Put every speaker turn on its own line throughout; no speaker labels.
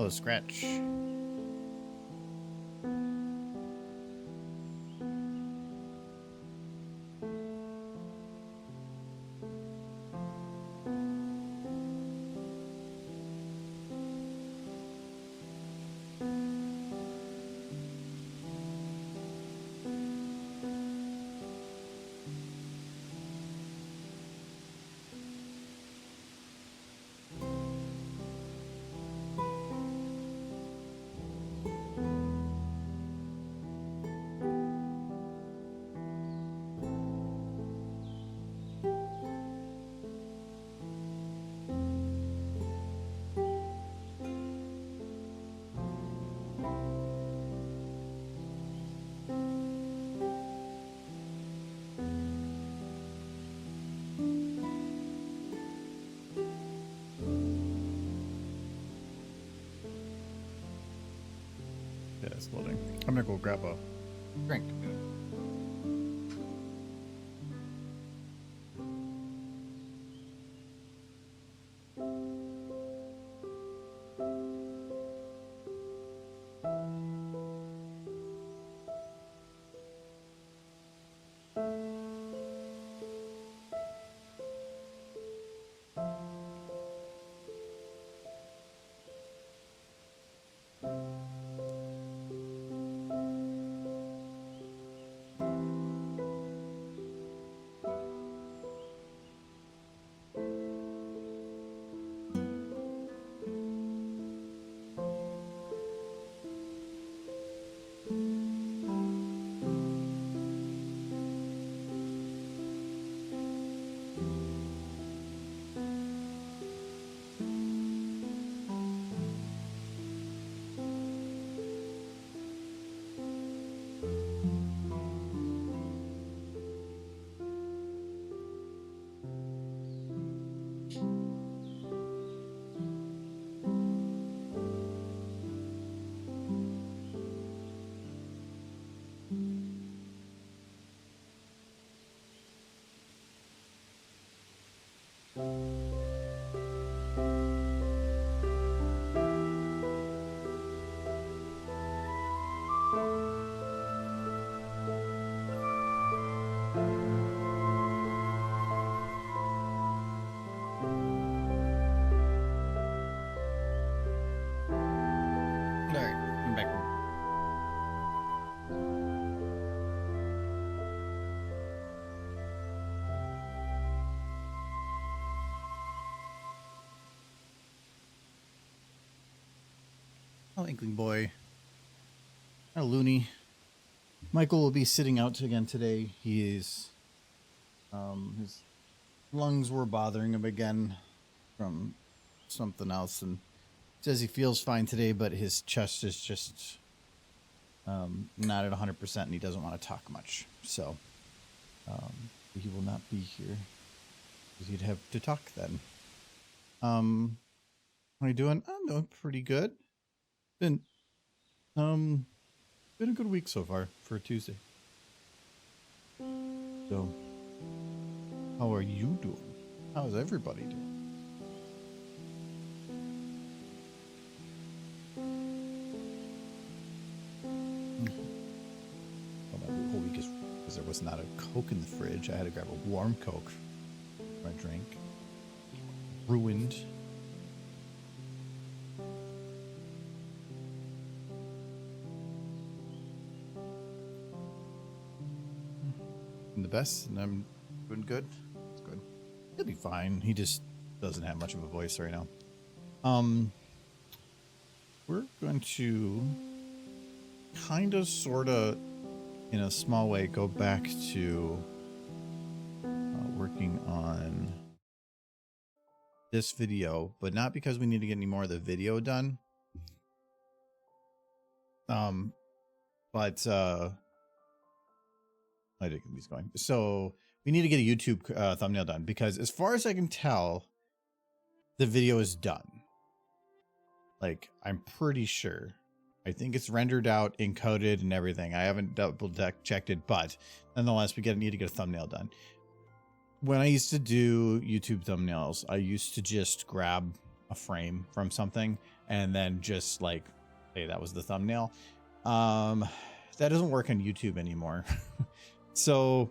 Hello, Scratch. Yeah, it's loading. I'm gonna go grab a drink. Alright, I'm back. Oh, Inkling Boy. Oh, Looney. Michael will be sitting out again today. He is, his lungs were bothering him again from something else, and says he feels fine today, but his chest is just not at 100%, and he doesn't want to talk much. So he will not be here because he'd have to talk then. How are you doing? I'm doing pretty good. Been a good week so far for a Tuesday. So, how are you doing? How's everybody doing? Well, my whole week is because there was not a Coke in the fridge. I had to grab a warm Coke for my drink. Ruined. I'm the best, and I'm doing good. It's good. He'll be fine. He just doesn't have much of a voice right now. We're going to kind of, sort of, in a small way, go back to working on this video, but not because we need to get any more of the video done. But I think he's going. So we need to get a YouTube thumbnail done, because as far as I can tell, the video is done. Like, I'm pretty sure. I think it's rendered out, encoded, and everything. I haven't double checked it, but nonetheless, we need to get a thumbnail done. When I used to do YouTube thumbnails, I used to just grab a frame from something and then just like, hey, that was the thumbnail. That doesn't work on YouTube anymore. So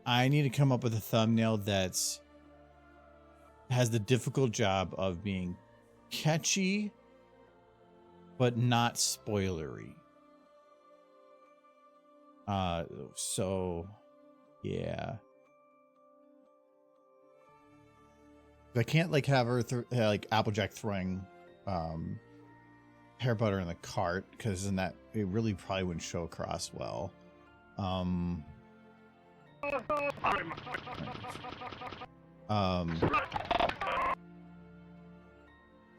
I need to come up with a thumbnail that's has the difficult job of being catchy, but not spoilery. So yeah. I can't like have her like Applejack throwing pear butter in the cart, because then that it really probably wouldn't show across well.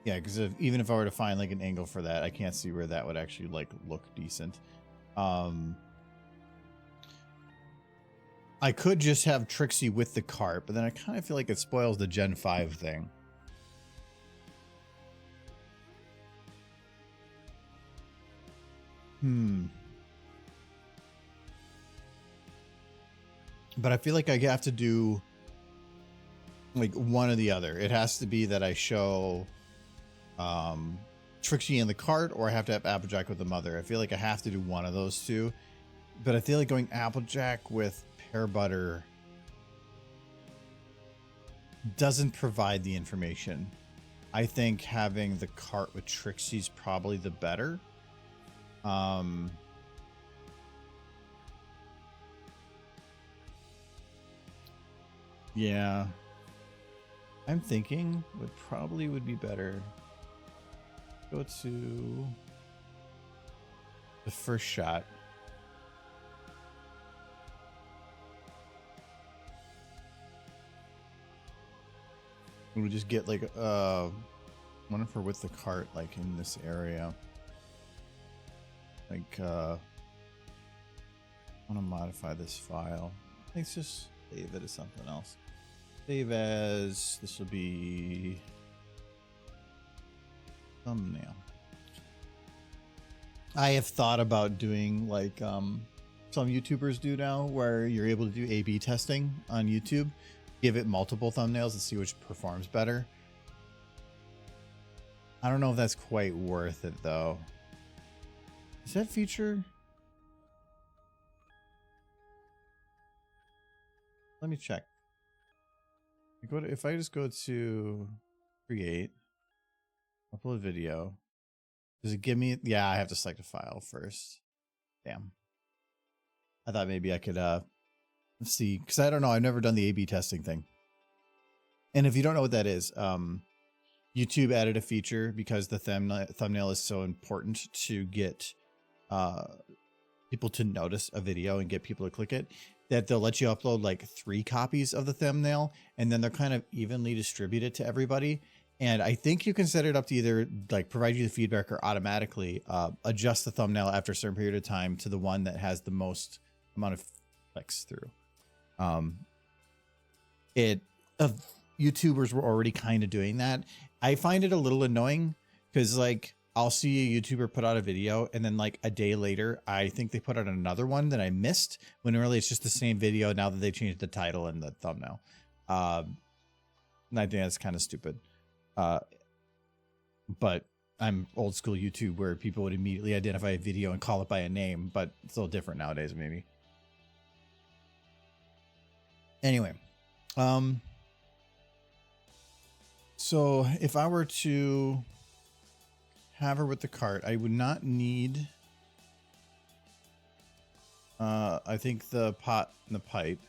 Yeah, because even if I were to find like an angle for that, I can't see where that would actually like look decent. I could just have Trixie with the cart, but then I kind of feel like it spoils the Gen 5 thing. But I feel like I have to do like one or the other. It has to be that I show Trixie in the cart, or I have to have Applejack with the mother. I feel like I have to do one of those two. But I feel like going Applejack with pear butter doesn't provide the information. I think having the cart with Trixie's probably the better. Yeah, I'm thinking what probably would be better. Go to the first shot. We just get like one of her with the cart, like in this area. Like I want to modify this file. Let's just save it as something else. Save as, this will be thumbnail. I have thought about doing like some YouTubers do now, where you're able to do A/B testing on YouTube. Give it multiple thumbnails and see which performs better. I don't know if that's quite worth it though. Is that feature? Let me check. If I just go to create, upload video, does it give me? Yeah, I have to select a file first. Damn. I thought maybe I could let's see, because I don't know. I've never done the A/B testing thing. And if you don't know what that is, YouTube added a feature because the thumbnail is so important to get people to notice a video and get people to click it, that they'll let you upload like 3 copies of the thumbnail, and then they're kind of evenly distributed to everybody. And I think you can set it up to either like provide you the feedback or automatically adjust the thumbnail after a certain period of time to the one that has the most amount of clicks through. YouTubers were already kind of doing that. I find it a little annoying because like I'll see a YouTuber put out a video and then like a day later, I think they put out another one that I missed, when really it's just the same video now that they changed the title and the thumbnail. And I think that's kind of stupid. But I'm old school YouTube, where people would immediately identify a video and call it by a name, but it's a little different nowadays, maybe. Anyway, so if I were to have her with the cart, I would not need, I think the pot and the pipe.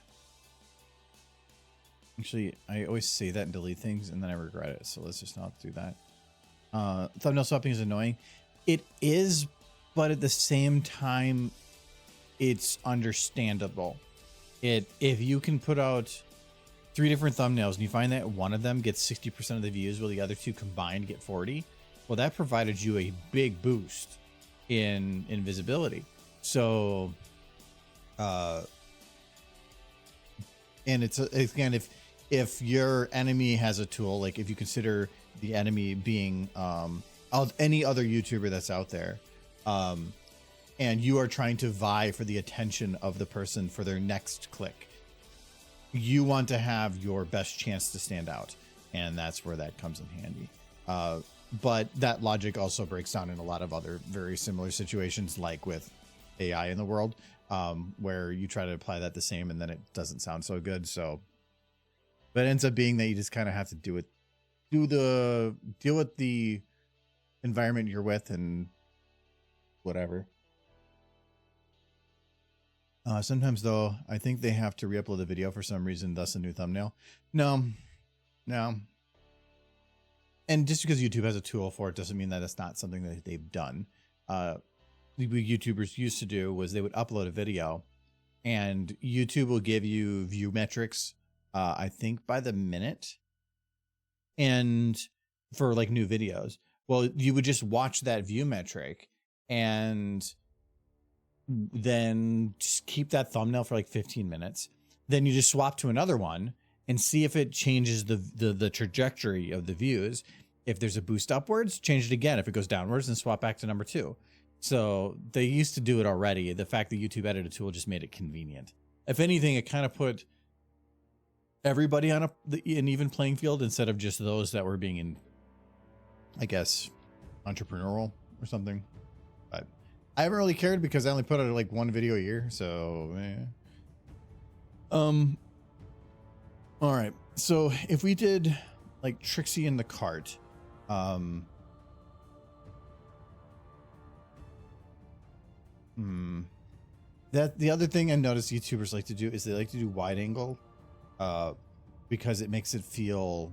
Actually, I always say that and delete things, and then I regret it. So let's just not do that. Thumbnail swapping is annoying. It is, but at the same time, it's understandable. If you can put out 3 different thumbnails and you find that one of them gets 60% of the views while the other 2 combined get 40, well, that provided you a big boost in visibility. So, and it's again, if your enemy has a tool, like if you consider the enemy being any other YouTuber that's out there, and you are trying to vie for the attention of the person for their next click, you want to have your best chance to stand out, and that's where that comes in handy. But that logic also breaks down in a lot of other very similar situations, like with AI in the world, where you try to apply that the same and then it doesn't sound so good. So, but it ends up being that you just kind of have to deal with the environment you're with and whatever. Sometimes though, I think they have to re-upload the video for some reason, thus a new thumbnail. No. And just because YouTube has a tool for it doesn't mean that it's not something that they've done. What YouTubers used to do was they would upload a video and YouTube will give you view metrics, I think by the minute, and for like new videos. Well, you would just watch that view metric and then just keep that thumbnail for like 15 minutes. Then you just swap to another one and see if it changes the trajectory of the views. If there's a boost upwards, change it again. If it goes downwards, then swap back to number 2. So they used to do it already. The fact that YouTube edited tool just made it convenient. If anything, it kind of put everybody on an even playing field instead of just those that were being in, I guess, entrepreneurial or something. But I haven't really cared because I only put out like one video a year. So, all right. So if we did like Trixie in the cart, that the other thing I noticed YouTubers like to do is they like to do wide angle, because it makes it feel,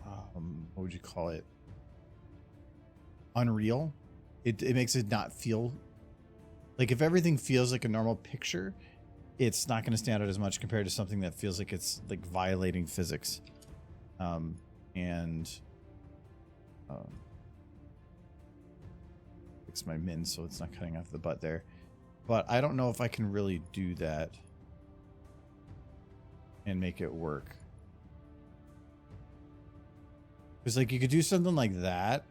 what would you call it? Unreal. It makes it not feel like, if everything feels like a normal picture, it's not going to stand out as much compared to something that feels like it's like violating physics. Fix my min so it's not cutting off the butt there. But I don't know if I can really do that and make it work. Because like you could do something like that.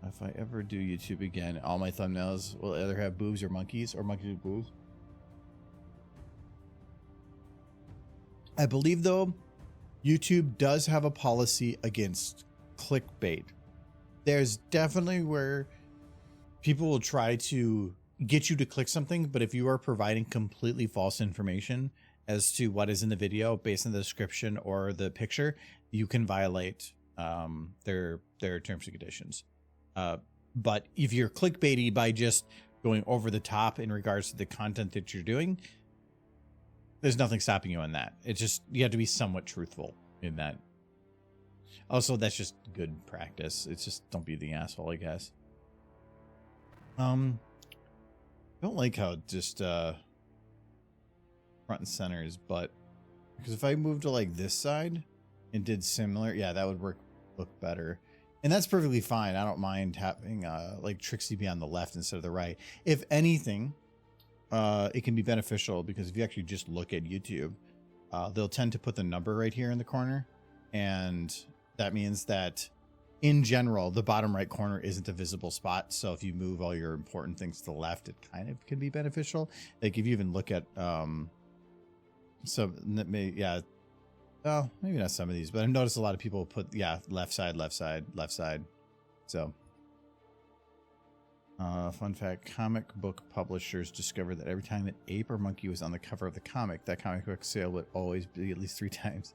If I ever do YouTube again, all my thumbnails will either have boobs or monkeys with boobs. I believe though, YouTube does have a policy against clickbait. There's definitely where people will try to get you to click something, but if you are providing completely false information as to what is in the video based on the description or the picture, you can violate their terms and conditions. But if you're clickbaity by just going over the top in regards to the content that you're doing, there's nothing stopping you on that. It's just, you have to be somewhat truthful in that. Also, that's just good practice. It's just, don't be the asshole, I guess. I don't like how just front and center is butt, because if I moved to like this side and did similar, yeah, that would look better. And that's perfectly fine. I don't mind having like Trixie be on the left instead of the right. If anything, it can be beneficial because if you actually just look at YouTube, they'll tend to put the number right here in the corner. And that means that in general, the bottom right corner isn't a visible spot. So if you move all your important things to the left, it kind of can be beneficial. Like if you even look at, yeah, well, maybe not some of these, but I've noticed a lot of people put, yeah, left side, left side, left side. So, fun fact, comic book publishers discovered that every time an ape or monkey was on the cover of the comic, that comic book sale would always be at least three times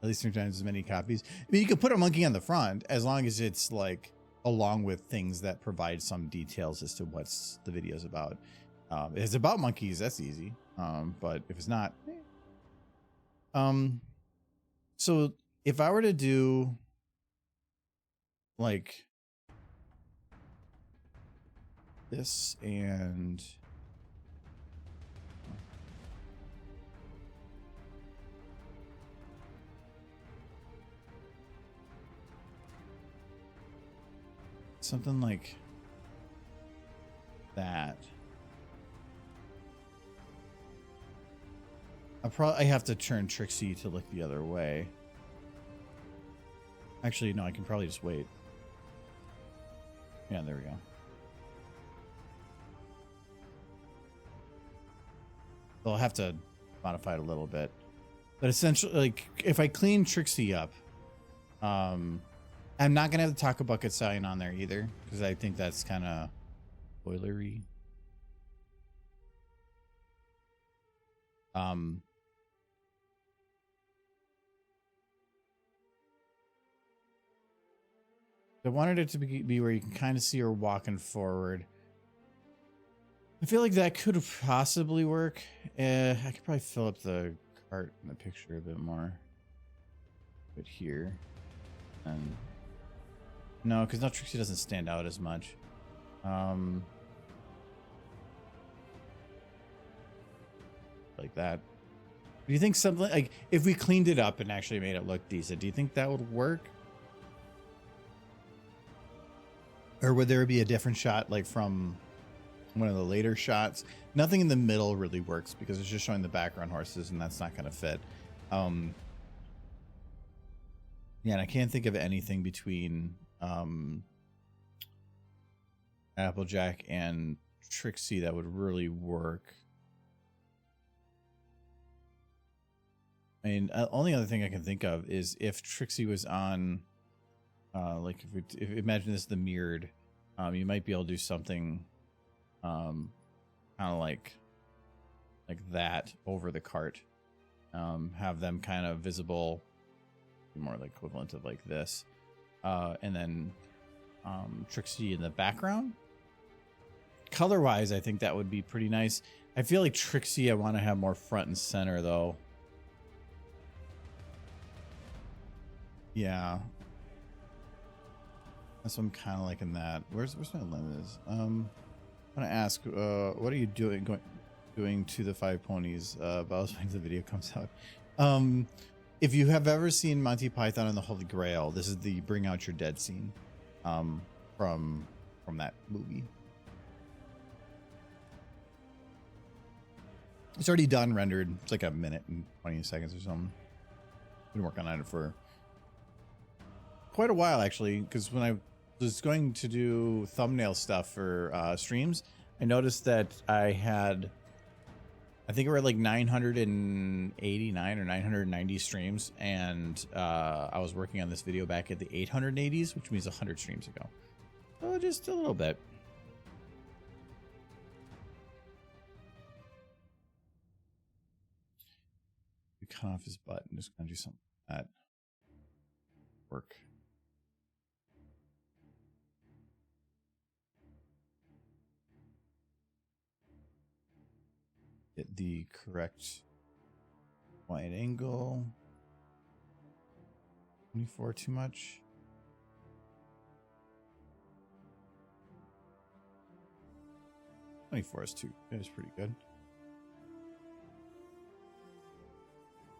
as many copies. I mean, you could put a monkey on the front as long as it's like along with things that provide some details as to what's the video's about. If it's about monkeys, that's easy. But if it's not, so if I were to do like this and something like that, I have to turn Trixie to look the other way. Actually, no, I can probably just wait. Yeah, there we go. So I'll have to modify it a little bit. But essentially, like, if I clean Trixie up, I'm not gonna have the taco bucket sign on there either, because I think that's kind of spoilery. I wanted it to be where you can kind of see her walking forward. I feel like that could possibly work. I could probably fill up the cart in the picture a bit more. But here. And no, because now Trixie doesn't stand out as much. Like that. Do you think something like if we cleaned it up and actually made it look decent, do you think that would work? Or would there be a different shot like from one of the later shots? Nothing in the middle really works because it's just showing the background horses and that's not going to fit. Yeah, and I can't think of anything between Applejack and Trixie that would really work. I mean, only other thing I can think of is if Trixie was on, like if imagine this the mirrored, you might be able to do something, kind of like that over the cart, have them kind of visible, more like equivalent of like this, and then Trixie in the background. Color wise, I think that would be pretty nice. I feel like Trixie, I want to have more front and center though. Yeah. That's what I'm kind of liking that. Where's my lens? I want to ask, what are you doing to the Five Ponies? About when the video comes out. If you have ever seen Monty Python and the Holy Grail, this is the Bring Out Your Dead scene, from that movie. It's already done, rendered. It's like a minute and 20 seconds or something. Been working on it for quite a while actually, because when I was going to do thumbnail stuff for streams, I noticed that I think we're at like 989 or 990 streams, and I was working on this video back at the 880s, which means 100 streams ago. So just a little bit. We cut off his butt and just gonna do something like that. Work. Get the correct wide angle. 24 too much. Is too. That is pretty good.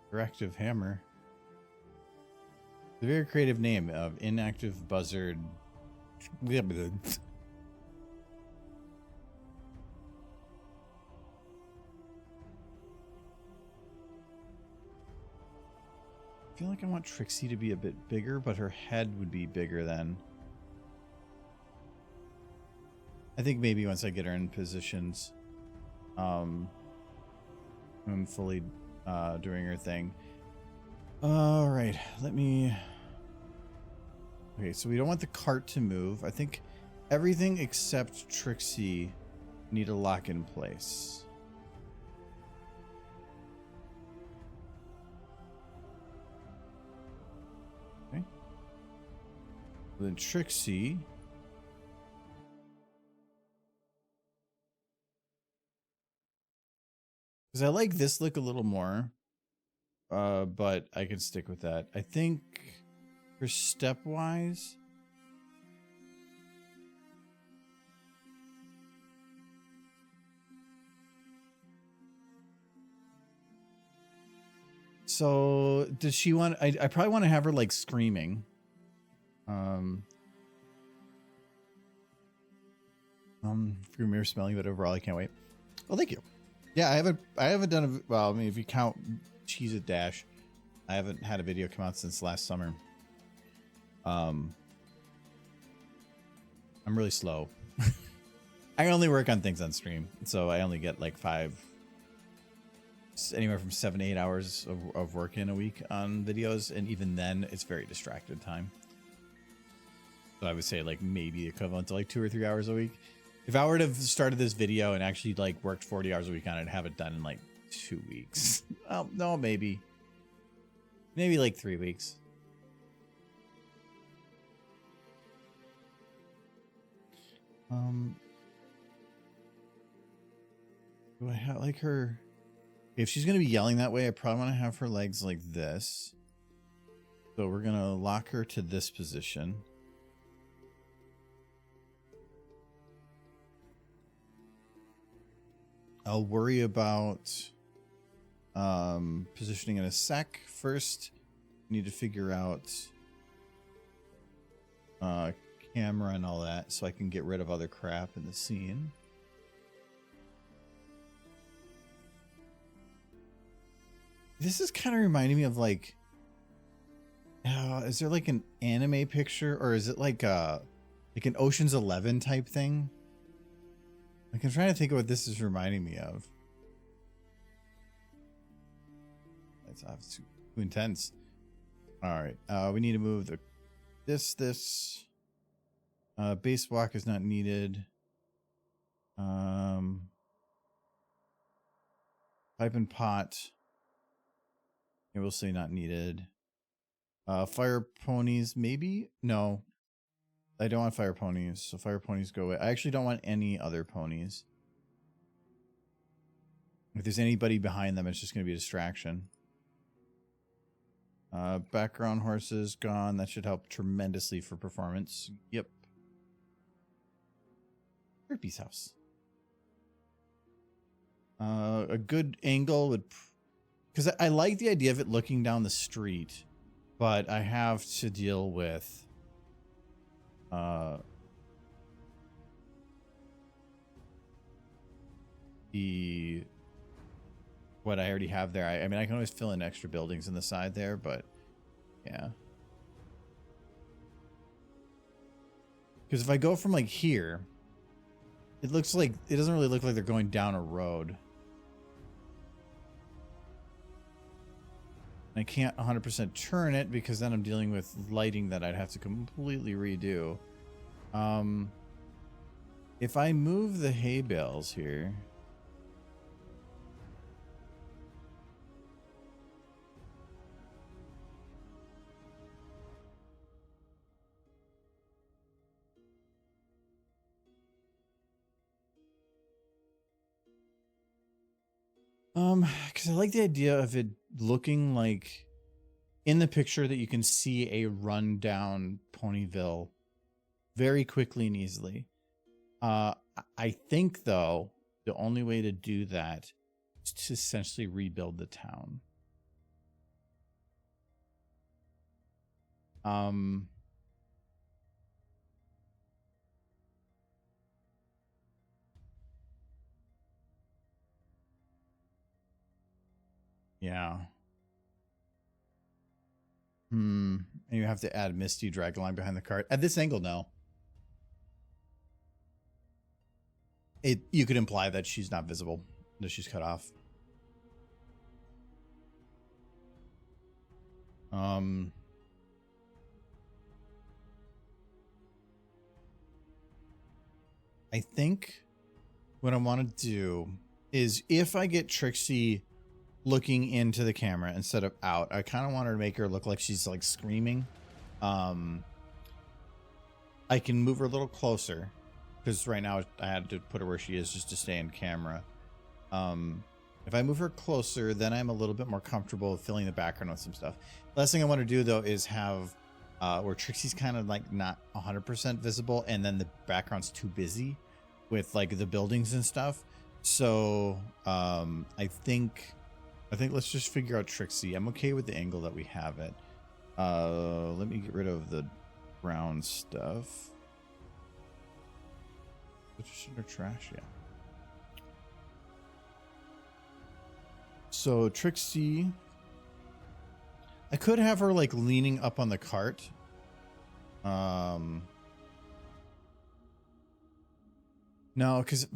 Directive hammer. The very creative name of inactive buzzard. I feel like I want Trixie to be a bit bigger, but her head would be bigger then. I think maybe once I get her in positions, I'm fully doing her thing. All right, let me. Okay, so we don't want the cart to move. I think everything except Trixie need to lock in place. Okay. Then Trixie. Because I like this look a little more, but I can stick with that. I think for stepwise, so does she want? I probably want to have her like screaming. For your mirror smelling, but overall, I can't wait. Well, thank you. Yeah, I haven't done a, well, I mean, if you count Cheese It Dash, I haven't had a video come out since last summer. I'm really slow. I only work on things on stream, so I only get like 5 anywhere from 7 to 8 hours of work in a week on videos, and even then it's very distracted time. So I would say like maybe equivalent to like 2 or 3 hours a week. If I were to have started this video and actually like worked 40 hours a week on it and have it done in like 2 weeks. Well, no, maybe like 3 weeks. Do I have like her? If she's gonna be yelling that way, I probably want to have her legs like this. So we're gonna lock her to this position. I'll worry about positioning in a sec. First, need to figure out camera and all that so I can get rid of other crap in the scene. This is kind of reminding me of like, is there like an anime picture, or is it like an Ocean's 11 type thing? Like, I'm trying to think of what this is reminding me of. That's too intense. All right, we need to move this. Base walk is not needed. Pipe and pot. I will say not needed. Fire ponies, maybe? No. I don't want fire ponies, so fire ponies go away. I actually don't want any other ponies. If there's anybody behind them, it's just going to be a distraction. Background horses gone. That should help tremendously for performance. Yep. Kirby's house. A good angle would... Because I like the idea of it looking down the street, but I have to deal with what I already have there. I mean, I can always fill in extra buildings in the side there, but yeah. Because if I go from like here, it looks like, it doesn't really look like they're going down a road. I can't 100% turn it because then I'm dealing with lighting that I'd have to completely redo. If I move the hay bales here... because I like the idea of it looking like in the picture that you can see a rundown Ponyville very quickly and easily. I think though the only way to do that is to essentially rebuild the town. Yeah. And you have to add Misty drag line behind the cart. At this angle, no. You could imply that she's not visible, that she's cut off. I think what I want to do is if I get Trixie looking into the camera instead of out, I kind of want her to make her look like she's like screaming. I can move her a little closer because right now I had to put her where she is just to stay in camera. If I move her closer, then I'm a little bit more comfortable filling the background with some stuff. Last thing I want to do though is have where Trixie's kind of like not 100% visible and then the background's too busy with like the buildings and stuff. So I think let's just figure out Trixie. I'm okay with the angle that we have it. Let me get rid of the brown stuff. Just under trash, yeah. So Trixie, I could have her like leaning up on the cart. No, because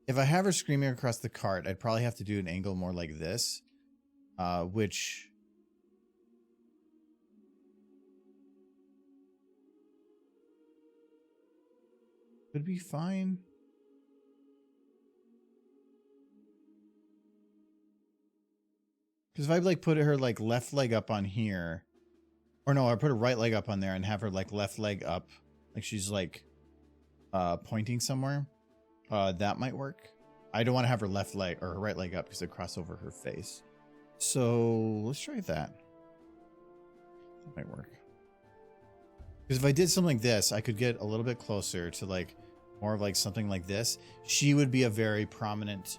if If I have her screaming across the cart, I'd probably have to do an angle more like this, which would be fine. Because if I like put her like left leg up on here, or no, I put her right leg up on there and have her like left leg up, like she's like pointing somewhere, that might work. I don't want to have her left leg or her right leg up because it cross over her face. So let's try that. That might work. Because if I did something like this, I could get a little bit closer to like more of like something like this. She would be a very prominent,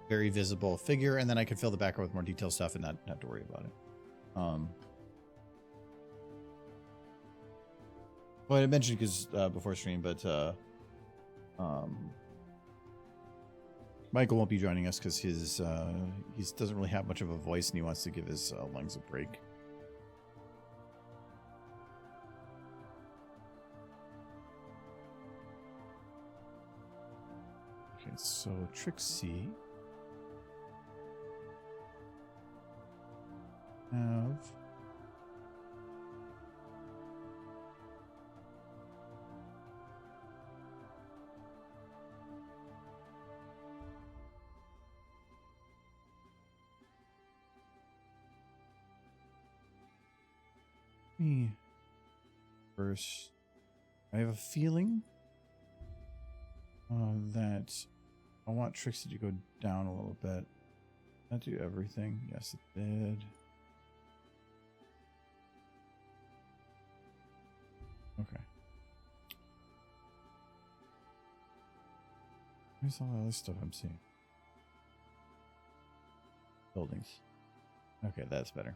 very visible figure, and then I could fill the background with more detailed stuff and not have to worry about it. Well, I mentioned because before stream, but Michael won't be joining us because his he doesn't really have much of a voice and he wants to give his lungs a break. Okay, so Trixie have me first. I have a feeling that I want Trixie to go down a little bit. Not do everything. Yes, it did. Okay. Where's all the other stuff I'm seeing? Buildings. Okay, that's better.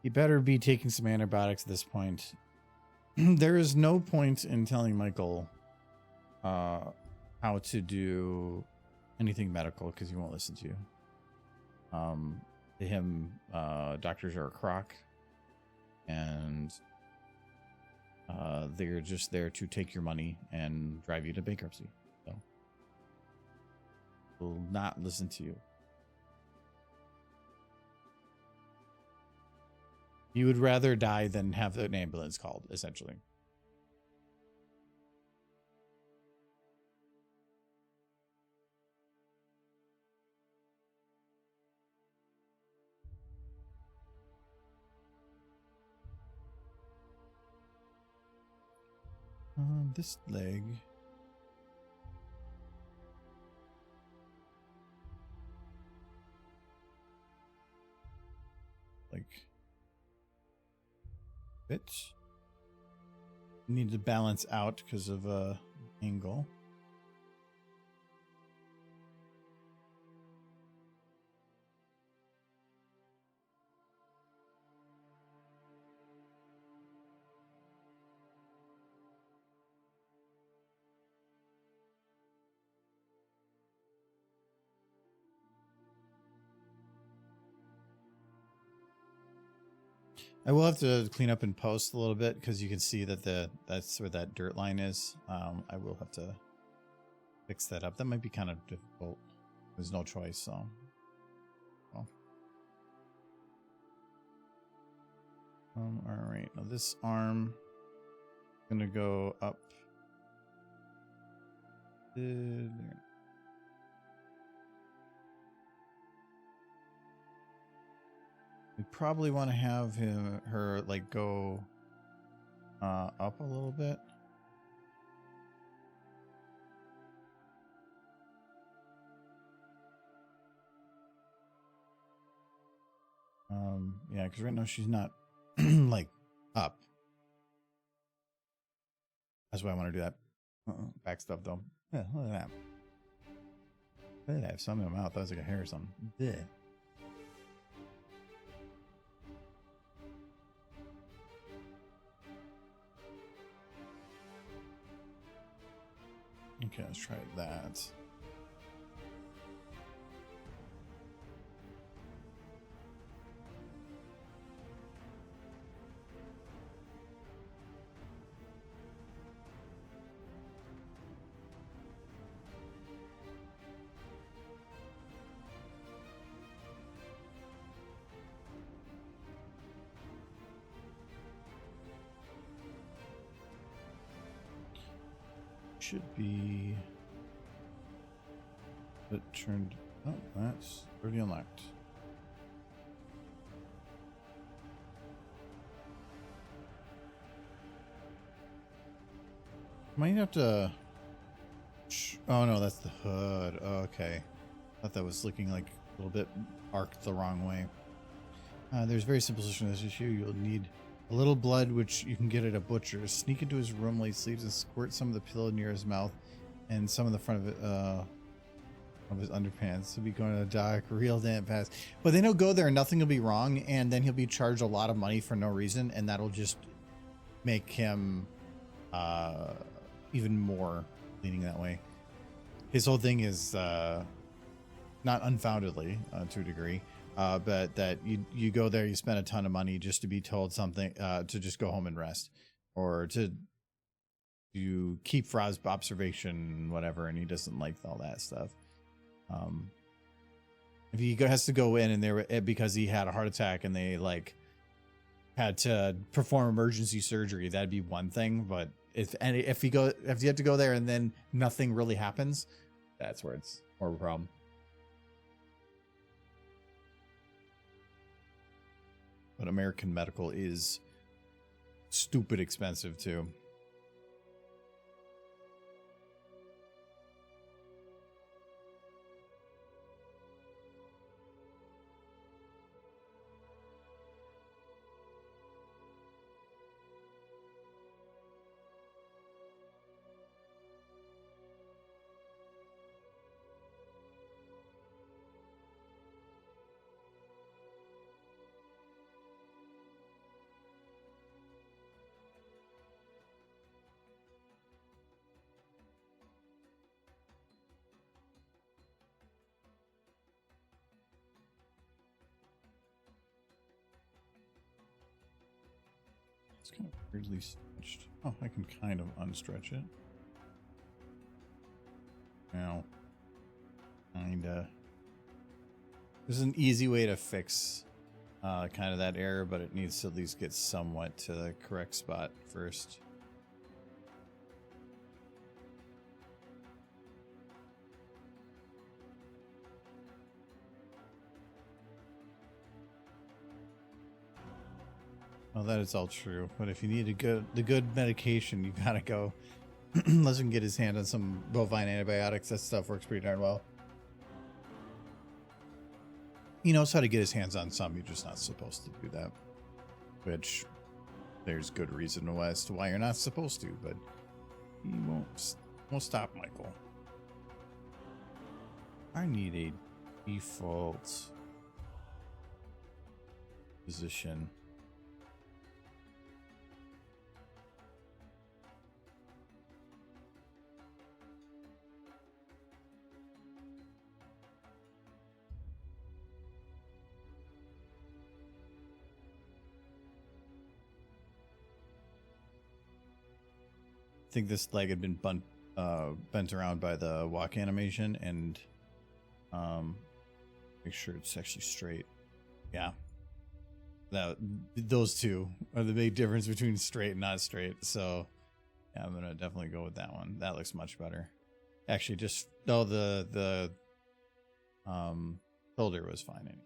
You better be taking some antibiotics at this point. There is no point in telling Michael how to do anything medical because he won't listen to you. To him, doctors are a crock, and they're just there to take your money and drive you to bankruptcy. So, will not listen to you. You would rather die than have an ambulance called, essentially. This leg. Like, bit. Need to balance out because of angle. I will have to clean up and post a little bit because you can see that that's where that dirt line is. I will have to fix that up. That might be kind of difficult. There's no choice, so. Well. All right. Now this arm is gonna go up. There. We probably want to have her like go up a little bit. Yeah, because right now she's not like up. That's why I want to do that. Back stuff though. Yeah, look at that. Look at that. I have something in my mouth. That was like a hair or something. Blech. Okay, let's try that. Should be. It turned. Oh, that's already unlocked. Might have to. Oh no, that's the hood. Okay. Thought that was looking like a little bit arced the wrong way. There's a very simple solution to this issue. You'll need a little blood, which you can get at a butcher. Sneak into his room, lay sleeves, and squirt some of the pillow near his mouth and some of the front of it, of his underpants. He'll be going to a dark, real damn fast. But then he'll go there and nothing will be wrong, and then he'll be charged a lot of money for no reason, and that'll just make him even more leaning that way. His whole thing is not unfoundedly to a degree, but that you go there, you spend a ton of money just to be told something, to just go home and rest, or to keep Fraz's observation, whatever, and he doesn't like all that stuff. If he has to go in and there because he had a heart attack and they like had to perform emergency surgery, that'd be one thing. But if you have to go there and then nothing really happens, that's where it's more of a problem. But American medical is stupid expensive too. It's kind of weirdly stretched. Oh, I can kind of unstretch it. Now, kinda. There's an easy way to fix kind of that error, but it needs to at least get somewhat to the correct spot first. Well, that is all true, but if you need the good medication, you gotta go. Unless we can get his hand on some bovine antibiotics, that stuff works pretty darn well. He knows how to get his hands on some, you're just not supposed to do that. Which, there's good reason as to why you're not supposed to, but he won't stop Michael. I need a default position. I think this leg had been bent around by the walk animation, and make sure it's actually straight. Yeah, those two are the big difference between straight and not straight. So yeah, I'm gonna definitely go with that one. That looks much better. Actually, just the shoulder was fine anyway.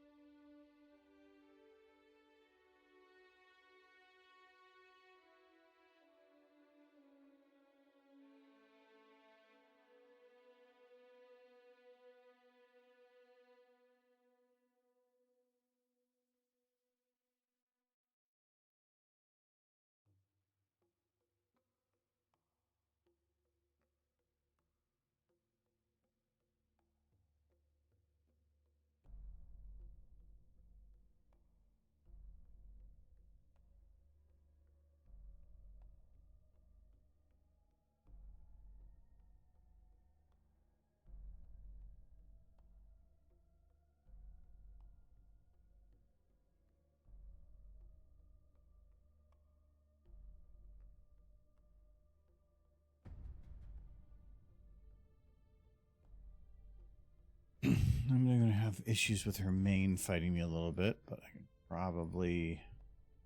I'm going to have issues with her mane fighting me a little bit, but I can probably...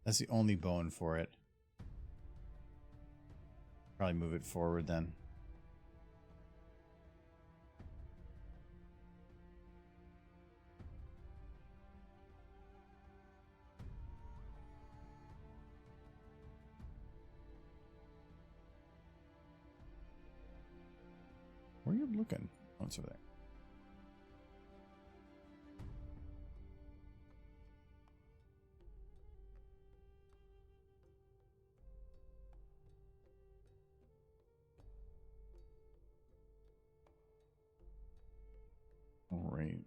That's the only bone for it. Probably move it forward then. Good looking. What's over there? All right.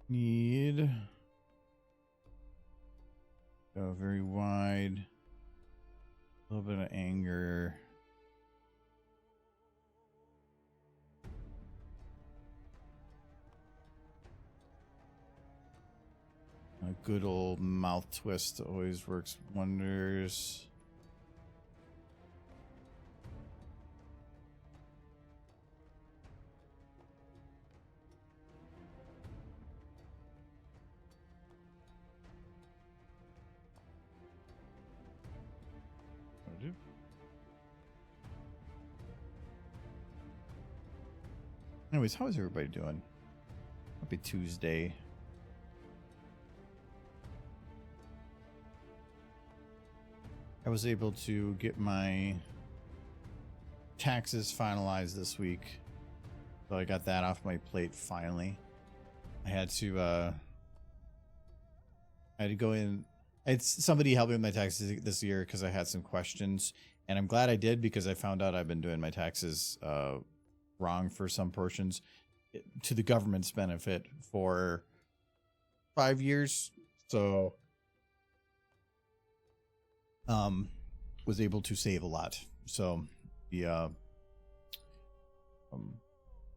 Need go very wide. A little bit of anger. A good old mouth twist always works wonders. Anyways, how is everybody doing? Happy Tuesday. I was able to get my taxes finalized this week. So I got that off my plate finally. I had to go in. It's somebody helped me with my taxes this year because I had some questions, and I'm glad I did because I found out I've been doing my taxes wrong for some portions to the government's benefit for 5 years. So was able to save a lot. So yeah,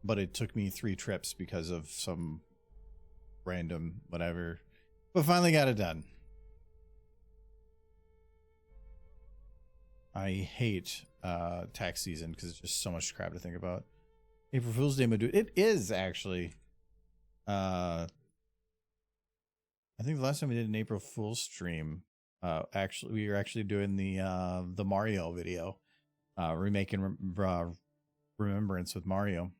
but it took me 3 trips because of some random whatever, but finally got it done. I hate tax season because it's just so much crap to think about. April Fool's Day, it is actually. I think the last time we did an April Fool's stream, actually we were actually doing the Mario video, remaking Remembrance with Mario,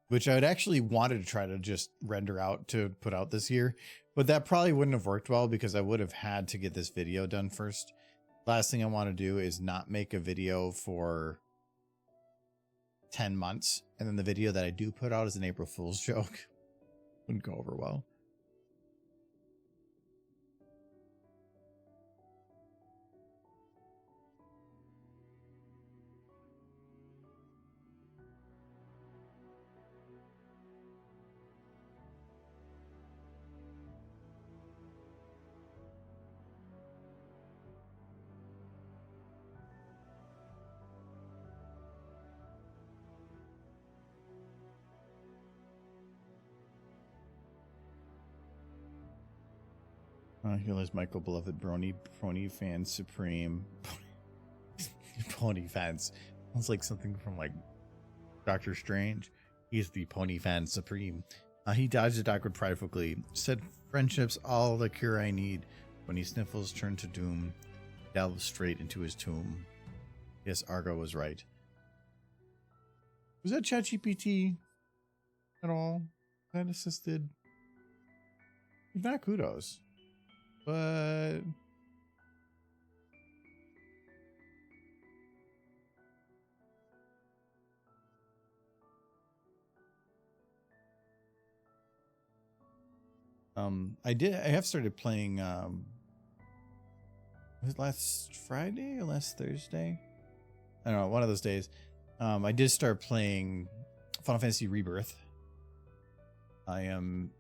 which I would actually wanted to try to just render out to put out this year, but that probably wouldn't have worked well because I would have had to get this video done first. Last thing I want to do is not make a video for 10 months and then the video that I do put out is an April Fool's joke. Wouldn't go over well. He lies Michael, beloved pony fan supreme. Pony fans. Sounds like something from like Doctor Strange. He's the pony fan supreme. He dodged the awkward pridefully. Said friendship's all the cure I need. When he sniffles, turned to doom. Delved straight into his tomb. Yes, Argo was right. Was that ChatGPT at all? That assisted? If not, kudos. But I have started playing was it last Friday or last Thursday? I don't know, one of those days. I did start playing Final Fantasy Rebirth. I am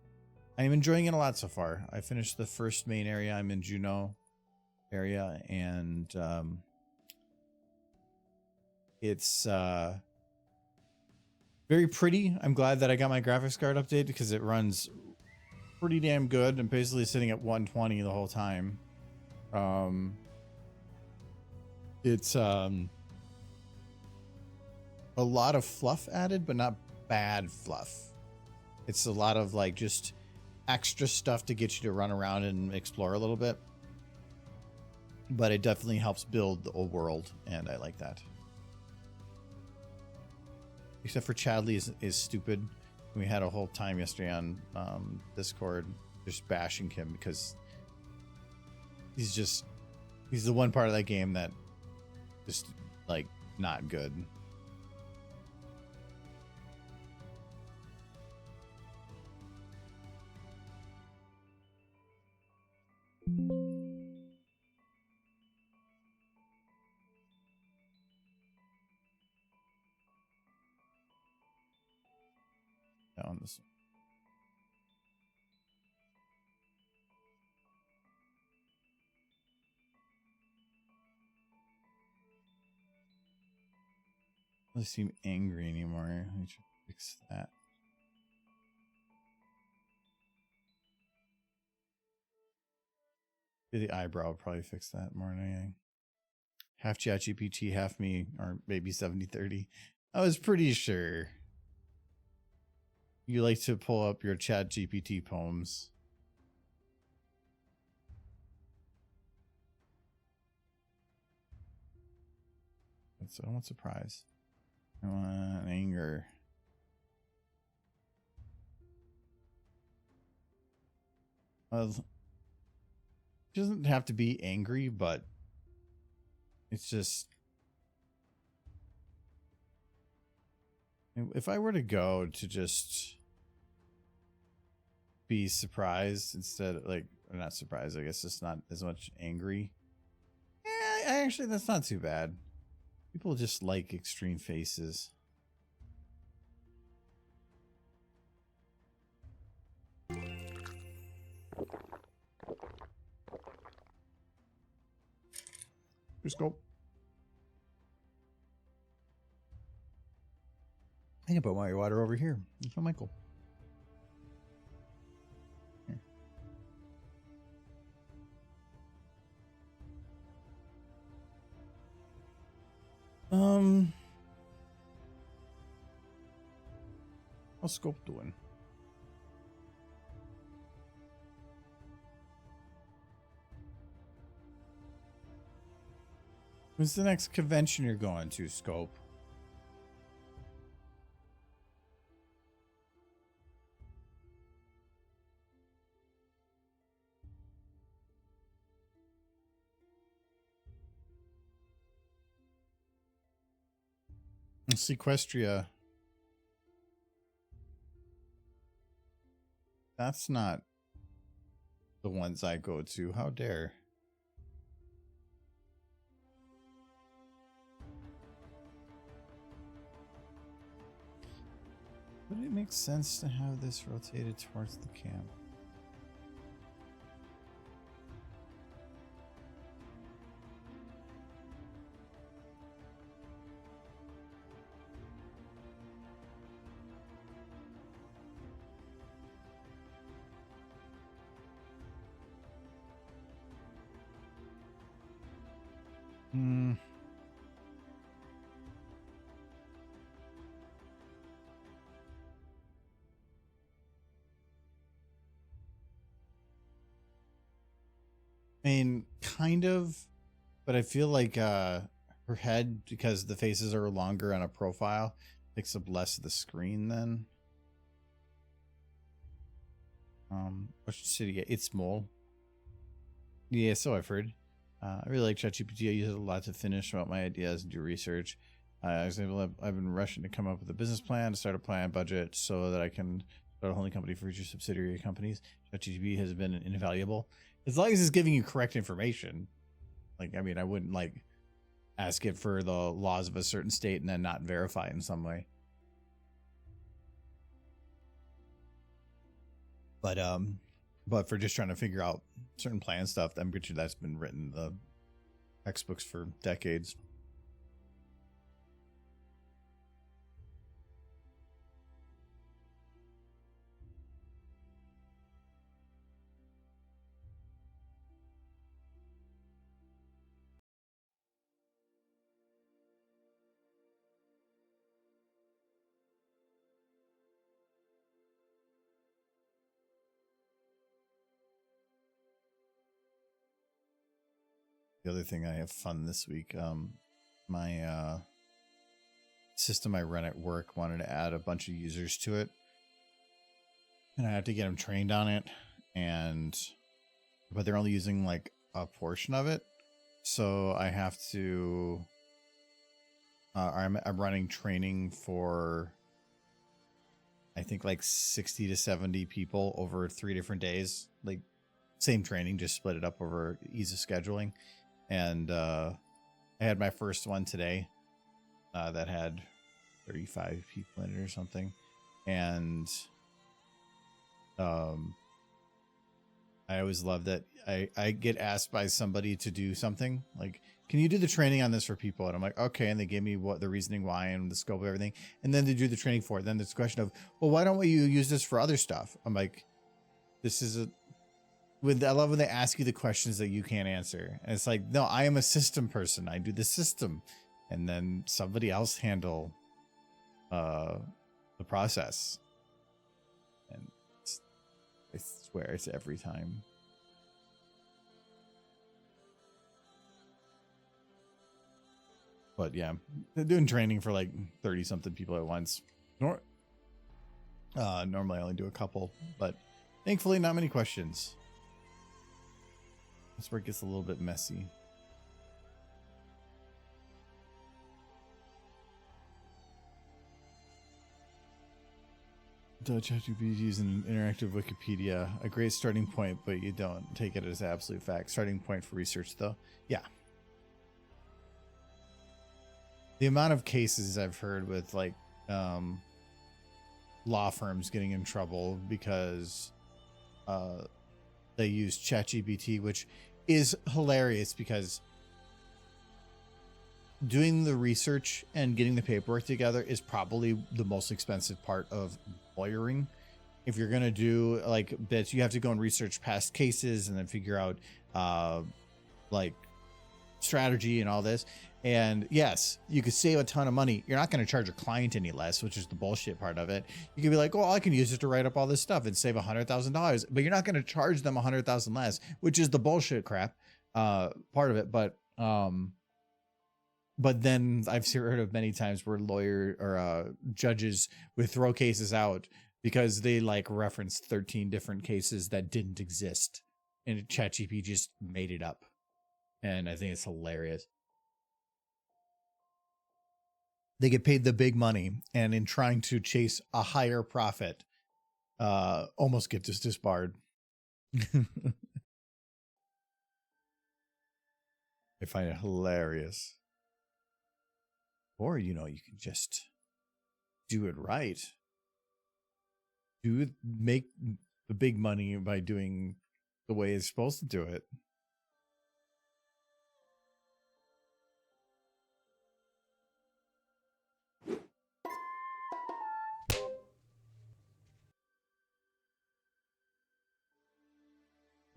enjoying it a lot so far. I finished the first main area. I'm in Juneau area, and it's very pretty. I'm glad that I got my graphics card updated because it runs pretty damn good. I'm basically sitting at 120 the whole time. It's a lot of fluff added, but not bad fluff. It's a lot of like just extra stuff to get you to run around and explore a little bit, but it definitely helps build the old world, and I like that. Except for Chadley is stupid. We had a whole time yesterday on Discord just bashing him because he's the one part of that game that just like not good. On this one. Doesn't seem angry anymore. Let me try to fix that. The eyebrow will probably fix that more than anything. Half ChatGPT, half me, or maybe 70-30. I was pretty sure you like to pull up your ChatGPT poems. So I want surprise. I want anger. Well, it doesn't have to be angry, but it's just, if I were to go to just be surprised instead of like, or not surprised, I guess it's not as much angry. Yeah, actually, that's not too bad. People just like extreme faces. Just go. I can put my water over here. It's for Michael. Here. What's Scope doing? When's the next convention you're going to, Scope? Sequestria. That's not the ones I go to. How dare. Would it make sense to have this rotated towards the camp? I mean, kind of, but I feel like her head, because the faces are longer on a profile, takes up less of the screen then. Ocean City, it's small. Yeah, so I've heard. I really like ChatGPT. I use it a lot to finish about my ideas and do research. I've been rushing to come up with a business plan, to start a plan budget so that I can start a holding company for future subsidiary companies. ChatGPT has been invaluable. As long as it's giving you correct information. Like, I mean, I wouldn't like ask it for the laws of a certain state and then not verify it in some way. But for just trying to figure out certain plan stuff, I'm pretty sure that's been written in the textbooks for decades. The other thing I have fun this week, my system I run at work wanted to add a bunch of users to it, and I have to get them trained on it, but they're only using like a portion of it, so I have to I'm running training for, I think, like 60 to 70 people over 3 different days. Like same training, just split it up over ease of scheduling. And I had my first one today that had 35 people in it or something. And I always love that I get asked by somebody to do something like, can you do the training on this for people? And I'm like, okay. And they give me what the reasoning why and the scope of everything. And then they do the training for it. Then there's a question of, well, why don't you use this for other stuff? I'm like, this is I love when they ask you the questions that you can't answer. And it's like, no, I am a system person. I do the system. And then somebody else handle the process. And I swear it's every time. But yeah, they're doing training for like 30 something people at once. Normally I only do a couple, but thankfully not many questions. That's where it gets a little bit messy. ChatGPT is an interactive Wikipedia, a great starting point, but you don't take it as absolute fact. Starting point for research, though. Yeah. The amount of cases I've heard with like law firms getting in trouble because they use ChatGPT, which is hilarious because doing the research and getting the paperwork together is probably the most expensive part of lawyering. If you're going to do like bits, you have to go and research past cases and then figure out like strategy and all this. And yes, you could save a ton of money. You're not going to charge a client any less, which is the bullshit part of it. You could be like, oh, I can use it to write up all this stuff and save $100,000, but you're not going to charge them $100,000 less, which is the bullshit crap part of it. But then I've heard of many times where judges would throw cases out because they like referenced 13 different cases that didn't exist, and ChatGPT just made it up. And I think it's hilarious. They get paid the big money, and in trying to chase a higher profit, almost get disbarred. I find it hilarious. Or, you can just do it right. Make the big money by doing the way it's supposed to do it.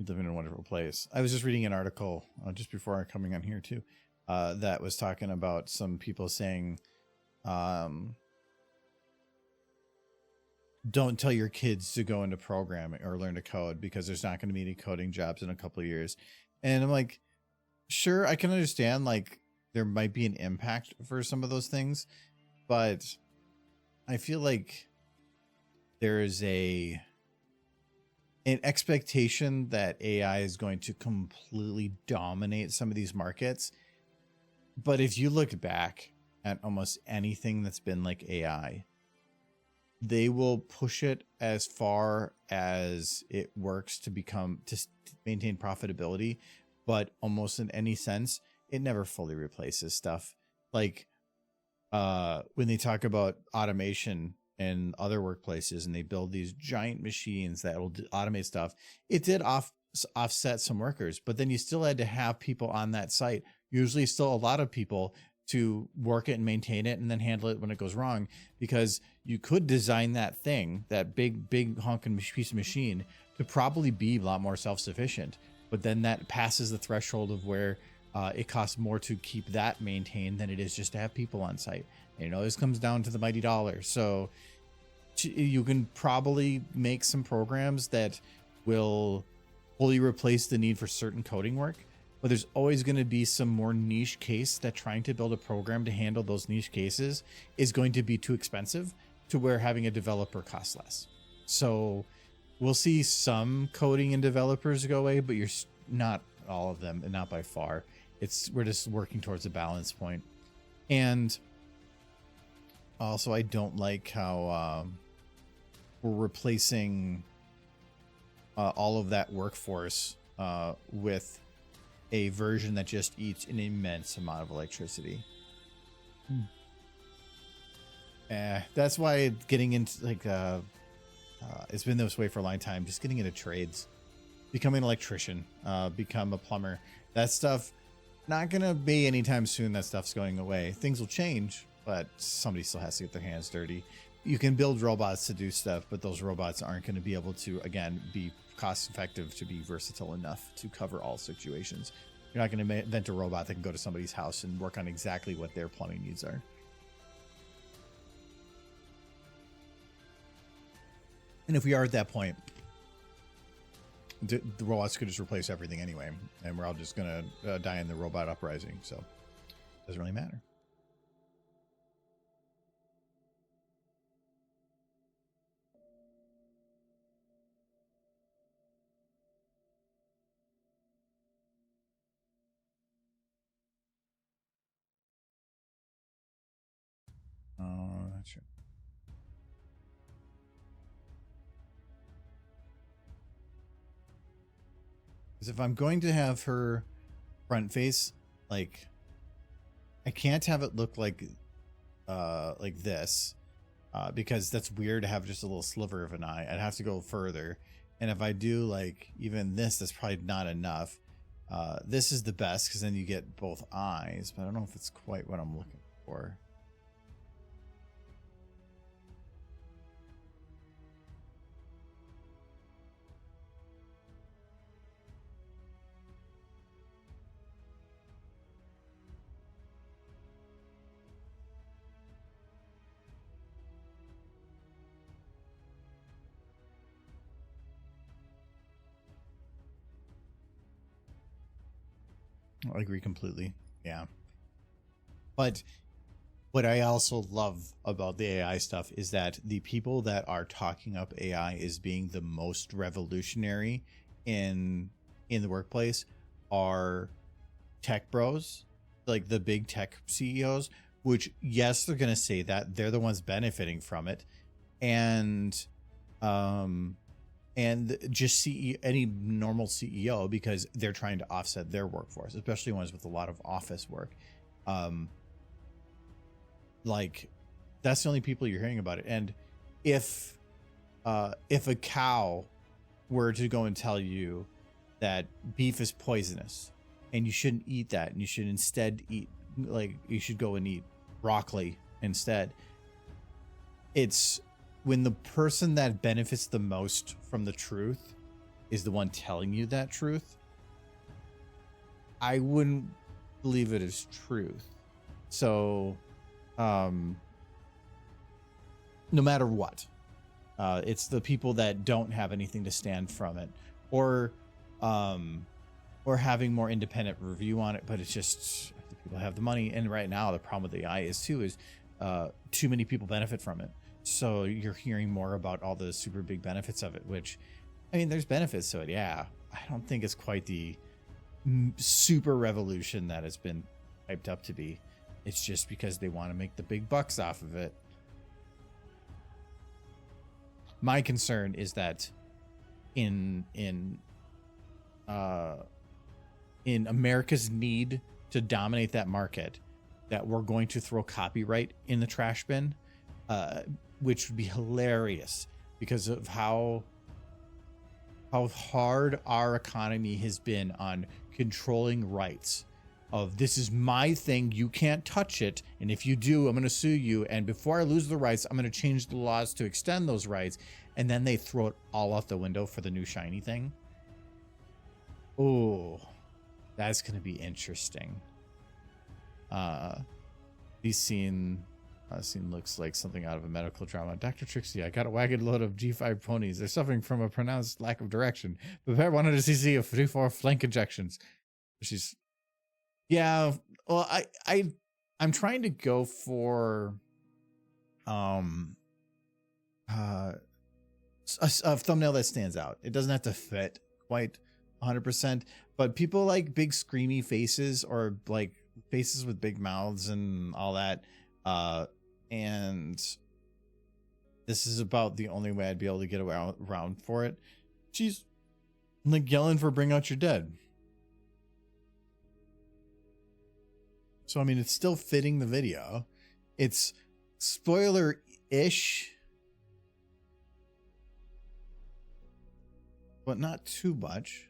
Living in a wonderful place. I was just reading an article just before coming on here too, that was talking about some people saying, don't tell your kids to go into programming or learn to code because there's not going to be any coding jobs in a couple of years. And I'm like, sure, I can understand like there might be an impact for some of those things, but I feel like there is an expectation that AI is going to completely dominate some of these markets. But if you look back at almost anything that's been like AI, they will push it as far as it works to maintain profitability. But almost in any sense, it never fully replaces stuff. Like when they talk about automation and other workplaces and they build these giant machines that will automate stuff, it did offset some workers, but then you still had to have people on that site, usually still a lot of people, to work it and maintain it and then handle it when it goes wrong, because you could design that thing, that big honking piece of machine, to probably be a lot more self-sufficient, but then that passes the threshold of where it costs more to keep that maintained than it is just to have people on site. And, this comes down to the mighty dollar. So you can probably make some programs that will fully replace the need for certain coding work, but there's always going to be some more niche case that trying to build a program to handle those niche cases is going to be too expensive to where having a developer costs less. So we'll see some coding and developers go away, but you're not all of them, and not by far. We're just working towards a balance point. And Also, I don't like how we're replacing all of that workforce with a version that just eats an immense amount of electricity. That's why getting into like it's been this way for a long time. Just getting into trades, becoming an electrician, become a plumber. That stuff not gonna be anytime soon. That stuff's going away. Things will change, but somebody still has to get their hands dirty. You can build robots to do stuff, but those robots aren't going to be able to, again, be cost effective to be versatile enough to cover all situations. You're not going to invent a robot that can go to somebody's house and work on exactly what their plumbing needs are. And if we are at that point, the robots could just replace everything anyway, and we're all just going to die in the robot uprising. So it doesn't really matter. Oh, that's true. Because if I'm going to have her front face, like, I can't have it look like this, because that's weird to have just a little sliver of an eye. I'd have to go further, and if I do like even this, that's probably not enough. This is the best because then you get both eyes, but I don't know if it's quite what I'm looking for. I agree completely. Yeah. But what I also love about the AI stuff is that the people that are talking up AI as being the most revolutionary in the workplace are tech bros, like the big tech CEOs, which, yes, they're going to say that they're the ones benefiting from it. And just see any normal CEO, because they're trying to offset their workforce, especially ones with a lot of office work. Like, that's the only people you're hearing about it. And if a cow were to go and tell you that beef is poisonous and you shouldn't eat that, and you should instead eat, like, you should go and eat broccoli instead, it's when the person that benefits the most from the truth is the one telling you that truth, I wouldn't believe it as truth. So, no matter what, it's the people that don't have anything to stand from it, or having more independent review on it. But it's just, the people have the money. And right now, the problem with the AI is too many people benefit from it. So you're hearing more about all the super big benefits of it, which, I mean, there's benefits to it. Yeah. I don't think it's quite the super revolution that it's been hyped up to be. It's just because they want to make the big bucks off of it. My concern is that in America's need to dominate that market, that we're going to throw copyright in the trash bin, which would be hilarious because of how hard our economy has been on controlling rights. Of, this is my thing, you can't touch it, and if you do, I'm going to sue you, and before I lose the rights, I'm going to change the laws to extend those rights. And then they throw it all out the window for the new shiny thing. Oh, that's going to be interesting. This scene looks like something out of a medical drama. Dr. Trixie, I got a wagon load of G5 ponies. They're suffering from a pronounced lack of direction. Prepare 100cc of 3-4 flank injections. She's, yeah. Well, I'm trying to go for a thumbnail that stands out. It doesn't have to fit quite 100%, but people like big screamy faces, or like faces with big mouths and all that. and this is about the only way I'd be able to get around for it. She's like yelling for Bring Out Your Dead. So, I mean, it's still fitting the video. It's spoiler-ish, but not too much.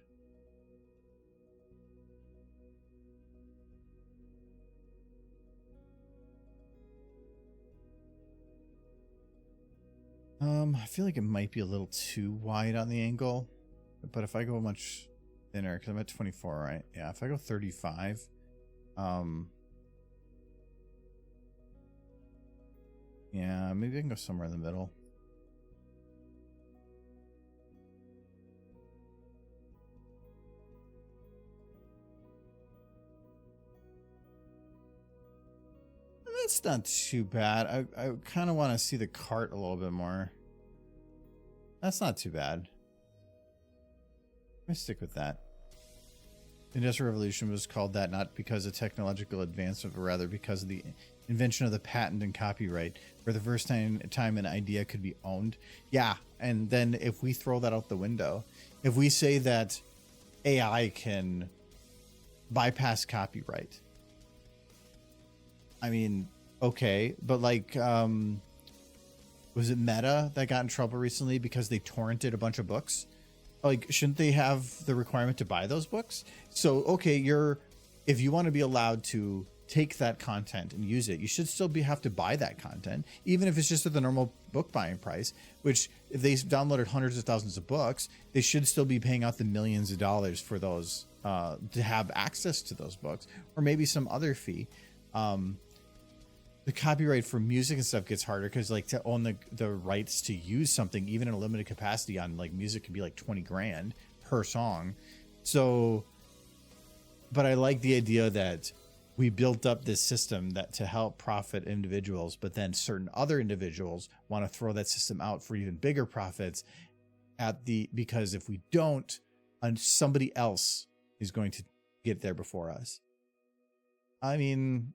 I feel like it might be a little too wide on the angle, but if I go much thinner, because I'm at 24, right? Yeah, if I go 35, yeah, maybe I can go somewhere in the middle. That's not too bad. I kind of want to see the cart a little bit more. That's not too bad. I stick with that. The Industrial Revolution was called that not because of technological advancement, but rather because of the invention of the patent and copyright, for the first time an idea could be owned. Yeah, and then if we throw that out the window, if we say that AI can bypass copyright, I mean, okay, but like, was it Meta that got in trouble recently because they torrented a bunch of books? Like, shouldn't they have the requirement to buy those books? So, okay, if you want to be allowed to take that content and use it, you should still have to buy that content, even if it's just at the normal book buying price, which if they downloaded hundreds of thousands of books, they should still be paying out the millions of dollars for those, to have access to those books, or maybe some other fee. The copyright for music and stuff gets harder because, like, to own the rights to use something, even in a limited capacity on like music, can be like 20 grand per song. So, but I like the idea that we built up this system that to help profit individuals, but then certain other individuals want to throw that system out for even bigger profits because if we don't, somebody else is going to get there before us. I mean,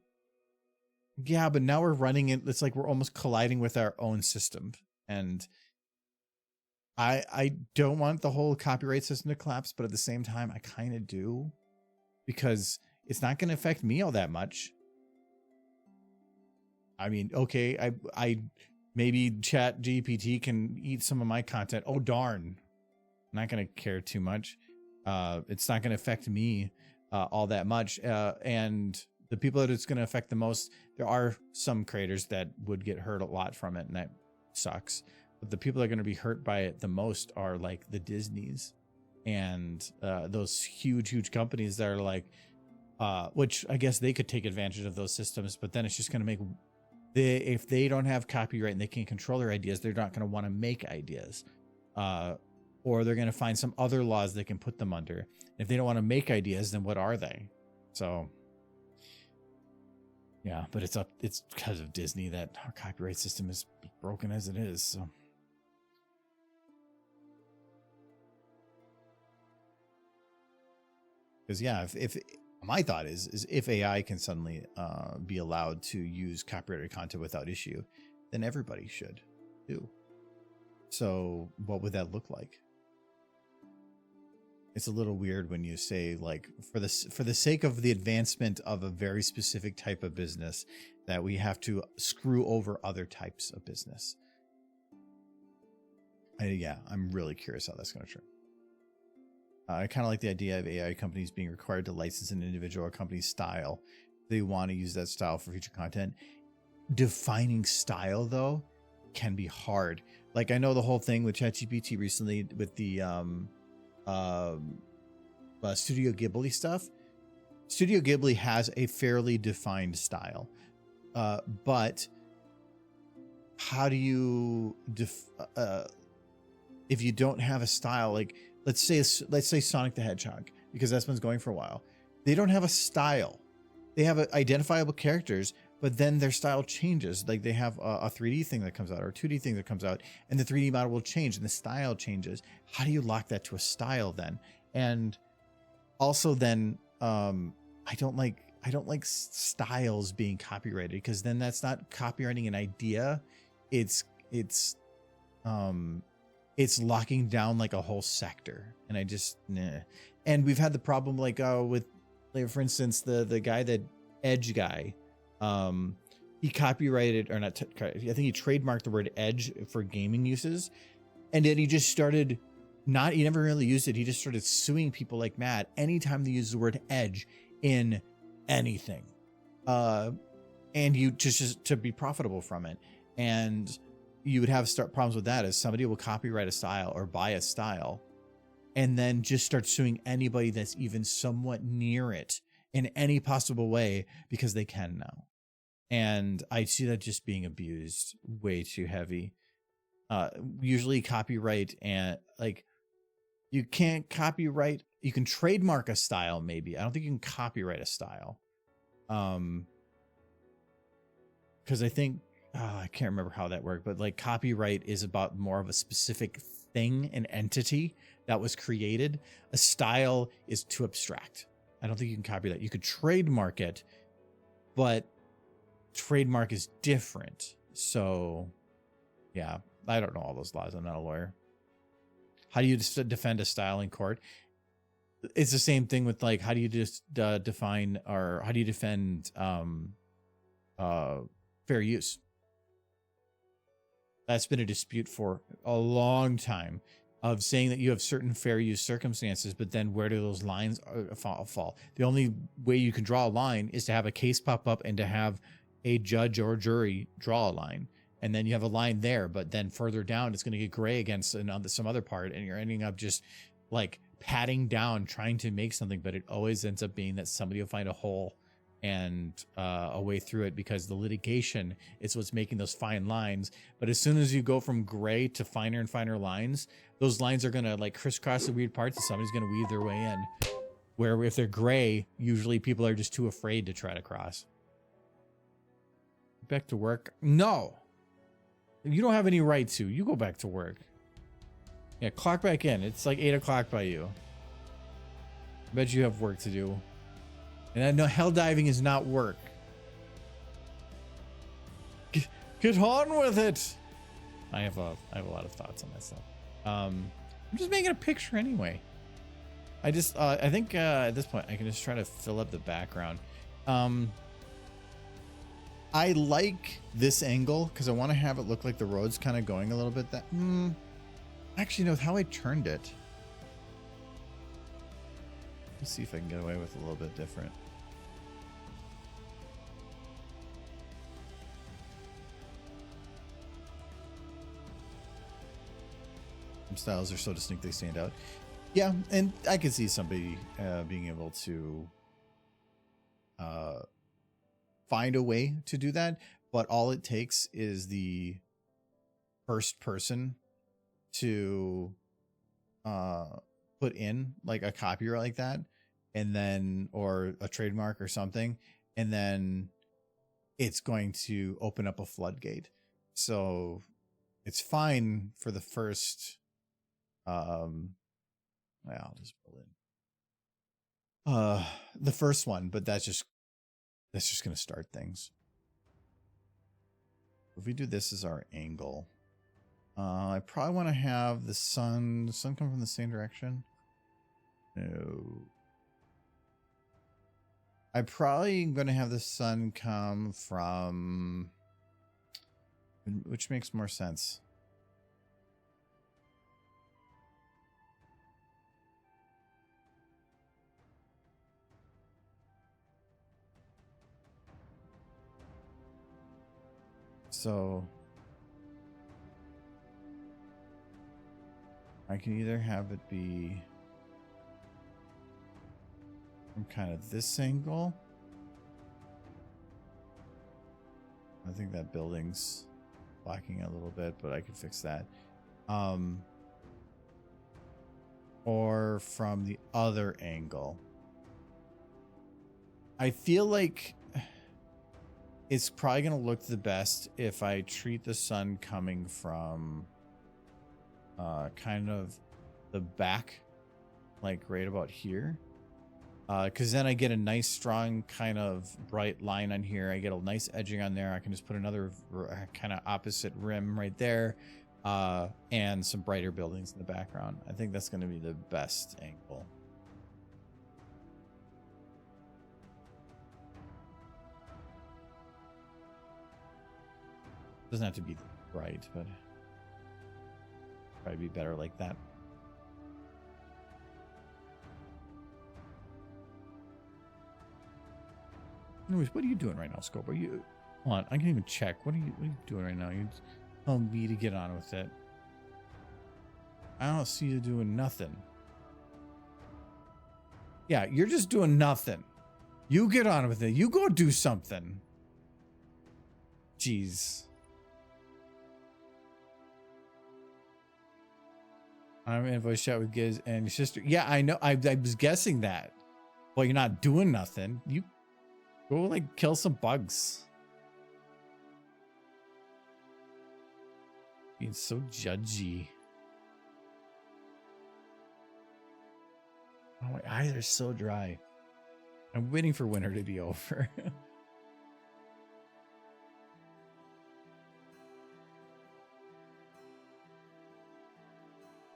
yeah, but now we're running it. It's like we're almost colliding with our own system. And I don't want the whole copyright system to collapse, but at the same time, I kind of do, because it's not going to affect me all that much. I mean, okay, I maybe Chat GPT can eat some of my content. Oh, darn. I'm not going to care too much. It's not going to affect me all that much. And the people that it's going to affect the most, there are some creators that would get hurt a lot from it, and that sucks. But the people that are going to be hurt by it the most are like the Disneys and those huge companies that are like, which I guess they could take advantage of those systems, but then it's just going to make, if they don't have copyright and they can't control their ideas, they're not going to want to make ideas. Or they're going to find some other laws they can put them under. If they don't want to make ideas, then what are they? So, yeah, but it's because of Disney that our copyright system is broken as it is. So, because yeah, if my thought is if AI can suddenly be allowed to use copyrighted content without issue, then everybody should do. So what would that look like? It's a little weird when you say, like, for the sake of the advancement of a very specific type of business, that we have to screw over other types of business. Yeah, I'm really curious how that's going to turn. I kind of like the idea of AI companies being required to license an individual or company's style. They want to use that style for future content. Defining style, though, can be hard. Like, I know the whole thing with ChatGPT recently with the Studio Ghibli stuff. Studio Ghibli has a fairly defined style, but how do you if you don't have a style? Like, let's say Sonic the Hedgehog, because that's been going for a while. They don't have a style. They have identifiable characters, but then their style changes. Like, they have a 3D thing that comes out or a 2D thing that comes out, and the 3D model will change and the style changes. How do you lock that to a style then? And also then, I don't like I don't like styles being copyrighted, because then that's not copywriting an idea. It's locking down like a whole sector, and I just nah. And we've had the problem like with, like, for instance, the guy, that Edge guy, he copyrighted, or not, I think he trademarked the word edge for gaming uses, and then he just started he never really used it. He just started suing people like mad anytime they use the word edge in anything, and you just to be profitable from it. And you would have problems with that, as somebody will copyright a style or buy a style and then just start suing anybody that's even somewhat near it in any possible way, because they can now. And I see that just being abused way too heavy. Usually copyright, and like, you can't copyright, you can trademark a style maybe. I don't think you can copyright a style. Because I think, I can't remember how that worked, but like copyright is about more of a specific thing, an entity that was created. A style is too abstract. I don't think you can copy that. You could trademark it, but trademark is different. So yeah, I don't know all those laws. I'm not a lawyer. How do you defend a style in court? It's the same thing with, like, how do you just define, or how do you defend fair use? That's been a dispute for a long time, of saying that you have certain fair use circumstances, but then where do those lines fall? The only way you can draw a line is to have a case pop up and to have a judge or jury draw a line. And then you have a line there, but then further down, it's going to get gray against some other part, and you're ending up just like patting down, trying to make something, but it always ends up being that somebody will find a hole and a way through it, because the litigation is what's making those fine lines. But as soon as you go from gray to finer and finer lines, those lines are going to like crisscross the weird parts, and somebody's going to weave their way in. Where if they're gray, usually people are just too afraid to try to cross. Back to work? No. You don't have any right to. You go back to work. Yeah, clock back in. It's like 8 o'clock by you. I bet you have work to do. And I know hell diving is not work. Get on with it. I have a lot of thoughts on that stuff. I'm just making a picture anyway. I think at this point I can just try to fill up the background. I like this angle because I want to have it look like the road's kind of going a little bit that actually no, how I turned it. Let's see if I can get away with a little bit different. Some styles are so distinct they stand out. Yeah, and I could see somebody being able to find a way to do that, but all it takes is the first person to put in like a copyright like that, and then, or a trademark or something, and then it's going to open up a floodgate. So it's fine for the first I'll just pull in the first one, but that's just going to start things. If we do this as our angle, I probably want to have the sun come from the same direction. No. I probably going to have the sun come from, which makes more sense. So I can either have it be from kind of this angle. I think that building's blocking a little bit, but I can fix that. Or from the other angle. I feel like it's probably going to look the best if I treat the sun coming from kind of the back, like right about here. Because then I get a nice, strong, kind of bright line on here. I get a nice edging on there. I can just put another kind of opposite rim right there, and some brighter buildings in the background. I think that's going to be the best angle. Doesn't have to be bright, but probably be better like that. Anyways, what are you doing right now, Scope? Are you... Hold on, I can't even check. What are you doing right now? You're telling me to get on with it. I don't see you doing nothing. Yeah, you're just doing nothing. You get on with it. You go do something. Jeez. I'm in voice chat with Giz and your sister. Yeah, I know. I was guessing that. Well, you're not doing nothing. You go like kill some bugs. Being so judgy. Oh, my eyes are so dry. I'm waiting for winter to be over.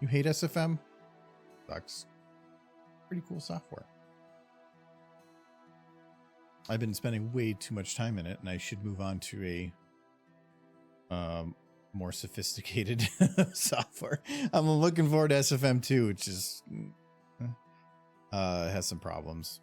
You hate SFM? Sucks. Pretty cool software. I've been spending way too much time in it, and I should move on to a more sophisticated software. I'm looking forward to SFM 2, which is has some problems.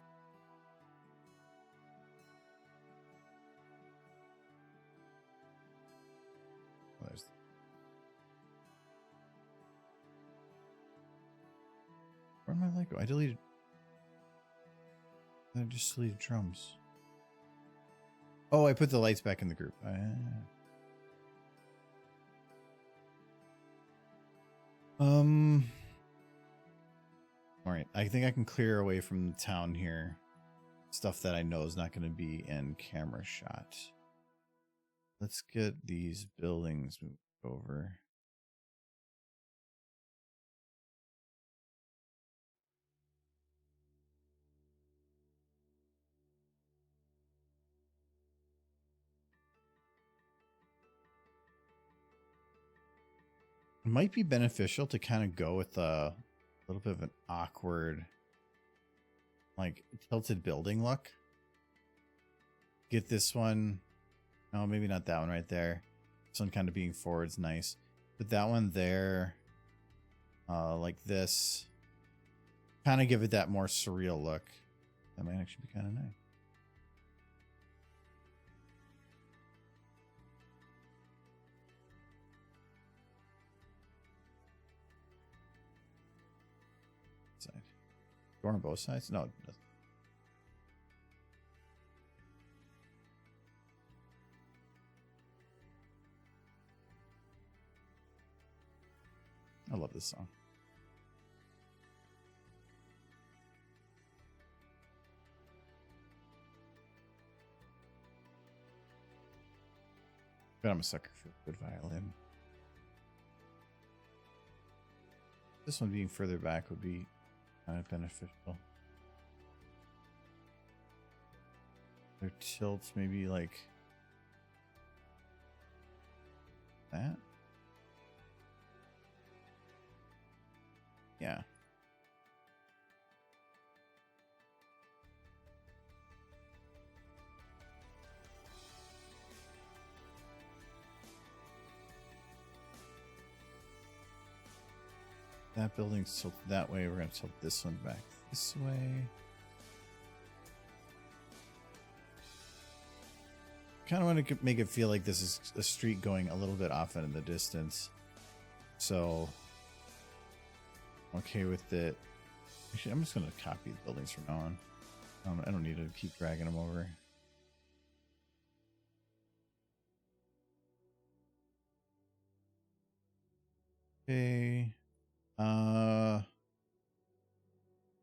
Where'd my light go? I deleted. I just deleted drums. Oh, I put the lights back in the group. All right. I think I can clear away from the town here stuff that I know is not going to be in camera shot. Let's get these buildings moved over. It might be beneficial to kind of go with a little bit of an awkward, like tilted building look. Get this one. No, maybe not that one right there. This one kind of being forward's nice. But that one there, like this, kind of give it that more surreal look. That might actually be kind of nice. Side. Door on both sides? No, it doesn't. I love this song. But I'm a sucker for good violin. This one being further back would be kind of beneficial. Their tilts maybe like that. Yeah. That building's tilted that way. We're going to tilt this one back this way. Kind of want to make it feel like this is a street going a little bit off in the distance. So, okay with it. Actually, I'm just going to copy the buildings from now on. I don't need to keep dragging them over. Okay.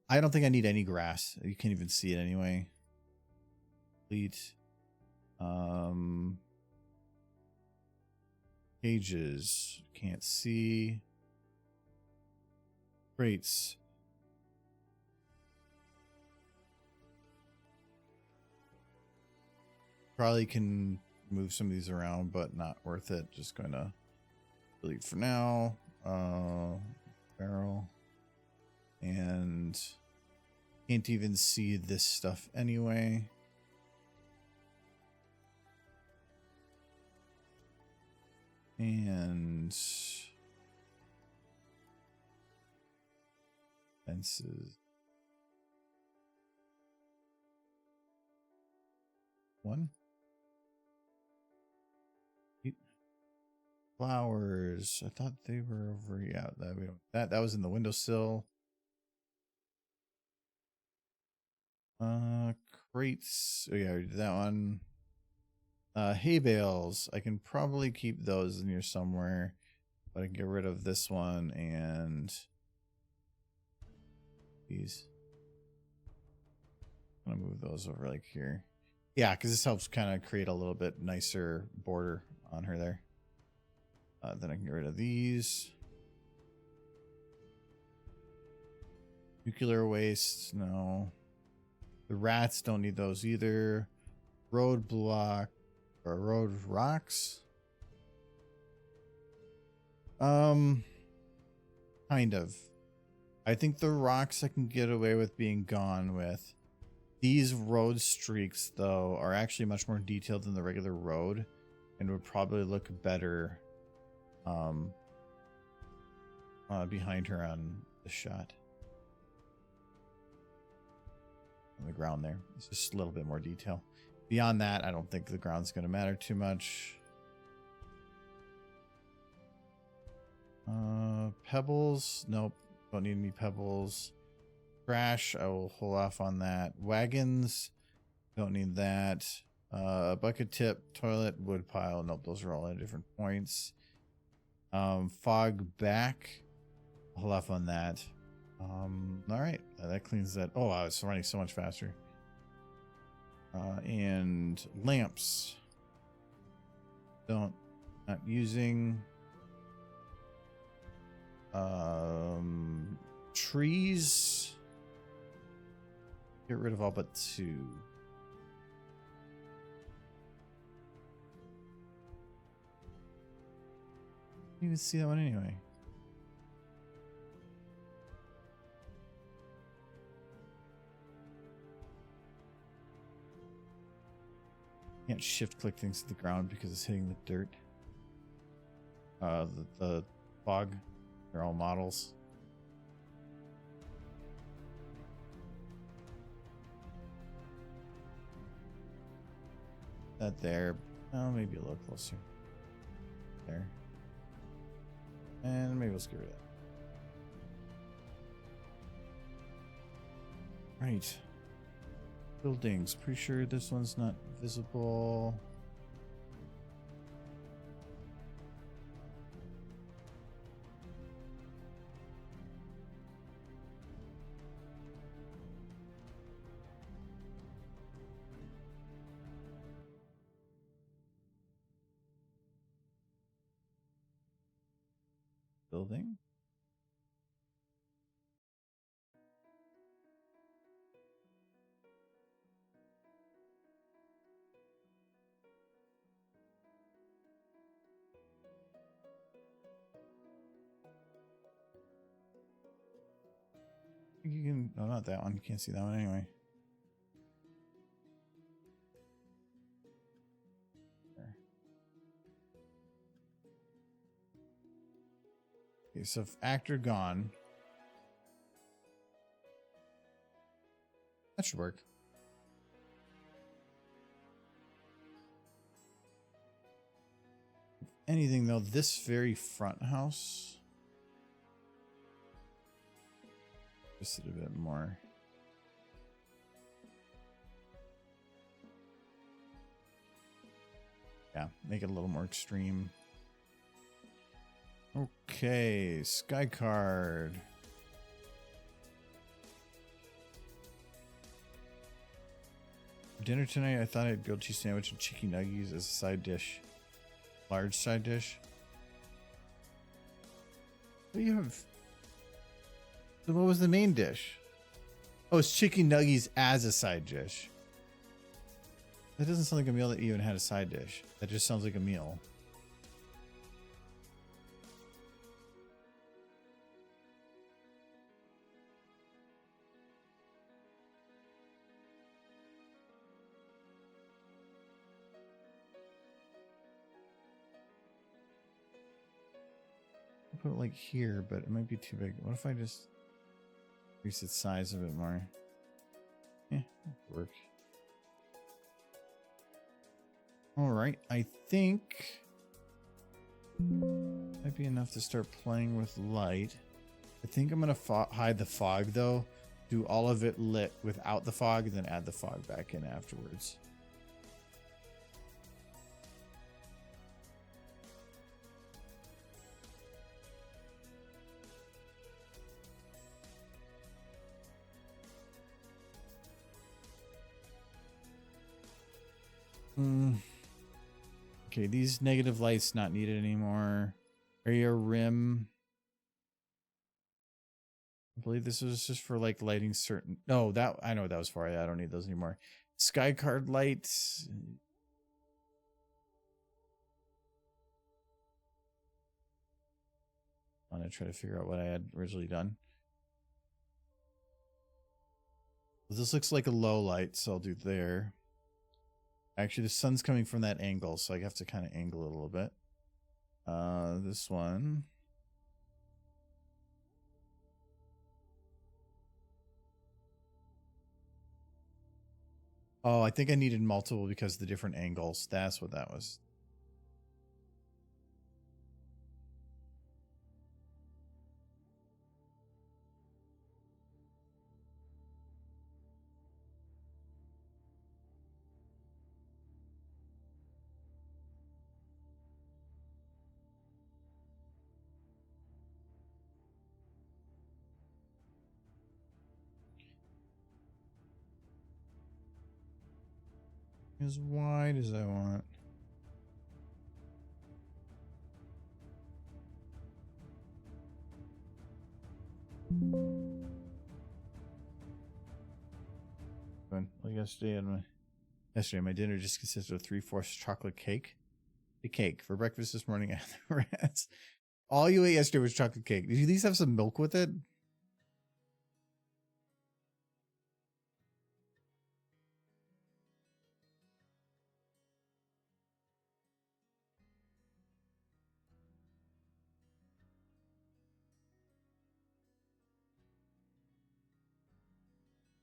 I don't think I need any grass. You can't even see it anyway. Complete. Cages. Can't see. Crates. Probably can move some of these around, but not worth it. Just going to delete for now. Barrel. And can't even see this stuff anyway. And fences. One. Flowers. I thought they were over. Yeah, that was in the windowsill. Crates. Oh yeah, we did that one. Hay bales. I can probably keep those in here somewhere, but I can get rid of this one and these. I'm gonna move those over like here. Yeah, because this helps kind of create a little bit nicer border on her there. Then I can get rid of these. Nuclear waste, no. The rats don't need those either. Roadblock or road rocks. Kind of. I think the rocks I can get away with being gone with. These road streaks, though, are actually much more detailed than the regular road and would probably look better behind her on the shot. On the ground there. It's just a little bit more detail. Beyond that, I don't think the ground's going to matter too much. Pebbles. Nope. Don't need any pebbles. Trash. I will hold off on that. Wagons. Don't need that. Bucket tip. Toilet. Wood pile. Nope. Those are all at different points. Fog back. I'll hold off on that. All right. That cleans that. Oh, wow. It's running so much faster. And lamps. Not using. Trees. Get rid of all but 2. Didn't even see that one anyway. Can't shift click things to the ground because it's hitting the dirt. The fog, they're all models. That there. Oh, maybe a little closer. There. And maybe let's get rid of that. Right. Buildings. Pretty sure this one's not visible. Building. You can, no, not that one. You can't see that one anyway. There. Okay, so if actor gone, that should work. If anything though, this very front house. Just a bit more. Yeah, make it a little more extreme. Okay, sky card. For dinner tonight, I thought I'd grilled cheese sandwich and chicken nuggies as a side dish. Large side dish. What do you have? So what was the main dish? Oh, it's chicken nuggies as a side dish. That doesn't sound like a meal that even had a side dish. That just sounds like a meal. I'll put it like here, but it might be too big. What if I just increase its size a bit more? Yeah, work. All right, I think might be enough to start playing with light. I think I'm gonna hide the fog though. Do all of it lit without the fog, and then add the fog back in afterwards. Okay, these negative lights not needed anymore. Area rim. I believe this was just for like lighting certain. No, that I know what that was for. I don't need those anymore. Sky card lights. I'm gonna try to figure out what I had originally done. This looks like a low light, so I'll do there. Actually, the sun's coming from that angle, so I have to kind of angle it a little bit. This one. Oh, I think I needed multiple because of the different angles. That's what that was. As wide as I want. Well, yesterday my dinner just consisted of 3/4 chocolate cake. The cake for breakfast this morning at the rats. All you ate yesterday was chocolate cake. Did you at least have some milk with it?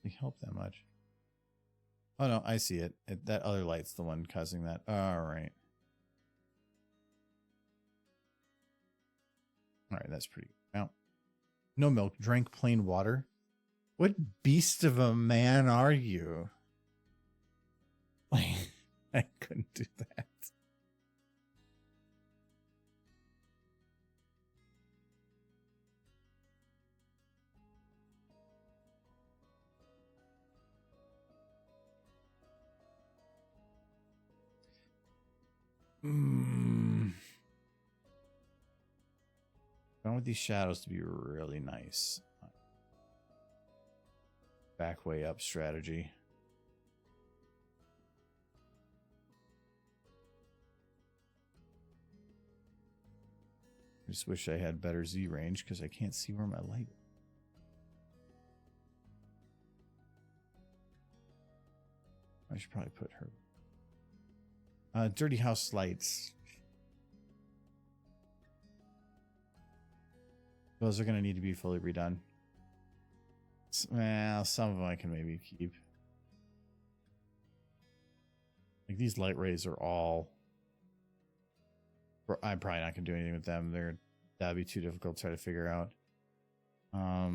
It helped that much. Oh no, I see it. That other light's the one causing that. All right. All right, that's pretty good. Now, no milk, drank plain water. What beast of a man are you? I couldn't do that. I want these shadows to be really nice. Back way up strategy. I just wish I had better Z range because I can't see where my light is. I should probably put her. Dirty house lights. Those are going to need to be fully redone. Well, some of them I can maybe keep. Like these light rays are all... I'm probably not going to do anything with them. That'd be too difficult to try to figure out. I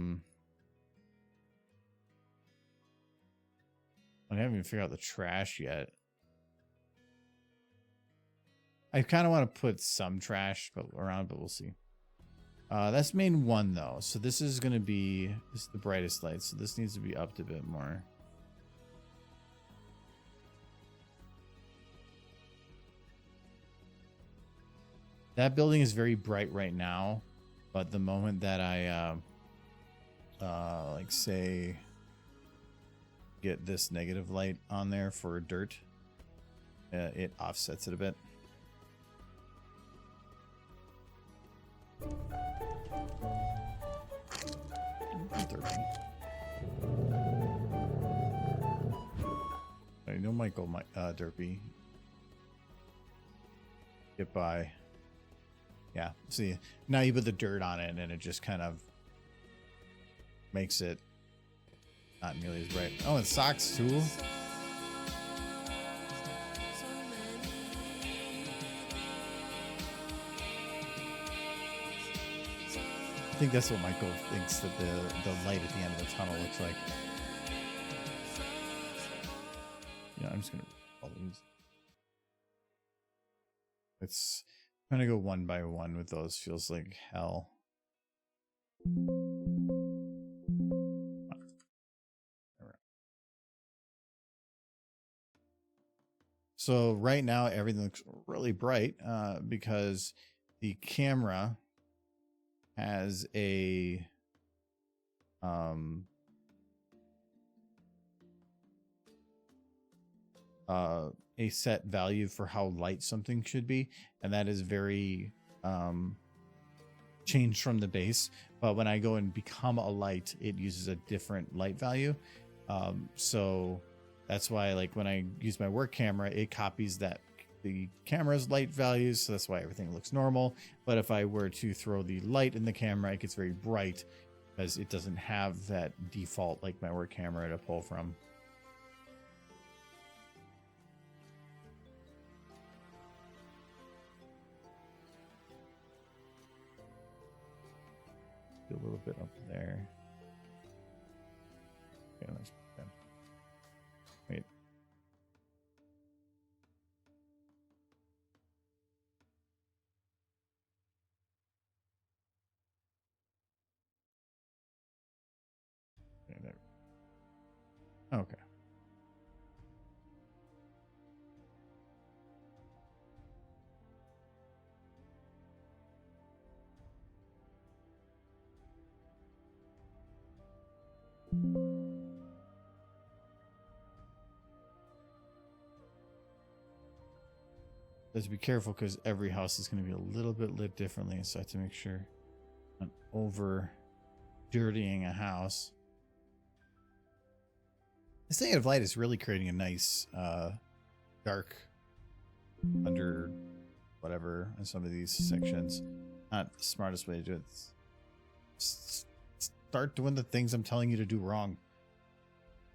haven't even figured out the trash yet. I kind of want to put some trash around, but we'll see. That's main one though. So this is going to be the brightest light. So this needs to be upped a bit more. That building is very bright right now, but the moment that I, like say, get this negative light on there for dirt, it offsets it a bit. I know Michael, Derpy. Get by. Yeah, see, now you put the dirt on it and it just kind of makes it not nearly as bright. Oh, and socks too. I think that's what Michael thinks that the light at the end of the tunnel looks like. Yeah, I'm just gonna all these. It's trying to go one by one with those feels like hell. So right now everything looks really bright because the camera has a set value for how light something should be, and that is very changed from the base. But when I go and become a light, it uses a different light value. So that's why, like, when I use my work camera, it copies that the camera's light values, so that's why everything looks normal. But if I were to throw the light in the camera, it gets very bright because it doesn't have that default like my work camera to pull from. A little bit up there. Okay, let's wait. Okay, there. Okay. Let's be careful because every house is going to be a little bit lit differently, so I have to make sure I'm not over dirtying a house. This negative light is really creating a nice dark under whatever in some of these sections. Not the smartest way to do it. Start doing the things I'm telling you to do wrong.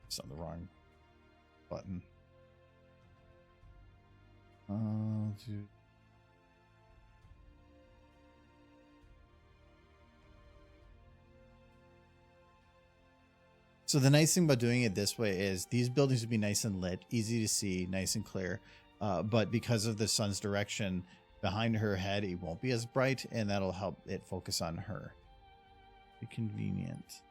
It's on the wrong button. Dude. So the nice thing about doing it this way is these buildings would be nice and lit, easy to see, nice and clear. But because of the sun's direction behind her head, it won't be as bright, and that'll help it focus on her. Be convenient.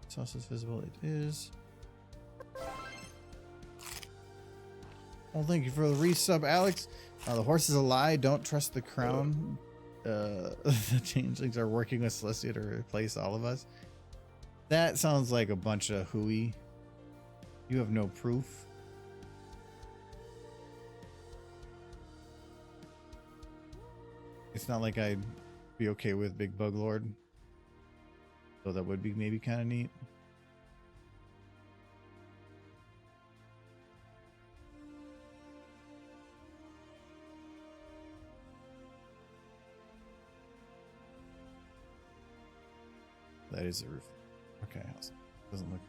This house is visible. It is. Well, thank you for the resub, Alex. The horse is a lie. Don't trust the crown. The changelings are working with Celestia to replace all of us. That sounds like a bunch of hooey. You have no proof. It's not like I'd be okay with Big Bug Lord. So that would be maybe kind of neat. That is the roof. Okay, doesn't look.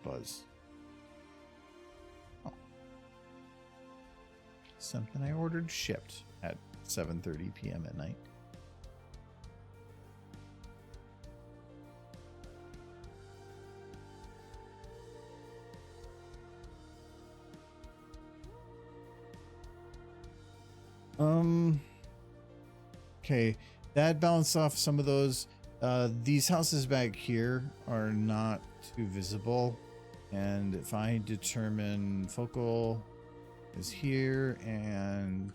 Buzz. Oh. Something I ordered shipped at 7:30 p.m. at night. Okay, that bounced off some of those. These houses back here are not too visible. And if I determine focal is here and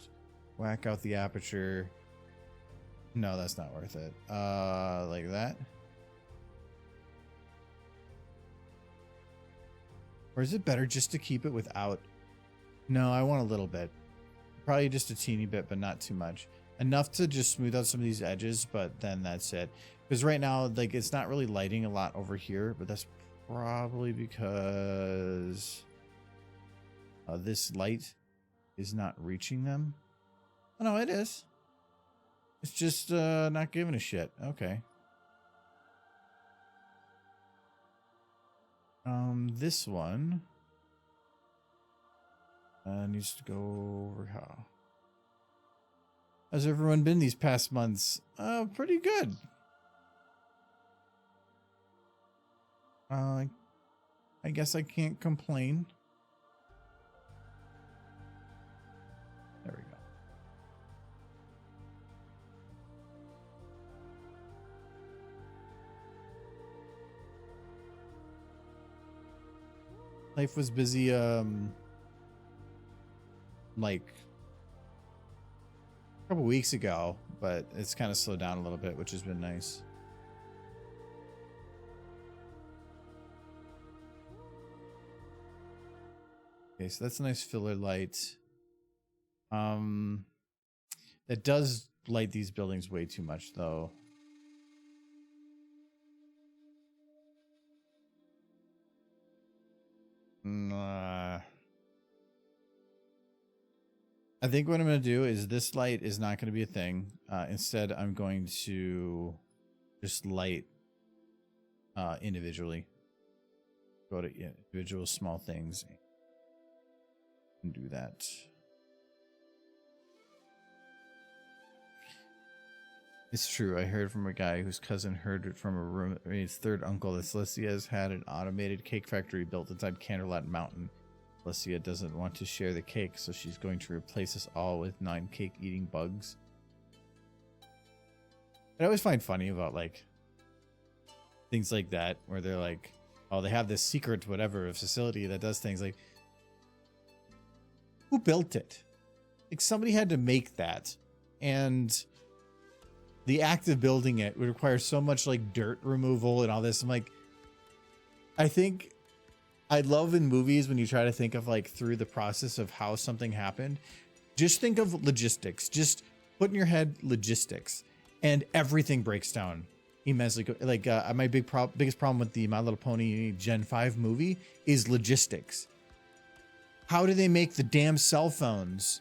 whack out the aperture. No, that's not worth it. Like that. Or is it better just to keep it without? No, I want a little bit. Probably just a teeny bit, but not too much. Enough to just smooth out some of these edges, but then that's it. Because right now, like, it's not really lighting a lot over here, but that's probably because this light is not reaching them. Oh, no, it is. It's just not giving a shit. Okay. This one needs to go over how? How's everyone been these past months? Pretty good. I guess I can't complain. There we go. Life was busy, like a couple weeks ago, but it's kind of slowed down a little bit, which has been nice. Okay, so that's a nice filler light. It does light these buildings way too much, though. I think what I'm going to do is this light is not going to be a thing. Instead, I'm going to just light individually. Go to individual small things and do that. It's true. I heard from a guy whose cousin heard it from a room. His third uncle that Celestia has had an automated cake factory built inside Candlelight Mountain. Celestia doesn't want to share the cake, so she's going to replace us all with 9 cake-eating bugs. I always find funny about like things like that, where they're like, oh, they have this secret whatever facility that does things like, who built it? Like somebody had to make that, and the act of building it would require so much like dirt removal and all this. I'm like, I think I love in movies when you try to think of like through the process of how something happened. Just think of logistics. Just put in your head logistics, and everything breaks down immensely. Like my biggest problem with the My Little Pony Gen 5 movie is logistics. How do they make the damn cell phones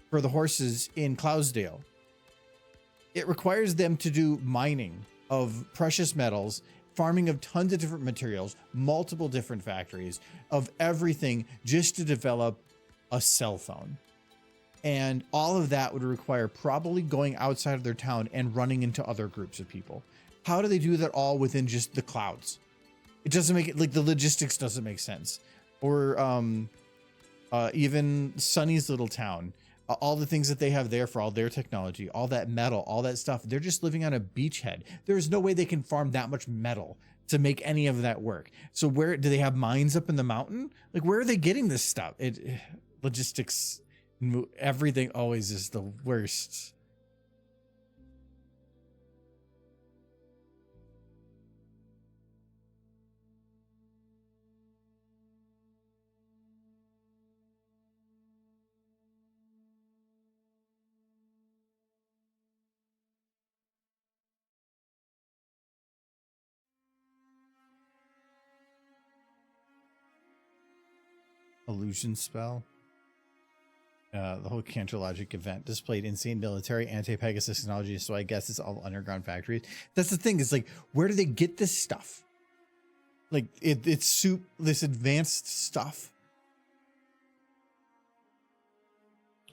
for the horses in Cloudsdale? It requires them to do mining of precious metals, farming of tons of different materials, multiple different factories of everything just to develop a cell phone. And all of that would require probably going outside of their town and running into other groups of people. How do they do that all within just the clouds? It doesn't make it, like, the logistics doesn't make sense. Or even Sunny's little town. All the things that they have there for all their technology, all that metal, all that stuff, they're just living on a beachhead. There's no way they can farm that much metal to make any of that work. So where do they have mines up in the mountain? Like, where are they getting this stuff? Logistics, everything always is the worst. Illusion spell. The whole Cantor Logic event displayed insane military anti-Pegasus technology, so I guess it's all underground factories. That's the thing, is like, where do they get this stuff? Like, it's this advanced stuff.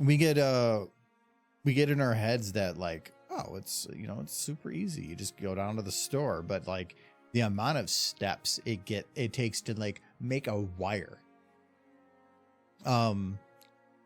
We get in our heads that like, oh, it's, you know, it's super easy. You just go down to the store, but like the amount of steps it takes to like make a wire.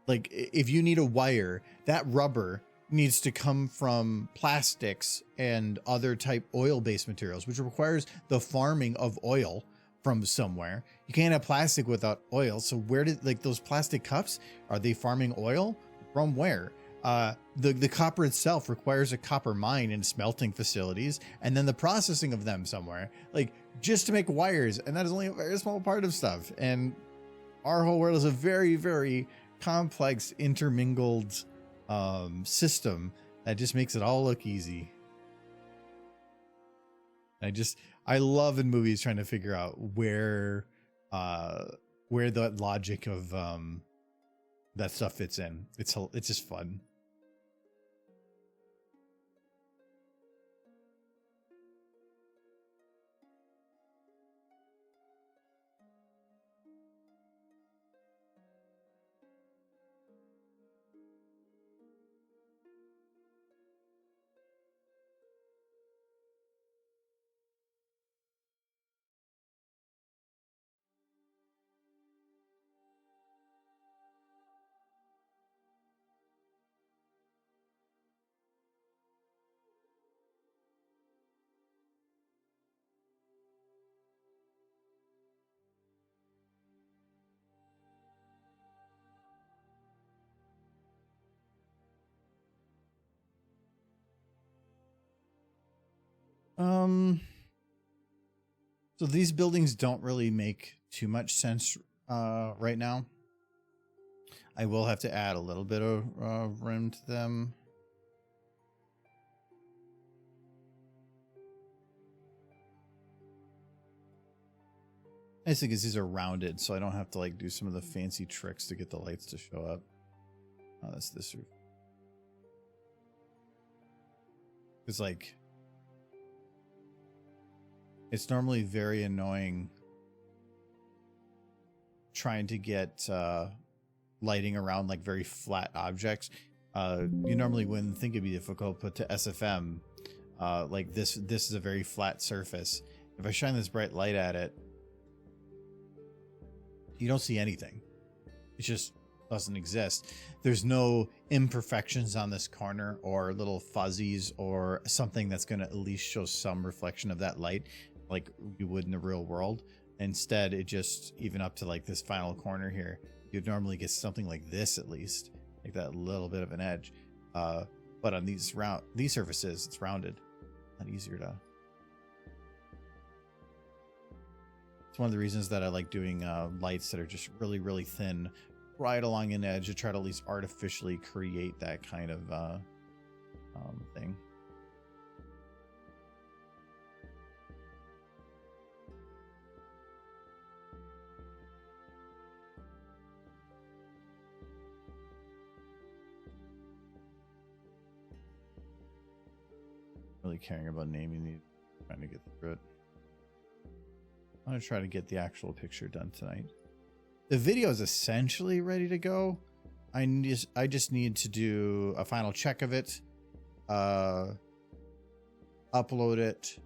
Like if you need a wire, that rubber needs to come from plastics and other type oil-based materials, which requires the farming of oil from somewhere. You can't have plastic without oil. So where did, like, those plastic cups, are they farming oil from where? The copper itself requires a copper mine and smelting facilities, and then the processing of them somewhere, like just to make wires. And that is only a very small part of stuff. And our whole world is a very, very complex, intermingled system that just makes it all look easy. I love in movies trying to figure out where the logic of that stuff fits in. It's just fun. So these buildings don't really make too much sense right now. I will have to add a little bit of rim to them. I think these are rounded, so I don't have to like do some of the fancy tricks to get the lights to show up. Oh, that's this roof. It's like, it's normally very annoying trying to get lighting around like very flat objects. You normally wouldn't think it'd be difficult, but to SFM, like this is a very flat surface. If I shine this bright light at it, you don't see anything. It just doesn't exist. There's no imperfections on this corner or little fuzzies or something that's going to at least show some reflection of that light like you would in the real world. Instead, it just, even up to like this final corner here, you'd normally get something like this, at least like that little bit of an edge. But on these surfaces, it's rounded. Not easier to. It's one of the reasons that I like doing lights that are just really, really thin, right along an edge, to try to at least artificially create that kind of thing. Really caring about naming these, trying to get through it. I'm gonna try to get the actual picture done tonight. The video is essentially ready to go. I just need to do a final check of it, upload it.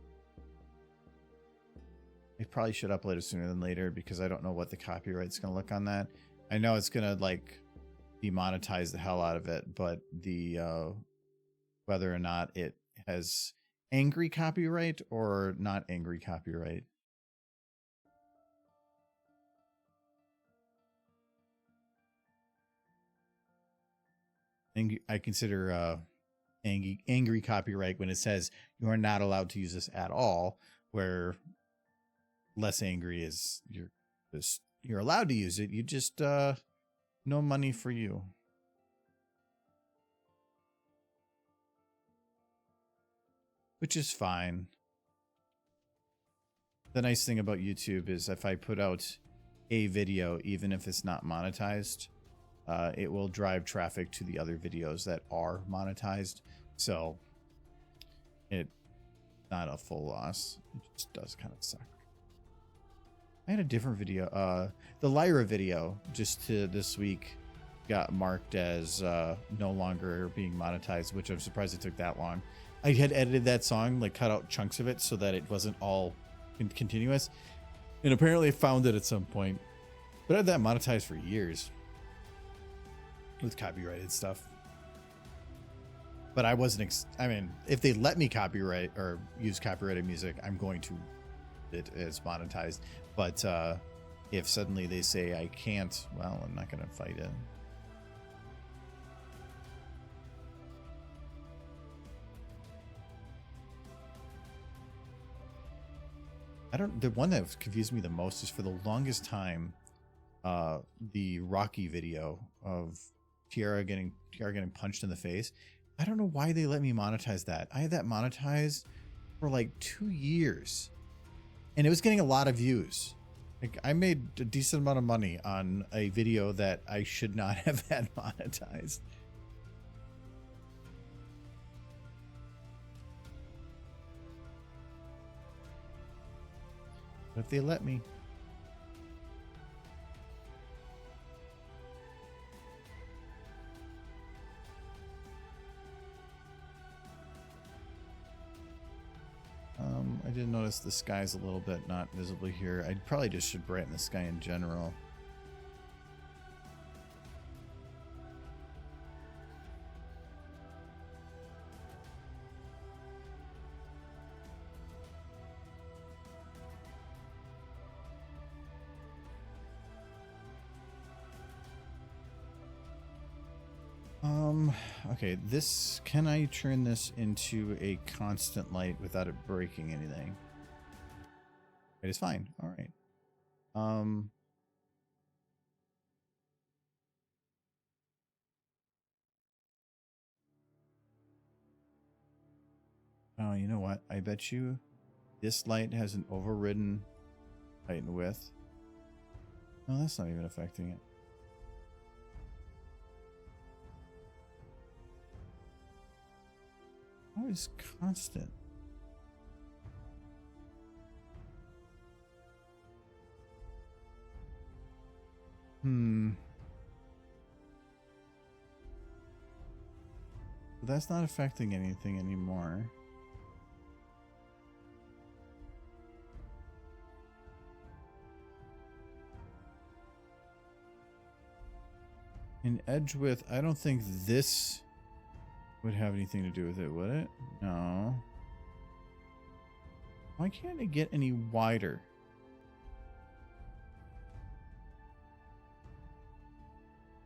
I probably should upload it sooner than later because I don't know what the copyright's gonna look on that. I know it's gonna like demonetize the hell out of it, but the whether or not it has angry copyright or not angry copyright. I consider angry copyright when it says you are not allowed to use this at all, where less angry is you're allowed to use it, you just no money for you. Which is fine. The nice thing about YouTube is if I put out a video, even if it's not monetized, it will drive traffic to the other videos that are monetized. So it's not a full loss. It just does kind of suck. I had a different video. The Lyra video just this week got marked as no longer being monetized, which I'm surprised it took that long. I had edited that song, like cut out chunks of it so that it wasn't all continuous. And apparently I found it at some point. But I had that monetized for years with copyrighted stuff. But I wasn't, I mean, if they let me copyright or use copyrighted music, I'm going to it as monetized. But if suddenly they say I can't, well, I'm not going to fight it. I don't. The one that confused me the most is for the longest time, the Rocky video of Tiara getting punched in the face. I don't know why they let me monetize that. I had that monetized for like 2 years, and it was getting a lot of views. Like, I made a decent amount of money on a video that I should not have had monetized. But if they let me. I did notice the sky's a little bit not visibly here. I probably just should brighten the sky in general. Okay, this, can I turn this into a constant light without it breaking anything? It is fine. All right. Oh, you know what? I bet you this light has an overridden height and width. No, that's not even affecting it. Always constant. That's not affecting anything anymore. In edge width, I don't think this would have anything to do with it, would it? No. Why can't it get any wider?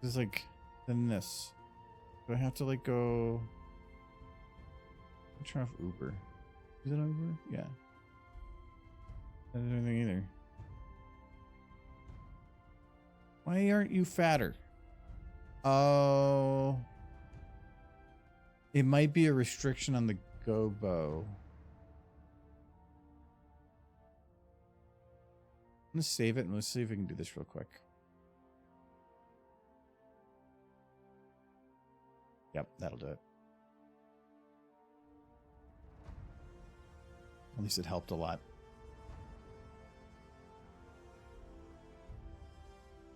It's like than this. Do I have to like go? Turn off Uber. Is it Uber? Yeah. I didn't do anything either. Why aren't you fatter? Oh. It might be a restriction on the Gobo. I'm gonna save it and let's see if we can do this real quick. Yep, that'll do it. At least it helped a lot.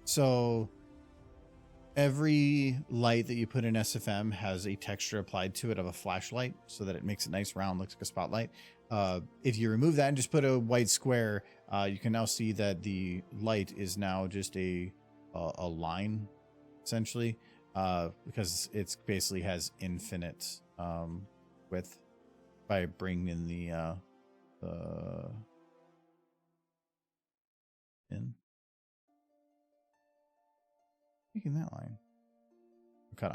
So every light that you put in SFM has a texture applied to it of a flashlight so that it makes it nice, round, looks like a spotlight. If you remove that and just put a white square, you can now see that the light is now just a line, essentially, because it's basically has infinite width by bringing in the in. Making that line cut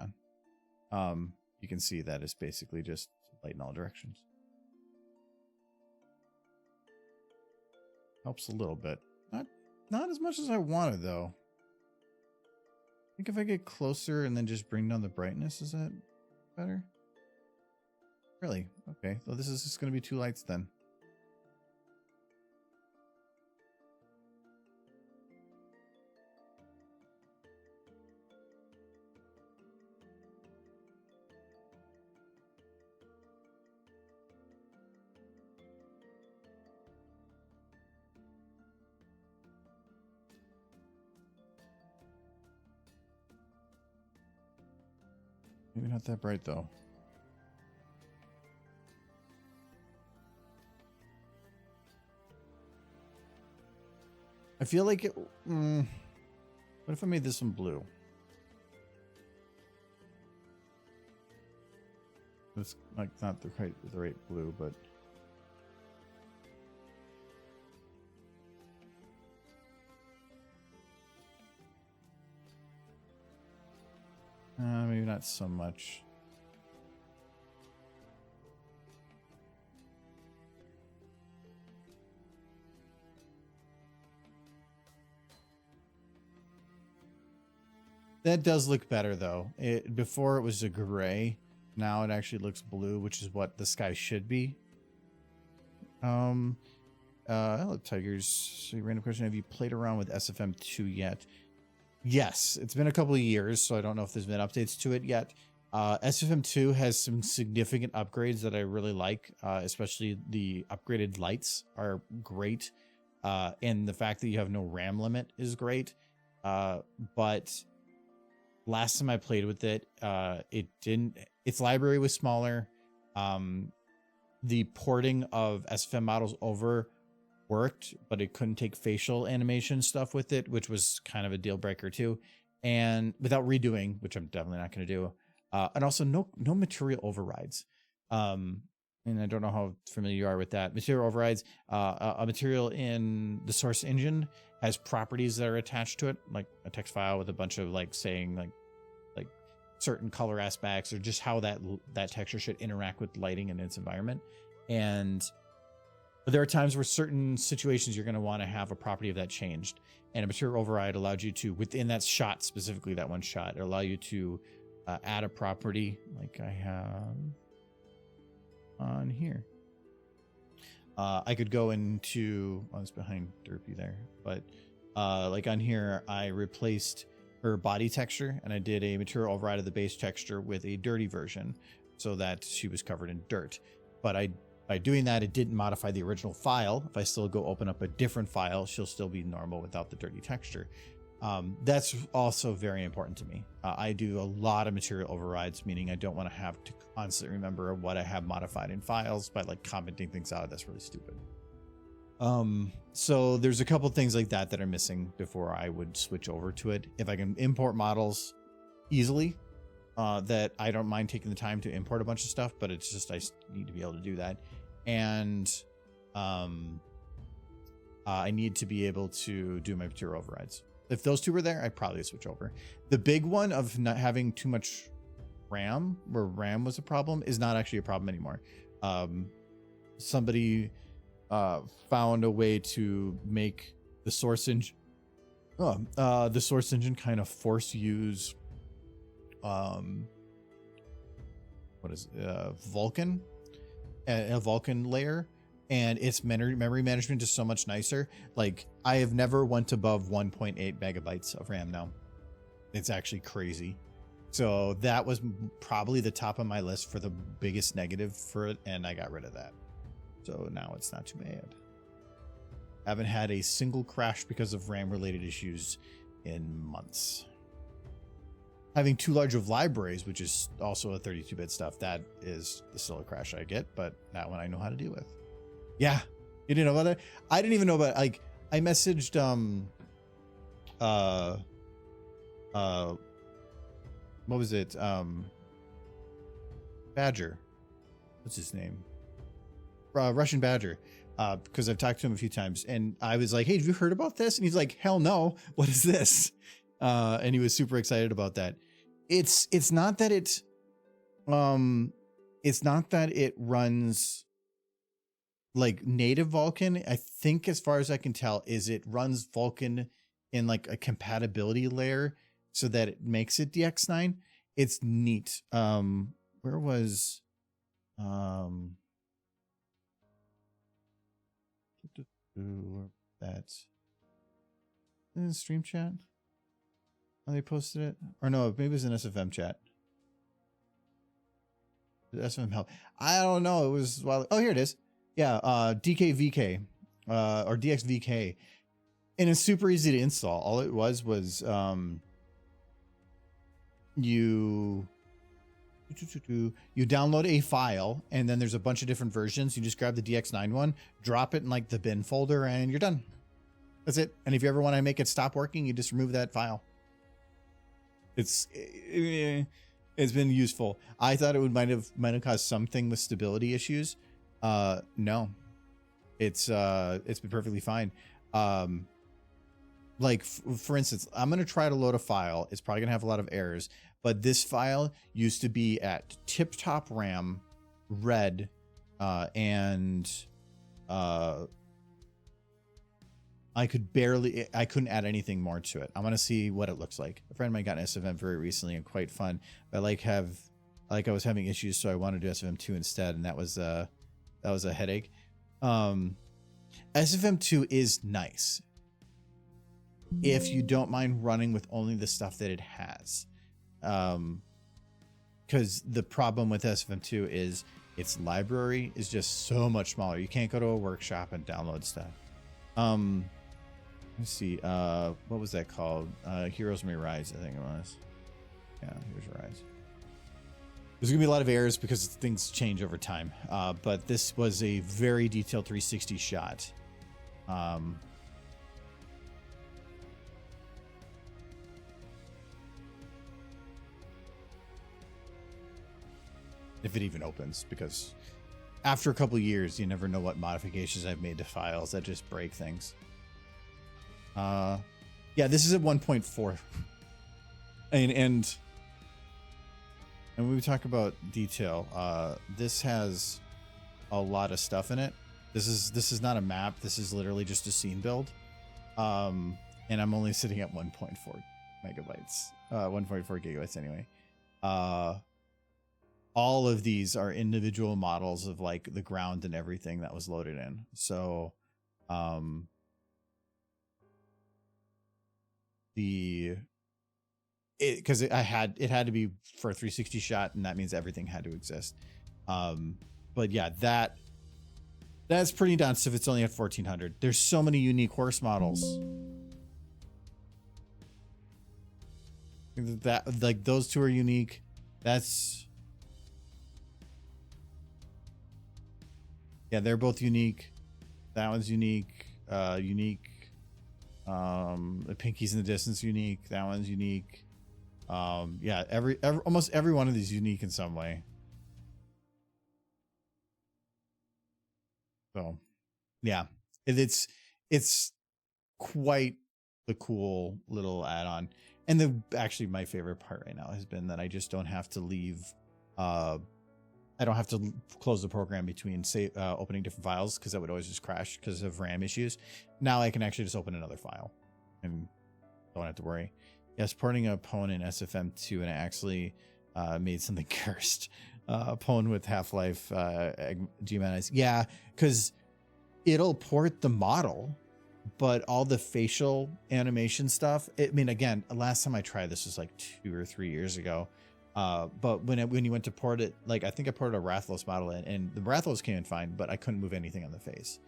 on. You can see that it's basically just light in all directions. Helps a little bit. Not as much as I wanted though. I think if I get closer and then just bring down the brightness, is that better? Really? Okay. So this is just going to be 2 lights then. Maybe not that bright though. I feel like it. What if I made this one blue? It's like not the right blue, but maybe not so much. That does look better though. Before it was a gray. Now it actually looks blue, which is what the sky should be. Hello Tigers. So random question, have you played around with SFM2 yet? Yes, it's been a couple of years, so I don't know if there's been updates to it yet. SFM2 has some significant upgrades that I really like, especially the upgraded lights are great. And the fact that you have no RAM limit is great. But last time I played with it, its library was smaller. The porting of SFM models over worked, but it couldn't take facial animation stuff with it, which was kind of a deal breaker too. And without redoing, which I'm definitely not going to do. And also no material overrides. And I don't know how familiar you are with that. Material overrides, a material in the source engine has properties that are attached to it, like a text file with a bunch of like saying like certain color aspects or just how that texture should interact with lighting in its environment. And there are times where certain situations you're going to want to have a property of that changed, and a material override allowed you to, within that shot, specifically that one shot, it allow you to add a property like I have on here. I could go into, oh, it's behind Derpy there, but like on here, I replaced her body texture and I did a material override of the base texture with a dirty version so that she was covered in dirt. But by doing that, it didn't modify the original file. If I still go open up a different file, she'll still be normal without the dirty texture. That's also very important to me. I do a lot of material overrides, meaning I don't want to have to constantly remember what I have modified in files by like commenting things out. That's really stupid. So there's a couple things like that that are missing before I would switch over to it. If I can import models easily, that I don't mind taking the time to import a bunch of stuff, but it's just I need to be able to do that. And I need to be able to do my material overrides. If those two were there, I'd probably switch over. The big one of not having too much RAM, where RAM was a problem, is not actually a problem anymore. Somebody found a way to make the source engine kind of force use what is Vulkan, a Vulkan layer, and its memory management is so much nicer. Like I have never went above 1.8 megabytes of RAM now. It's actually crazy. So that was probably the top of my list for the biggest negative for it, and I got rid of that. So now it's not too bad. I haven't had a single crash because of RAM related issues in months. Having too large of libraries, which is also a 32-bit stuff, that is still a crash I get, but that one I know how to deal with. Yeah, you didn't know about that? I didn't even know about, like, I messaged what was it? Badger. What's his name? Russian Badger. Because I've talked to him a few times, and I was like, hey, have you heard about this? And he's like, hell no, what is this? And he was super excited about that. It's not that it runs like native Vulkan. I think as far as I can tell is it runs Vulkan in like a compatibility layer so that it makes it DX9. It's neat. Where was that in stream chat? Oh, they posted it, or no, maybe it was in SFM chat. SFM help. I don't know. It was oh, here it is. Yeah, DKVK or DXVK, and it's super easy to install. All it was you download a file, and then there's a bunch of different versions. You just grab the DX9 one, drop it in like the bin folder, and you're done. That's it. And if you ever want to make it stop working, you just remove that file. It's been useful. I thought it might have caused something with stability issues. No, it's been perfectly fine. Like for instance, I'm going to try to load a file. It's probably gonna have a lot of errors, but this file used to be at tip top RAM, red, and I couldn't add anything more to it. I want to see what it looks like. A friend of mine got an SFM very recently and quite fun. But I was having issues, so I wanted to do SFM2 instead, and that was a headache. SFM2 is nice if you don't mind running with only the stuff that it has. Because the problem with SFM2 is its library is just so much smaller. You can't go to a workshop and download stuff. Let's see. What was that called? Heroes May Rise, I think it was. Yeah, Heroes May Rise. There's gonna be a lot of errors because things change over time. But this was a very detailed 360 shot. If it even opens, because after a couple years, you never know what modifications I've made to files that just break things. Yeah, this is at 1.4. And when we talk about detail, this has a lot of stuff in it. This is not a map. This is literally just a scene build. And I'm only sitting at 1.4 megabytes, 1.4 gigabytes anyway. All of these are individual models of like the ground and everything that was loaded in. So, because it had to be for a 360 shot, and that means everything had to exist. But yeah, that's pretty dense if it's only at 1400. There's so many unique horse models. That like those two are unique. Yeah, they're both unique. That one's unique. Unique. The Pinky's in the Distance unique. That one's unique. Yeah, almost every one of these is unique in some way. So, yeah, it's quite the cool little add-on. And actually my favorite part right now has been that I just don't have to leave. I don't have to close the program between opening different files, because that would always just crash because of RAM issues. Now I can actually just open another file and don't have to worry. Yes, porting a Pwn in SFM2, and I actually made something cursed. Pwn with Half-Life Geomatics. Yeah, because it'll port the model, but all the facial animation stuff. I mean, again, last time I tried this was like 2 or 3 years ago. But when you went to port it, like I think I ported a Rathalos model in, and the Rathalos came in fine, but I couldn't move anything on the face.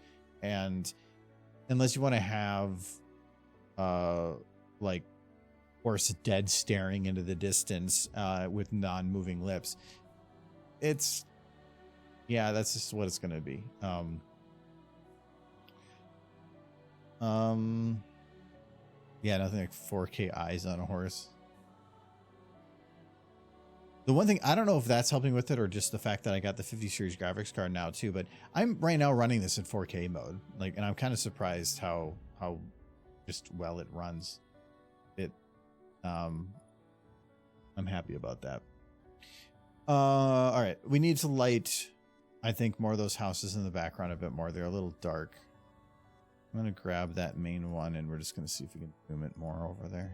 And unless you want to have like horse dead staring into the distance with non-moving lips, that's just what it's gonna be. Yeah, nothing like 4K eyes on a horse. The one thing, I don't know if that's helping with it or just the fact that I got the 50 series graphics card now too, but I'm right now running this in 4K mode. Like, and I'm kind of surprised how just well it runs. I'm happy about that. All right. We need to light, I think, more of those houses in the background a bit more. They're a little dark. I'm going to grab that main one, and we're just going to see if we can zoom it more over there.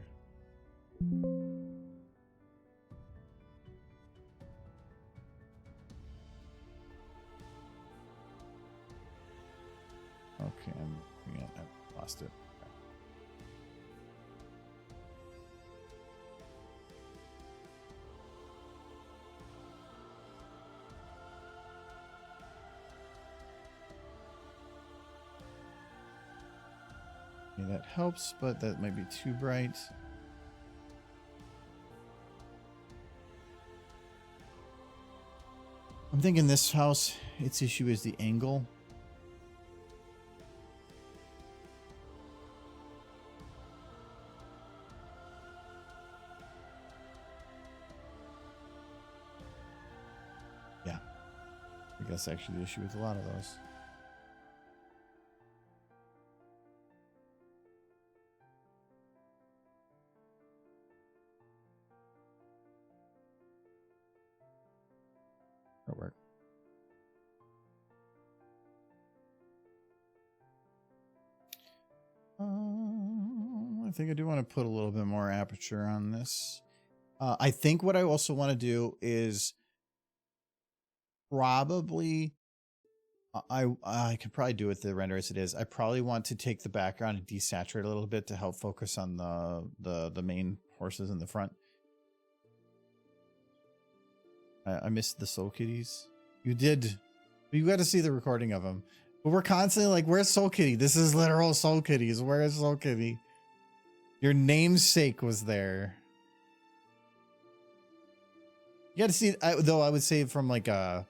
Okay, I lost it. Okay, that helps, but that might be too bright. I'm thinking this house, its issue is the angle. Yeah, I guess that's actually the issue with a lot of those. That'll work. think I do want to put a little bit more aperture on this. I think what I also want to do is probably, I could probably do with the render as it is. I probably want to take the background and desaturate a little bit to help focus on the main horses in the front. I missed the Soul Kitties. You did. You got to see the recording of them. But we're constantly like, where's Soul Kitty? This is literal Soul Kitties. Where is Soul Kitty? Your namesake was there. You got to see, though I would say from like a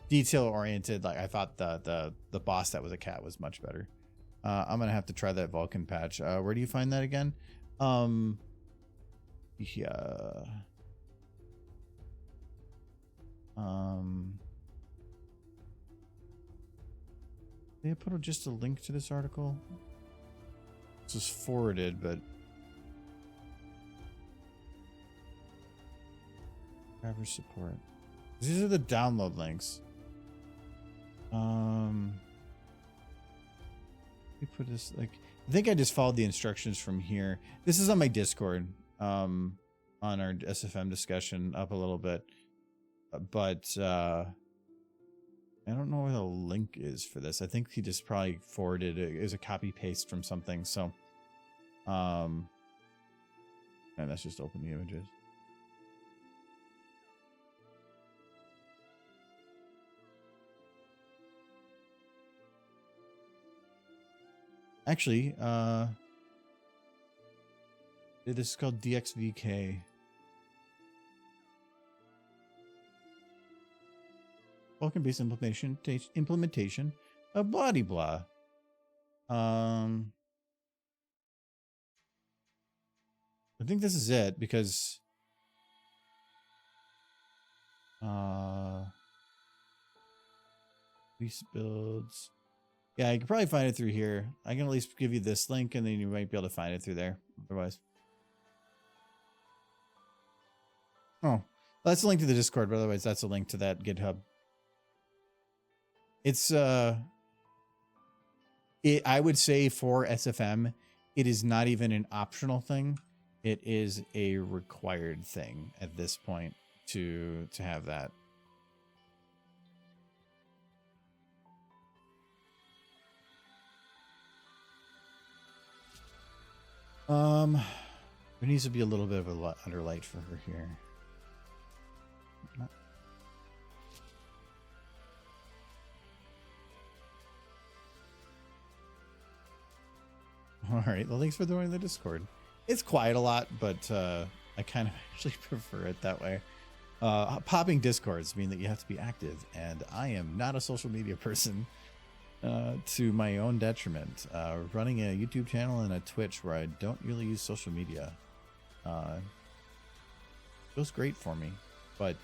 detail oriented, like I thought the boss that was a cat was much better. I'm going to have to try that Vulcan patch. Where do you find that again? Yeah. They put just a link to this article. This is forwarded, but driver support. These are the download links. We put this like I think I just followed the instructions from here. This is on my Discord. On our SFM discussion up a little bit, but I don't know where the link is for this. I think he just probably forwarded it as a copy paste from something. So, and let's just open the images. Actually, this is called DXVK. Vulkan-based implementation of blah blah. I think this is it because lease builds. Yeah, you can probably find it through here. I can at least give you this link and then you might be able to find it through there. Otherwise. Oh, that's a link to the Discord, but otherwise that's a link to that GitHub. It's I would say for SFM, it is not even an optional thing. It is a required thing at this point to have that. There needs to be a little bit of a underlight for her here. All right. Well, thanks for joining the Discord. It's quiet a lot, but I kind of actually prefer it that way. Popping Discords mean that you have to be active, and I am not a social media person to my own detriment. Running a YouTube channel and a Twitch where I don't really use social media feels great for me, but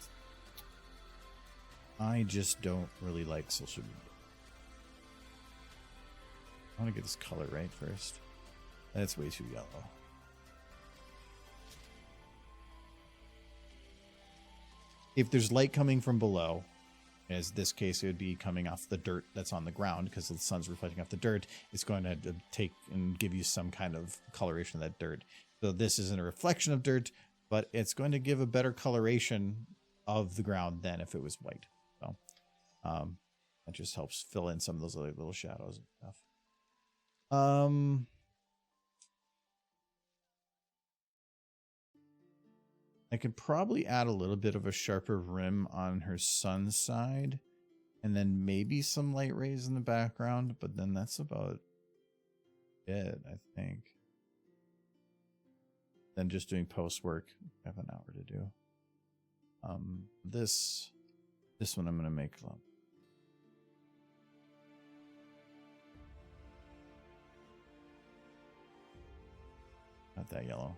I just don't really like social media. I want to get this color right first. That's way too yellow. If there's light coming from below, as this case, it would be coming off the dirt that's on the ground because the sun's reflecting off the dirt. It's going to take and give you some kind of coloration of that dirt. So this isn't a reflection of dirt, but it's going to give a better coloration of the ground than if it was white. So that just helps fill in some of those little shadows and stuff. I could probably add a little bit of a sharper rim on her sun's side and then maybe some light rays in the background, but then that's about it, I think. Then just doing post work, I have an hour to do. This one I'm going to make not that yellow.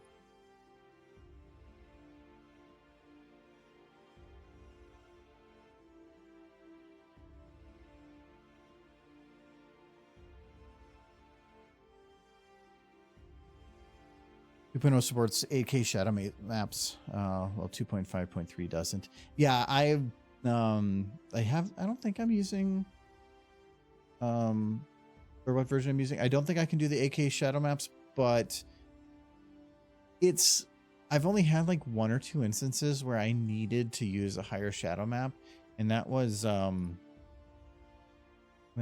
.0 supports 8K shadow maps. Well, 2.5.3 doesn't. Yeah, I don't think I'm using or what version I'm using. I don't think I can do the 8K shadow maps, but I've only had like 1 or 2 instances where I needed to use a higher shadow map, and that was when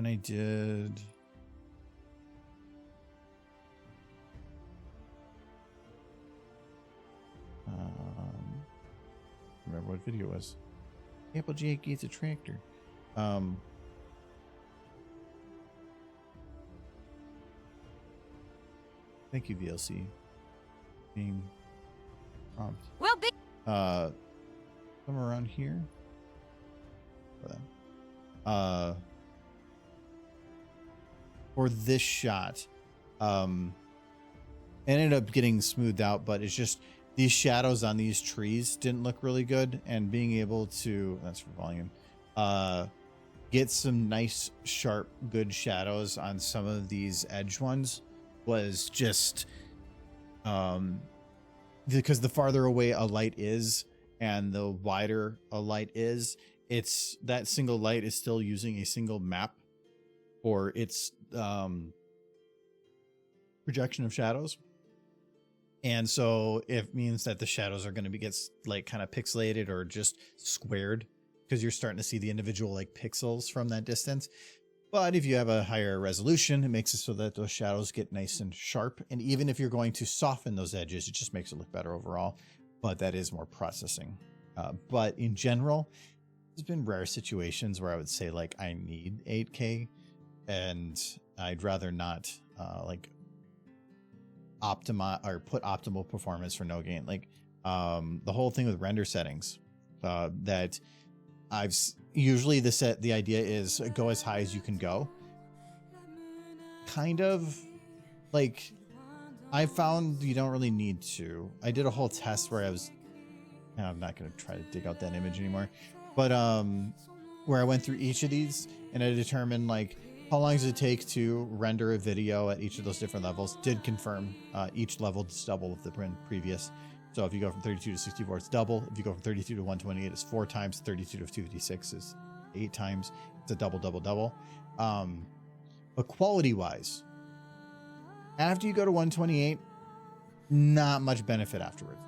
I did remember what video it was. Applejack gets a tractor. Thank you, VLC. Being prompt.
Well, big.
Somewhere around here. For this shot, ended up getting smoothed out, but it's just these shadows on these trees didn't look really good, and being able to, that's for volume, get some nice, sharp, good shadows on some of these edge ones was just, because the farther away a light is and the wider a light is, it's that single light is still using a single map for its projection of shadows. And so it means that the shadows are going to get like kind of pixelated or just squared, because you're starting to see the individual like pixels from that distance. But if you have a higher resolution, it makes it so that those shadows get nice and sharp. And even if you're going to soften those edges, it just makes it look better overall. But that is more processing. But in general, there's been rare situations where I would say like I need 8K, and I'd rather not like optimize or put optimal performance for no gain. Like the whole thing with render settings, that I've usually the idea is go as high as you can go. Kind of like I found you don't really need to. I did a whole test where I'm not going to try to dig out that image anymore, but where I went through each of these and I determined like how long does it take to render a video at each of those different levels. Did confirm each level is double of the previous. So if you go from 32 to 64, it's double. If you go from 32 to 128, it's 4 times. 32 to 256 is 8 times. It's a double, double, double. But quality-wise, after you go to 128, not much benefit afterwards.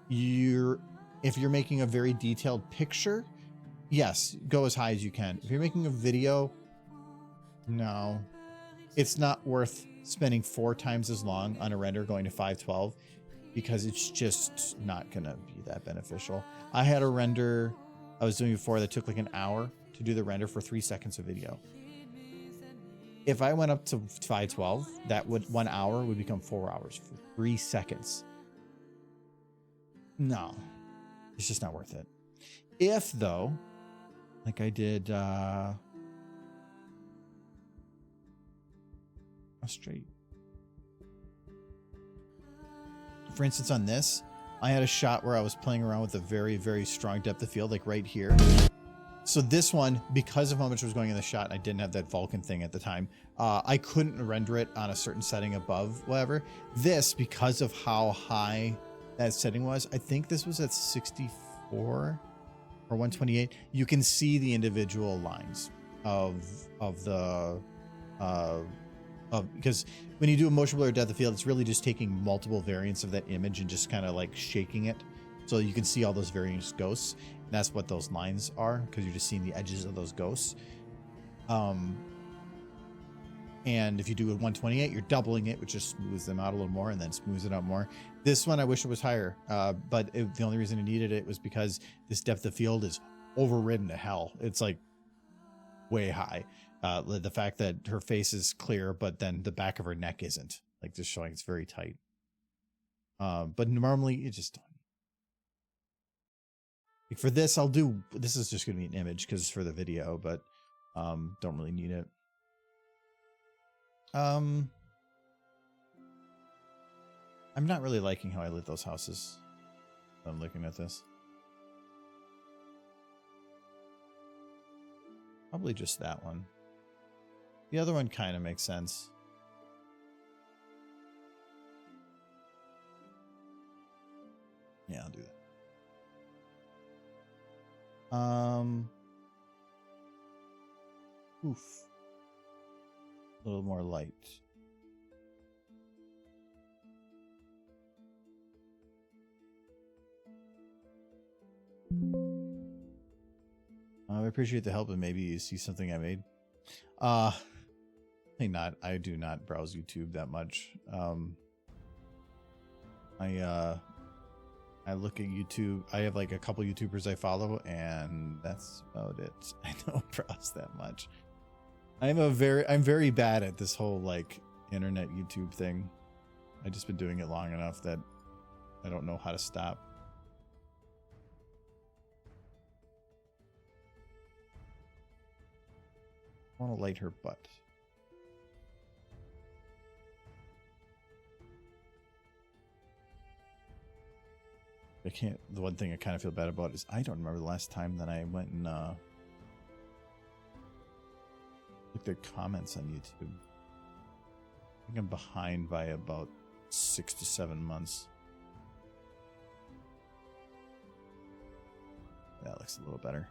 If you're making a very detailed picture, yes, go as high as you can. If you're making a video, no, it's not worth spending 4 times as long on a render going to 512, because it's just not gonna be that beneficial. I had a render I was doing before that took like an hour to do the render for 3 seconds of video. If I went up to 512, that would 1 hour would become 4 hours for 3 seconds. No, it's just not worth it. If though, like I did straight. For instance, on this, I had a shot where I was playing around with a very, very strong depth of field, like right here. So this one, because of how much was going in the shot, I didn't have that Vulkan thing at the time. I couldn't render it on a certain setting above whatever. This, because of how high that setting was, I think this was at 64 or 128. You can see the individual lines because when you do a motion blur depth of field, it's really just taking multiple variants of that image and just kind of like shaking it, so you can see all those various ghosts. And that's what those lines are, because you're just seeing the edges of those ghosts. And if you do a 128, you're doubling it, which just smooths them out a little more and then smooths it out more. This one, I wish it was higher, but the only reason I needed it was because this depth of field is overridden to hell. It's like way high. The fact that her face is clear, but then the back of her neck isn't, like, just showing it's very tight. But normally you just don't. Like for this, this is just going to be an image because it's for the video, but don't really need it. I'm not really liking how I lit those houses. I'm looking at this. Probably just that one. The other one kind of makes sense. Yeah, I'll do that. Oof. A little more light. appreciate the help, and maybe you see something I made. I do not browse YouTube that much. I look at YouTube. I have like a couple YouTubers I follow, and that's about it. I don't browse that much. I'm very bad at this whole like internet YouTube thing. I've just been doing it long enough that I don't know how to stop. I want to light her butt. The one thing I kind of feel bad about is I don't remember the last time that I went and looked at comments on YouTube. I think I'm behind by about 6 to 7 months. That looks a little better.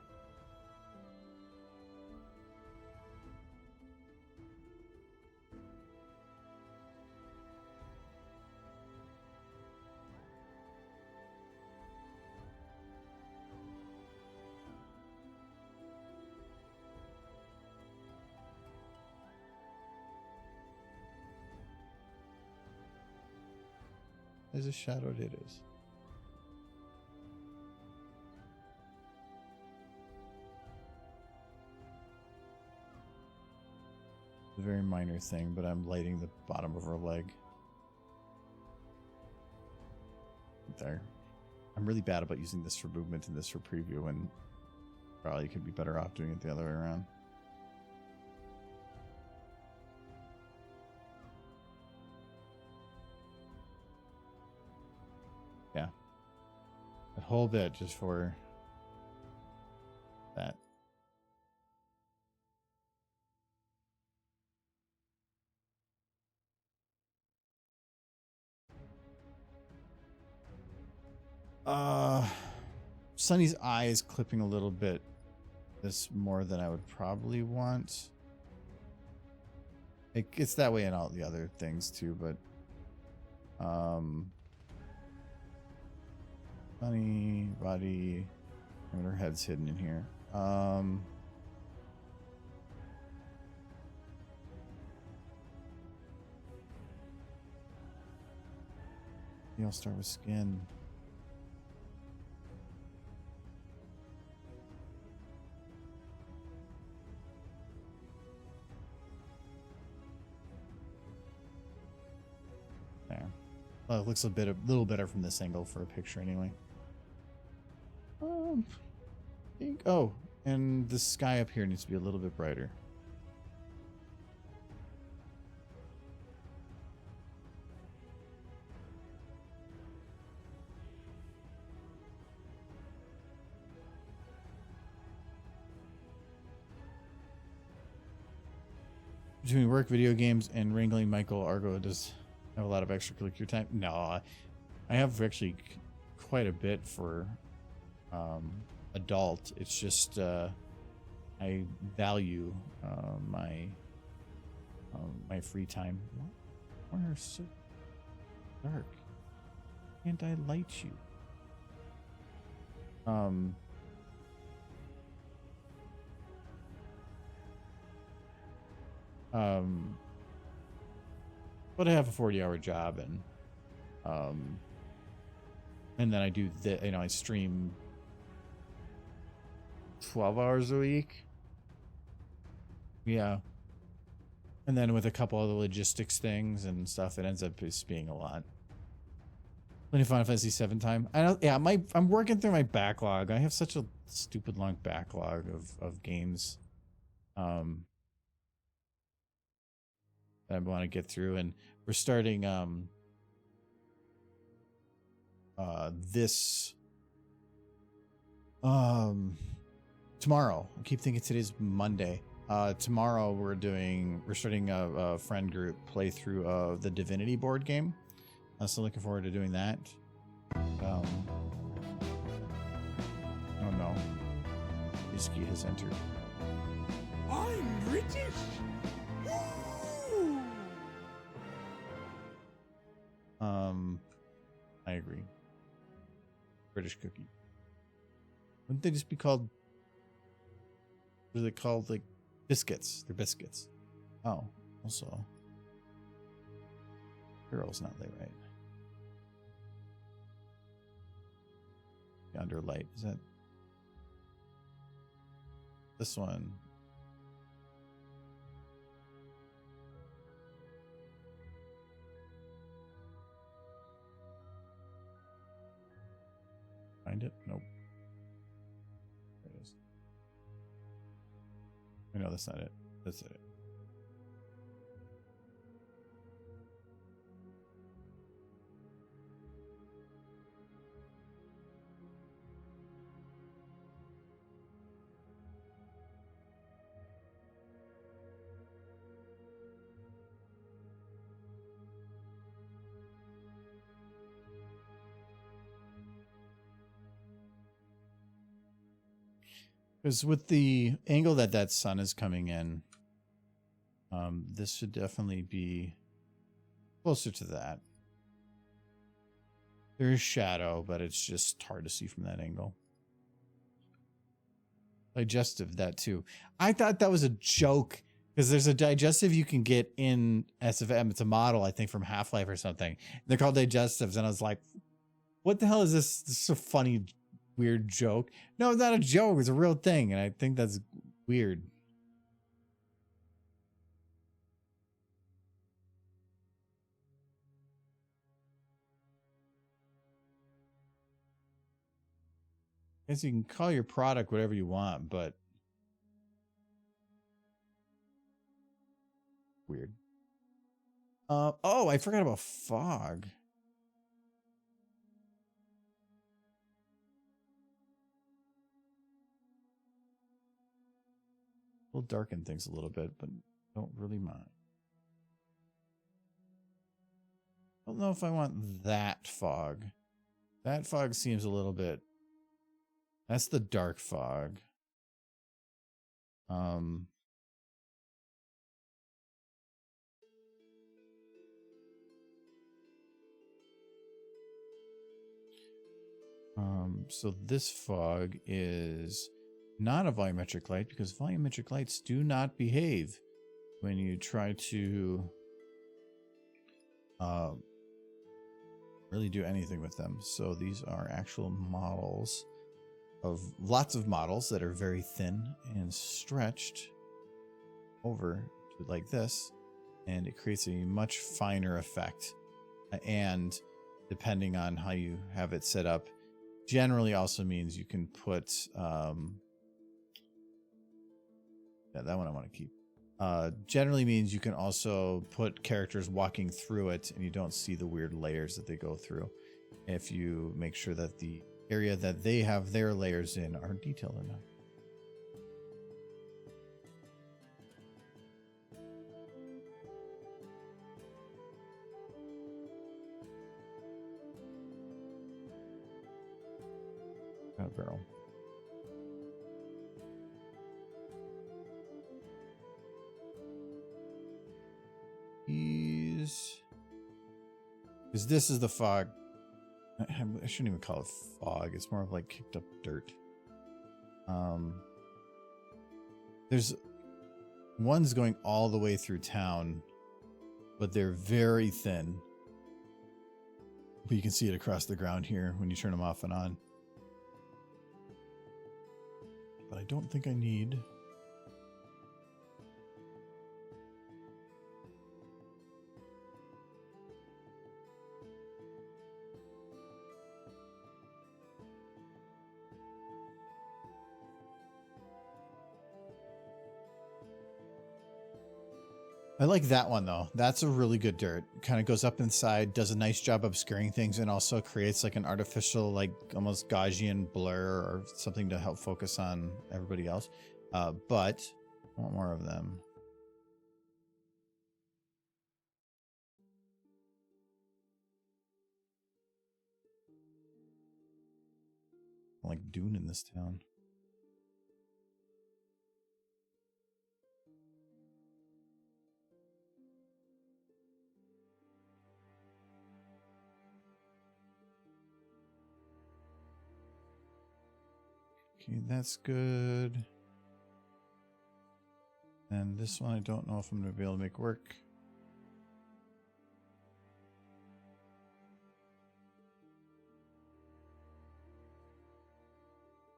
As a shadowed it is. A very minor thing, but I'm lighting the bottom of her leg. There. I'm really bad about using this for movement and this for preview, and probably could be better off doing it the other way around. Yeah. A whole bit just for that. Sunny's eye is clipping a little bit. This more than I would probably want. It's that way in all the other things too, but Sunny body, and her head's hidden in here. I'll start with skin. There. Well, it looks a little better from this angle for a picture, anyway. Oh, and the sky up here needs to be a little bit brighter. Between work, video games, and wrangling Michael, Argo does have a lot of extracurricular time. No, I have actually quite a bit for adult. It's just I value my free time. Why are so dark? Can't I light you? But I have a 40-hour job, and then I do I stream 12 hours a week. Yeah. And then with a couple other logistics things and stuff, it ends up just being a lot. Plenty of Final Fantasy 7 time. I know. Yeah, I'm working through my backlog. I have such a stupid long backlog of games that I want to get through, and we're starting this tomorrow. I keep thinking today's Monday. Tomorrow we're starting a friend group playthrough of the Divinity board game. So looking forward to doing that. Oh no. Iski has entered.
I'm British! Woo!
I agree. British cookie. Wouldn't they just be called What are they called? Like biscuits. They're biscuits. Oh, also. Girl's not lit right. Under light. Is that this one? Find it? Nope. There it is. No, that's not it. That's it. Because with the angle that that sun is coming in, this should definitely be closer to that. There is shadow, but it's just hard to see from that angle. Digestive, that too. I thought that was a joke because there's a digestive you can get in SFM. It's a model, I think, from Half-Life or something. They're called digestives, and I was like, what the hell is this? This is a funny, weird joke. No, it's not a joke. It's a real thing, and I think that's weird. I guess you can call your product whatever you want, but weird. Oh, I forgot about fog. Will darken things a little bit, but don't really mind. I don't know if I want that fog. That fog seems a little bit. That's the dark fog. So this fog is not a volumetric light because volumetric lights do not behave when you try to really do anything with them. So these are actual models of lots of models that are very thin and stretched over to like this, and it creates a much finer effect. And depending on how you have it set up, generally also means you can put yeah, that one I want to keep. Generally means you can also put characters walking through it and you don't see the weird layers that they go through if you make sure that the area that they have their layers in are detailed enough. Barrel. Because this is the fog. I shouldn't even call it fog. It's more of like kicked up dirt. There's ones going all the way through town, but they're very thin. But you can see it across the ground here when you turn them off and on. But I don't think I need. I like that one though. That's a really good dirt. Kind of goes up inside, does a nice job obscuring things, and also creates like an artificial, like almost Gaussian blur or something to help focus on everybody else. But I want more of them. I like Dune in this town. Okay, that's good. And this one I don't know if I'm going to be able to make work.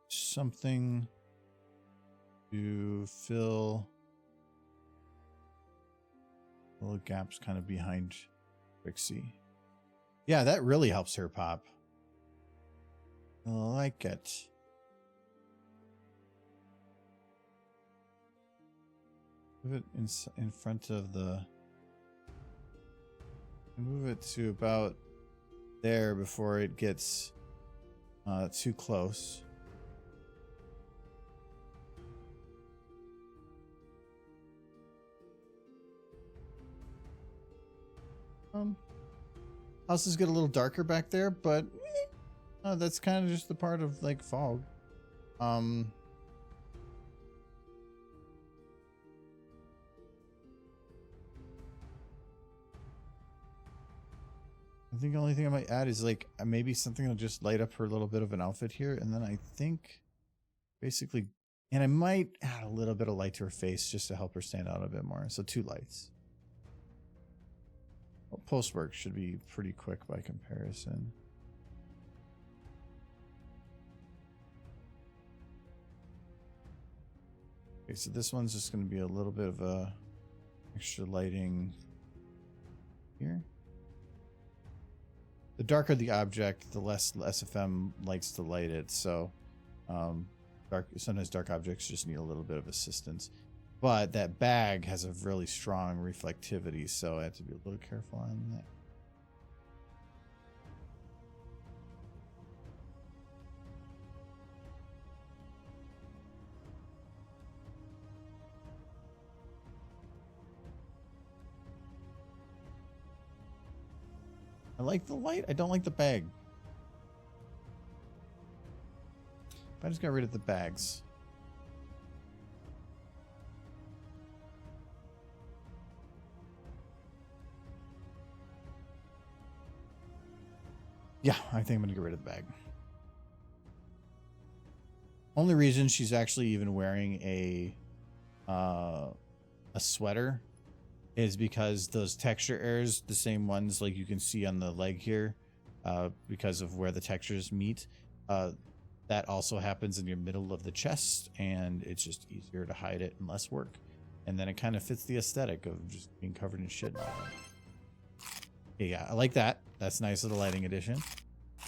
Something to fill little gaps kind of behind Trixie. Yeah, that really helps her pop. I like it. Move it in front of the... Move it to about there before it gets too close. Houses get a little darker back there, but that's kind of just the part of like fog. I think the only thing I might add is like maybe something will just light up her little bit of an outfit here, and then I think basically, and I might add a little bit of light to her face just to help her stand out a bit more. So 2 lights. Well, post work should be pretty quick by comparison. Okay, so this one's just going to be a little bit of a extra lighting here. The darker the object, the less SFM likes to light it. So sometimes dark objects just need a little bit of assistance. But that bag has a really strong reflectivity, so I have to be a little careful on that. I like the light. I don't like the bag. I just got rid of the bags. Yeah, I think I'm gonna get rid of the bag. Only reason she's actually even wearing a sweater is because those texture errors, the same ones like you can see on the leg here, because of where the textures meet, that also happens in your middle of the chest, and it's just easier to hide it and less work. And then it kind of fits the aesthetic of just being covered in shit. Yeah, I like that. That's nice of the lighting addition.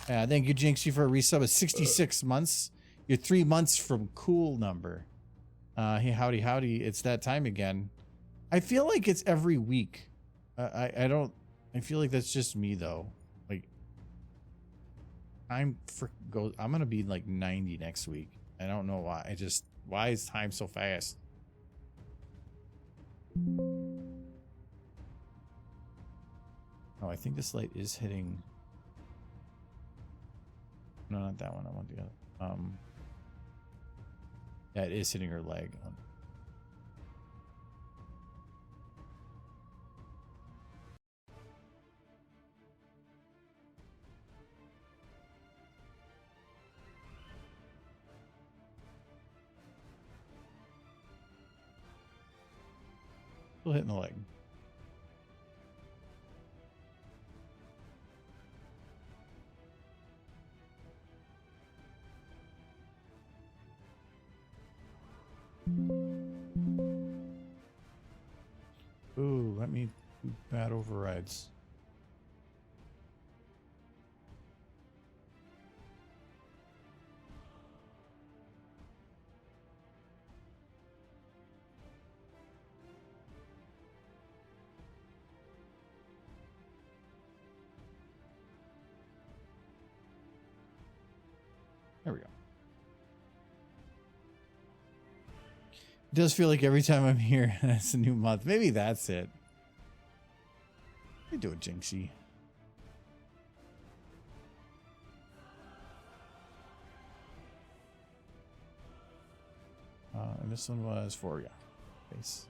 Thank you, Jinxie, for a resub of 66 months. You're 3 months from cool number. Hey, howdy, howdy. It's that time again. I feel like it's every week. I feel like that's just me though. Like I'm gonna be like 90 next week. I don't know why. Why is time so fast? Oh, I think this light is hitting. No, not that one. I want the other. Yeah, it is hitting her leg. Still hitting the leg. Ooh, let me do bad overrides. There we go. It does feel like every time I'm here, it's a new month. Maybe that's it. Let me do it, Jinxie. And this one was for, yeah, face.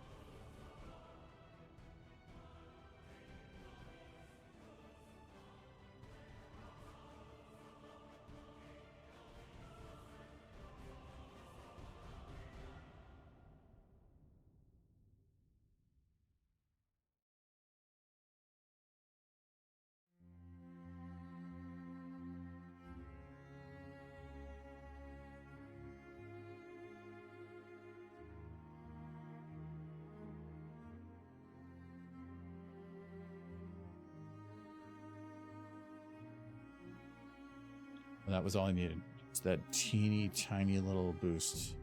And that was all I needed. It's that teeny tiny little boost.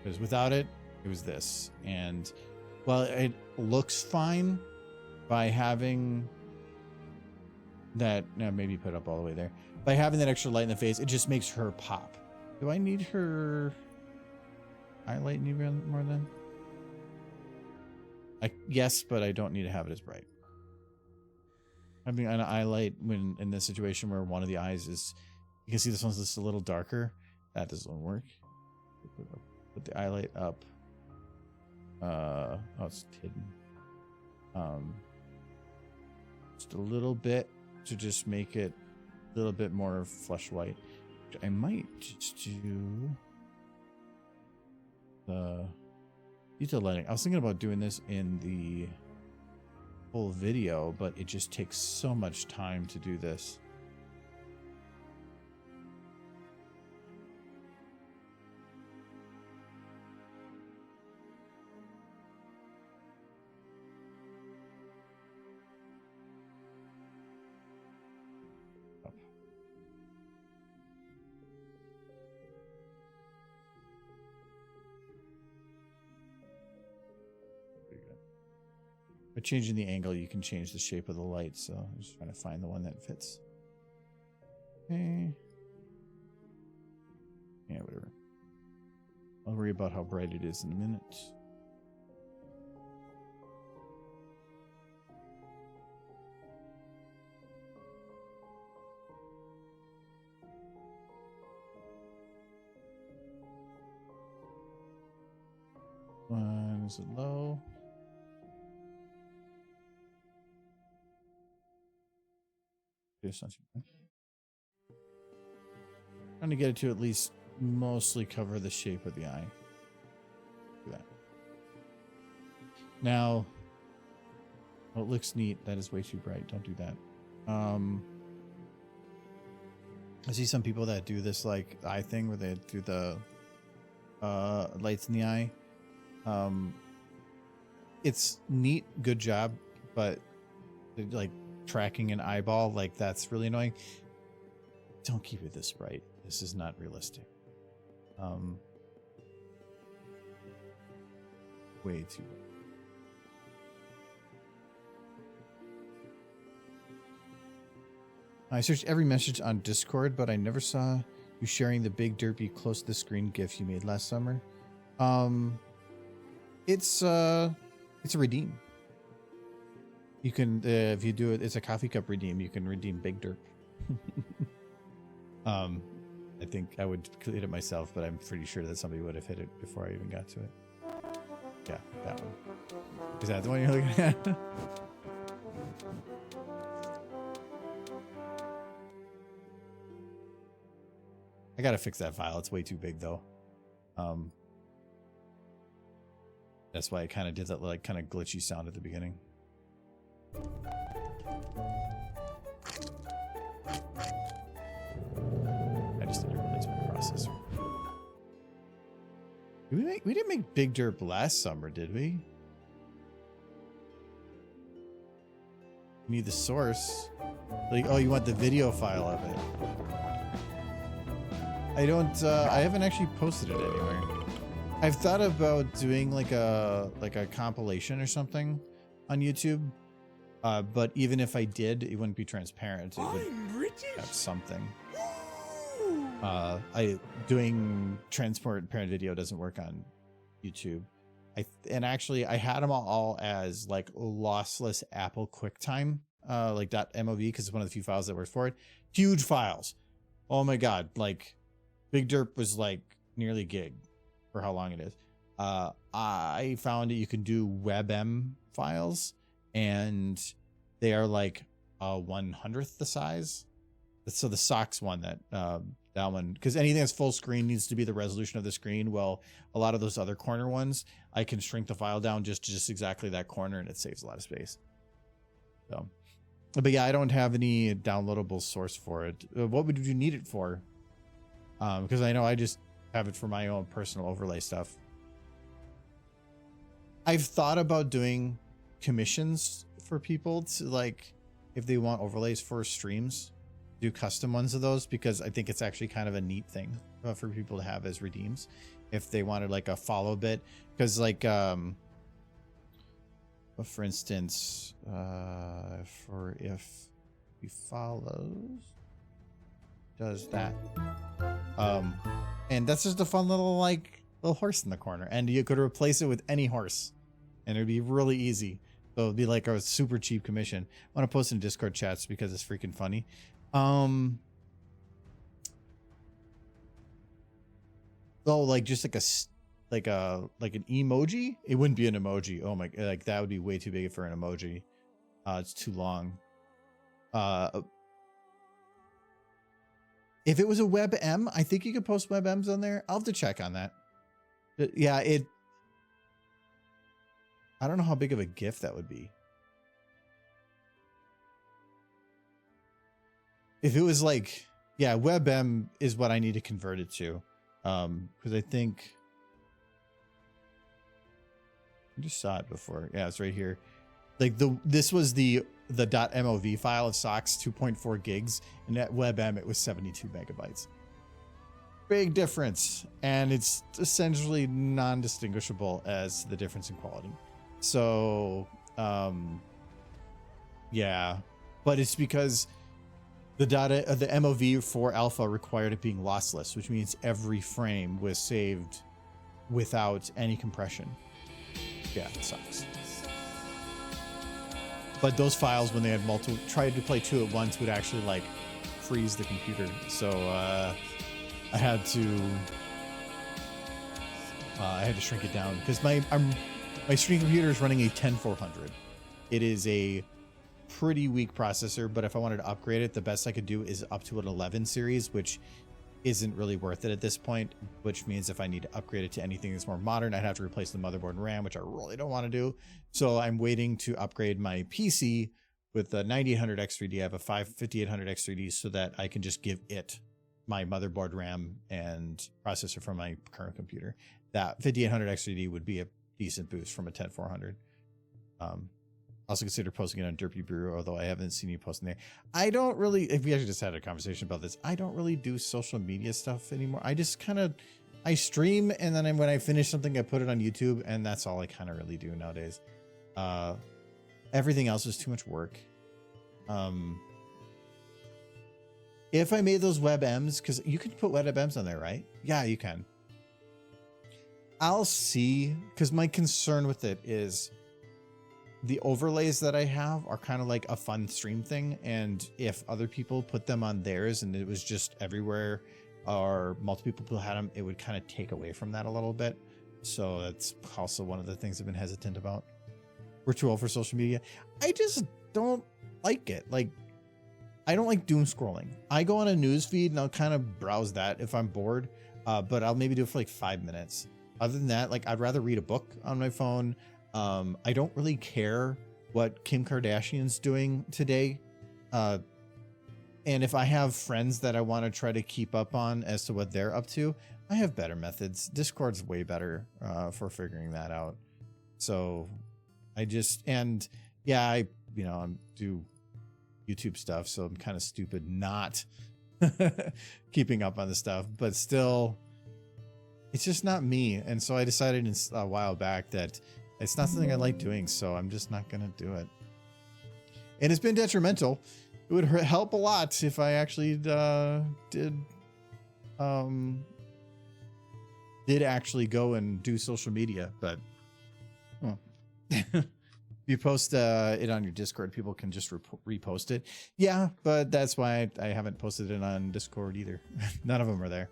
Because without it, it was this. And well, it looks fine by having that. No, maybe put it up all the way there. By having that extra light in the face, it just makes her pop. Do I need her highlight even more then? Yes, but I don't need to have it as bright. Having an highlight when in this situation where one of the eyes is, you can see this one's just a little darker. That doesn't work. Put the highlight up. Oh, it's hidden. Just a little bit to just make it a little bit more flesh white. I might just do the detail lighting. I was thinking about doing this in the full video, but it just takes so much time to do this. By changing the angle, you can change the shape of the light, so I'm just trying to find the one that fits. Okay. Yeah, whatever. I'll worry about how bright it is in a minute. Is it low? Trying to get it to at least mostly cover the shape of the eye. Do that. Now, well, it looks neat. That is way too bright. Don't do that. I see some people that do this like eye thing where they do the lights in the eye. It's neat, good job, but like tracking an eyeball, like that's really annoying. Don't keep it this bright. This is not realistic. Way too bright. I searched every message on Discord, but I never saw you sharing the big derpy close to the screen GIF you made last summer. It's a redeem. You can if you do it, it's a coffee cup redeem. You can redeem Big Derp. I think I would create it myself, but I'm pretty sure that somebody would have hit it before I even got to it. Yeah, that one. Is that the one you're looking at? I gotta fix that file. It's way too big though. That's why I kind of did that like kind of glitchy sound at the beginning. I just need to replace my processor. We didn't make Big Derp last summer, did we? We need the source. Like, oh, you want the video file of it? I don't. I haven't actually posted it anywhere. I've thought about doing like a compilation or something on YouTube, but even if I did, it wouldn't be transparent. It would have something. Doing transparent video doesn't work on YouTube. And actually I had them all as like lossless Apple QuickTime, like .mov, because it's one of the few files that works for it. Huge files. Oh my god, like Big Derp was like nearly gig for how long it is. I found that you can do WebM files, and they are like 1/100th the size. So the socks one, that one, because anything that's full screen needs to be the resolution of the screen. Well, a lot of those other corner ones, I can shrink the file down just exactly that corner, and it saves a lot of space. So, but yeah, I don't have any downloadable source for it. What would you need it for? Because I know I just have it for my own personal overlay stuff. I've thought about doing commissions for people to like if they want overlays for streams, do custom ones of those, because I think it's actually kind of a neat thing for people to have as redeems if they wanted like a follow bit. Because like for instance, for if he follows, does that, and that's just a fun little little horse in the corner, and you could replace it with any horse and it'd be really easy. So it'd be like a super cheap commission. I want to post in Discord chats because it's freaking funny. Oh, like just like an emoji. It wouldn't be an emoji. Oh my, like that would be way too big for an emoji. It's too long. If it was a WebM, I think you could post WebMs on there. I'll have to check on that. Yeah, I don't know how big of a GIF that would be. If it was like, yeah, WebM is what I need to convert it to. Because I think I just saw it before. Yeah, it's right here. Like this was the .mov file of socks, 2.4 gigs, and at WebM it was 72 megabytes. Big difference, and it's essentially non-distinguishable as the difference in quality. So yeah, but it's because the MOV for alpha required it being lossless, which means every frame was saved without any compression. Yeah, it sucks. But those files, when they had tried to play two at once, would actually like freeze the computer. So I had to shrink it down because my stream computer is running a 10400. It is a pretty weak processor, but if I wanted to upgrade it, the best I could do is up to an 11 series, which isn't really worth it at this point, which means if I need to upgrade it to anything that's more modern, I'd have to replace the motherboard and RAM, which I really don't want to do. So I'm waiting to upgrade my PC with the 9800 X3D. I have a 5800 X3D so that I can just give it my motherboard, RAM, and processor from my current computer. That 5800 X3D would be a decent boost from a 10400. Also consider posting it on Derpy Brew, although I haven't seen you posting there. I don't really, if we actually just had a conversation about this, I don't really do social media stuff anymore. I just I stream, and then when I finish something, I put it on YouTube, and that's all I kind of really do nowadays. Everything else is too much work. If I made those WebMs, because you can put WebMs on there, right? Yeah, you can. I'll see, because my concern with it is the overlays that I have are kind of like a fun stream thing. And if other people put them on theirs and it was just everywhere, or multiple people had them, it would kind of take away from that a little bit. So that's also one of the things I've been hesitant about. We're too old for social media. I just don't like it. Like, I don't like doom scrolling. I go on a news feed and I'll kind of browse that if I'm bored, but I'll maybe do it for like 5 minutes. Other than that, like, I'd rather read a book on my phone. I don't really care what Kim Kardashian's doing today. And if I have friends that I want to try to keep up on as to what they're up to, I have better methods. Discord's way better for figuring that out. So I just, and yeah, I do YouTube stuff, so I'm kind of stupid not keeping up on the stuff, but still, it's just not me. And so I decided a while back that it's not something I like doing, so I'm just not going to do it. And it's been detrimental. It would help a lot if I actually did actually go and do social media, but if you post it on your Discord, people can just repost it. Yeah, but that's why I haven't posted it on Discord either. None of them are there.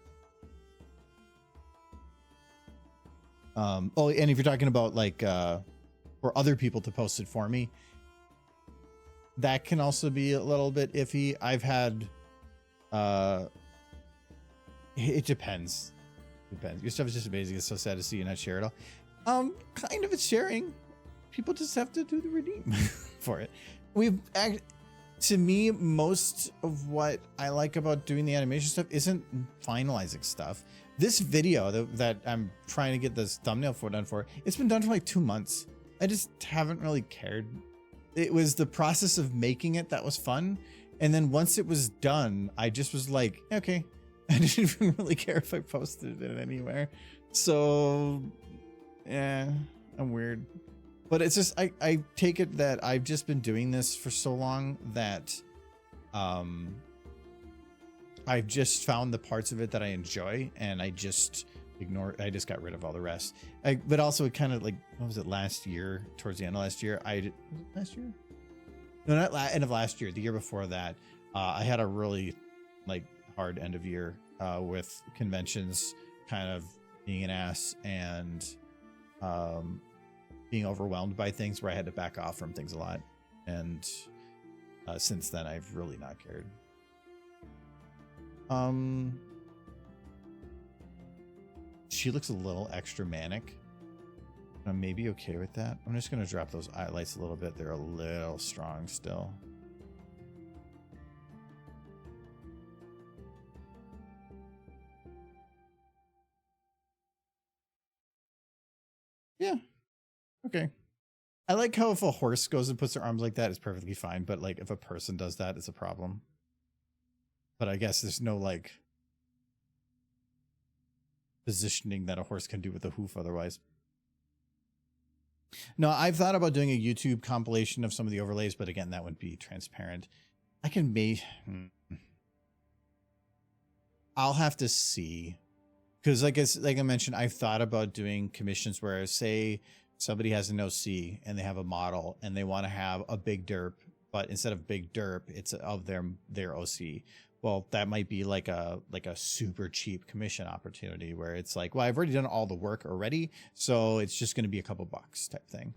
Oh, and if you're talking about like for other people to post it for me, that can also be a little bit iffy. I've had it depends. Your stuff is just amazing. It's so sad to see you not share it all. Kind of, it's sharing. People just have to do the redeem for it. To me, most of what I like about doing the animation stuff isn't finalizing stuff. This video that I'm trying to get this thumbnail done for, it's been done for like 2 months. I just haven't really cared it was the process of making it that was fun. And then once it was done, I just was like, okay, I didn't even really care if I posted it anywhere. So, yeah, I'm weird. But it's just, I take it that I've just been doing this for so long that I've just found the parts of it that I enjoy, and I just got rid of all the rest. But also it kind of like, what was it, last year, towards the end of last year, was it last year? No, not end of last year, the year before that. I had a really like hard end of year with conventions kind of being an ass and being overwhelmed by things where I had to back off from things a lot. And since then, I've really not cared. She looks a little extra manic. I'm maybe okay with that. I'm just going to drop those highlights a little bit. They're a little strong still. Yeah. Okay. I like how if a horse goes and puts their arms like that, it's perfectly fine. But like if a person does that, it's a problem. But I guess there's no like positioning that a horse can do with a hoof otherwise. No, I've thought about doing a YouTube compilation of some of the overlays, but again, that wouldn't be transparent. I can I'll have to see. Because like I mentioned, I've thought about doing commissions where, say, somebody has an OC and they have a model and they want to have a big derp, but instead of big derp, it's of their OC. Well, that might be like a super cheap commission opportunity where it's like, well, I've already done all the work already, so it's just going to be a couple bucks type thing,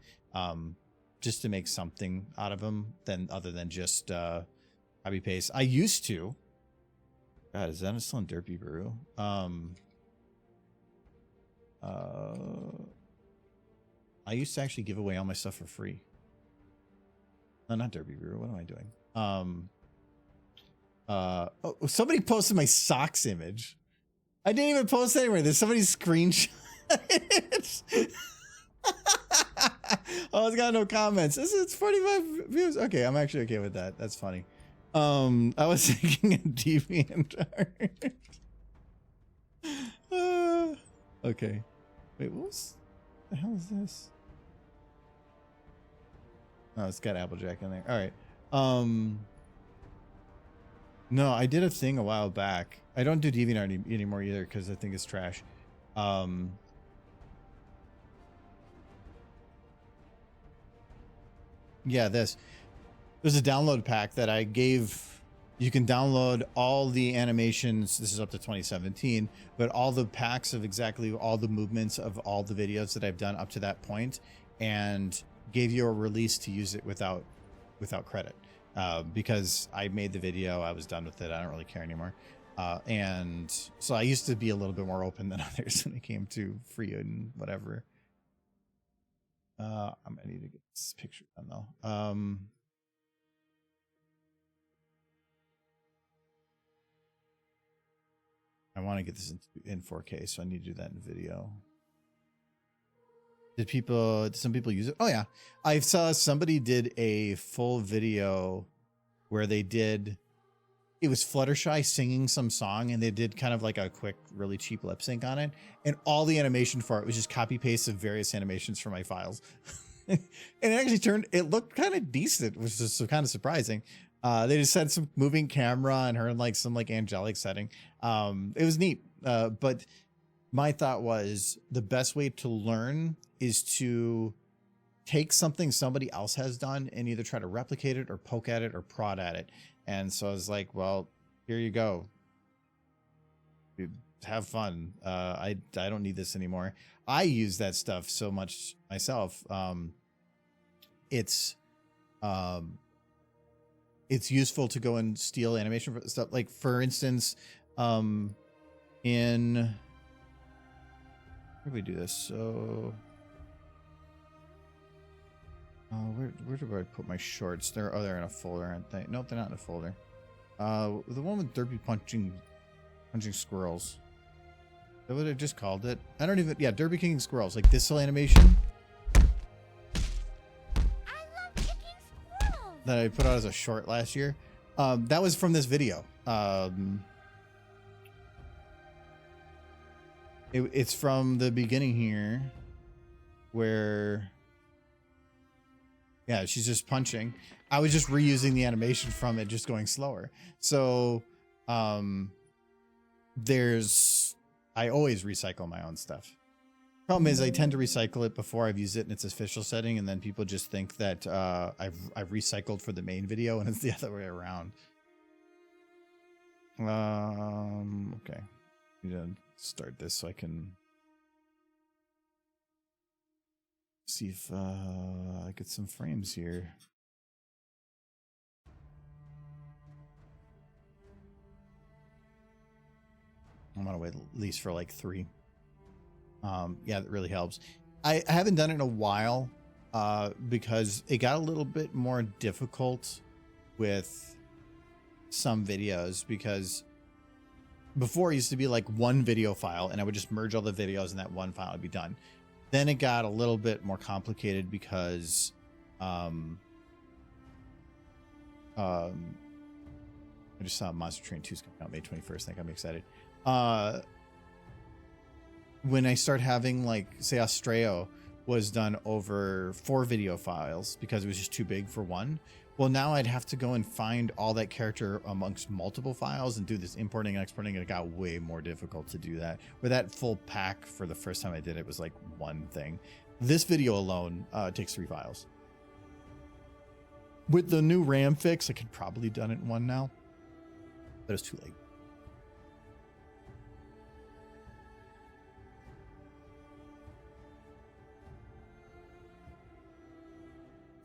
just to make something out of them other than just copy paste. I used to. God, is that still in Derpy Brew? I used to actually give away all my stuff for free. No, not Derpy Brew. What am I doing? Oh, somebody posted my socks image. I didn't even post anywhere. There's somebody's screenshot. Oh, it's got no comments. It's 45 views. Okay, I'm actually okay with that. That's funny. I was thinking a DeviantArt. Okay. Wait, what the hell is this? Oh, it's got Applejack in there. All right. No, I did a thing a while back. I don't do DeviantArt anymore either because I think it's trash. Yeah, there's a download pack that I gave. You can download all the animations. This is up to 2017, but all the packs of exactly all the movements of all the videos that I've done up to that point, and gave you a release to use it without credit. Because I made the video, I was done with it. I don't really care anymore. And so I used to be a little bit more open than others when it came to free and whatever. I need to get this picture done though. I want to get this in 4K, so I need to do that in video. Did some people use it? Oh yeah. I saw somebody did a full video where they did, it was Fluttershy singing some song, and they did kind of like a quick, really cheap lip sync on it. And all the animation for it was just copy paste of various animations from my files. And it actually it looked kind of decent, which is kind of surprising. They just had some moving camera and her in like some like angelic setting. It was neat. But my thought was the best way to learn is to take something somebody else has done and either try to replicate it or poke at it or prod at it. And so I was like, well, here you go. Have fun. I don't need this anymore. I use that stuff so much myself. It's useful to go and steal animation for stuff. Like for instance, in where do we do this? So where do I put my shorts? They're in a folder, aren't they? Nope, they're not in a folder. The one with Derpy punching squirrels. Is that what I just called it? I don't even. Yeah, Derpy kicking squirrels. Like this whole animation.
I love kicking
that I put out as a short last year. That was from this video. It's from the beginning here, where, yeah, she's just punching. I was just reusing the animation from it, just going slower. So, I always recycle my own stuff. Problem is, I tend to recycle it before I've used it in its official setting, and then people just think that I've recycled for the main video, and it's the other way around. Okay. I need to start this so I can see if I get some frames here. I'm gonna wait at least for like 3. Yeah, that really helps. I haven't done it in a while because it got a little bit more difficult with some videos, because before it used to be like one video file and I would just merge all the videos in that one file and be done. Then it got a little bit more complicated because I just saw Monster Train 2's coming out May 21st. That got me excited. When I start having, like, say Astreo was done over 4 video files because it was just too big for one. Well, now I'd have to go and find all that character amongst multiple files and do this importing and exporting, and it got way more difficult to do that. With that full pack, for the first time I did it, was like one thing. This video alone takes 3 files. With the new RAM fix, I could probably done it in one now, but it's too late.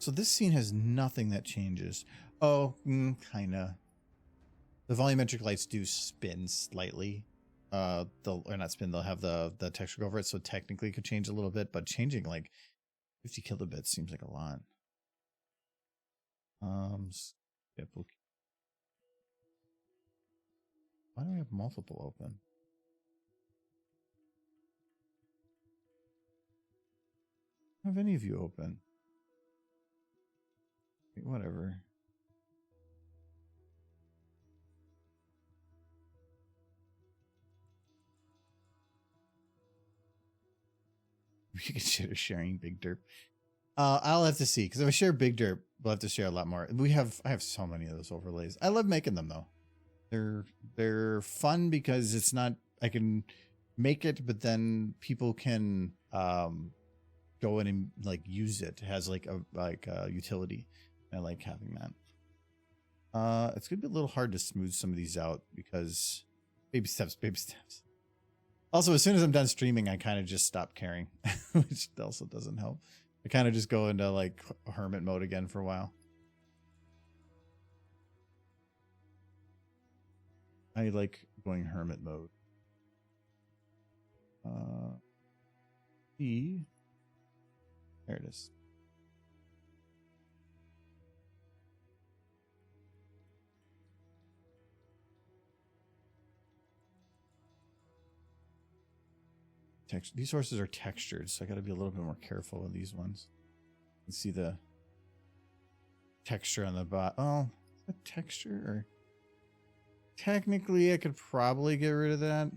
So this scene has nothing that changes. Oh, kind of. The volumetric lights do spin slightly. Or not spin, they'll have the texture go over it, so technically it could change a little bit, but changing like 50 kilobits seems like a lot. Skip. Why do I have multiple open? I don't have any of you open. Whatever. We consider sharing Big Derp. I'll have to see, because if I share Big Derp, we'll have to share a lot more. I have so many of those overlays. I love making them though. They're fun because it's not, I can make it, but then people can go in and like use it. It has like a utility. I like having that. It's gonna be a little hard to smooth some of these out because baby steps, baby steps. Also, as soon as I'm done streaming, I kind of just stop caring, which also doesn't help. I kind of just go into like hermit mode again for a while. I like going hermit mode. There it is. These horses are textured, so I got to be a little bit more careful with these ones. You can see the texture on the bottom. Oh, is that texture? Or technically, I could probably get rid of that.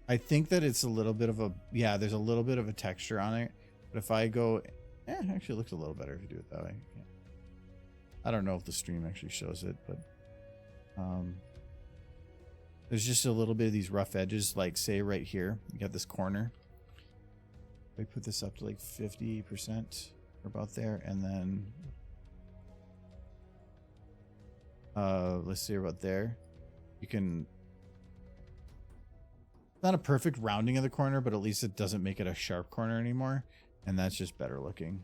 I think that it's a little bit of a, yeah, there's a little bit of a texture on it. But if I go, actually it looks a little better if you do it that way. Yeah. I don't know if the stream actually shows it, but there's just a little bit of these rough edges, like say right here, you got this corner. I put this up to like 50% or about there, and then let's see about there. You can, not a perfect rounding of the corner, but at least it doesn't make it a sharp corner anymore, and that's just better looking.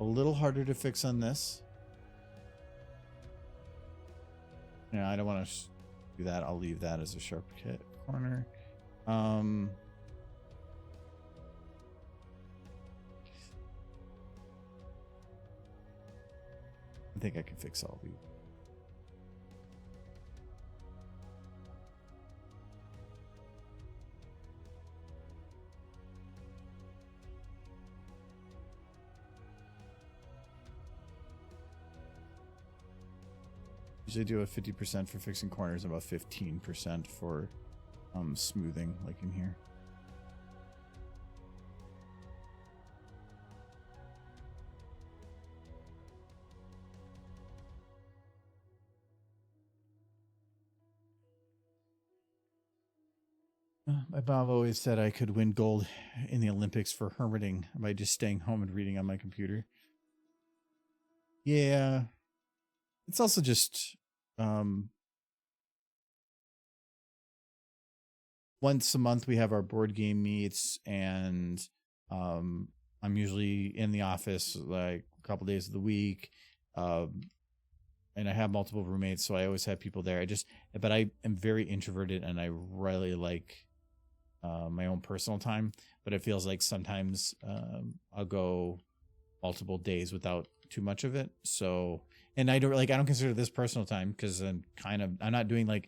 A little harder to fix on this. Yeah, I don't want to do that. I'll leave that as a sharp corner. I think I can fix all of these. usually do a 50% for fixing corners and about 15% for smoothing, like in here. My mom always said I could win gold in the Olympics for hermiting by just staying home and reading on my computer. Yeah. It's also just once a month we have our board game meets, and I'm usually in the office like a couple days of the week. And I have multiple roommates, so I always have people there. But I am very introverted and I really like my own personal time, but it feels like sometimes I'll go multiple days without too much of it. So, and I don't consider this personal time because I'm not doing like,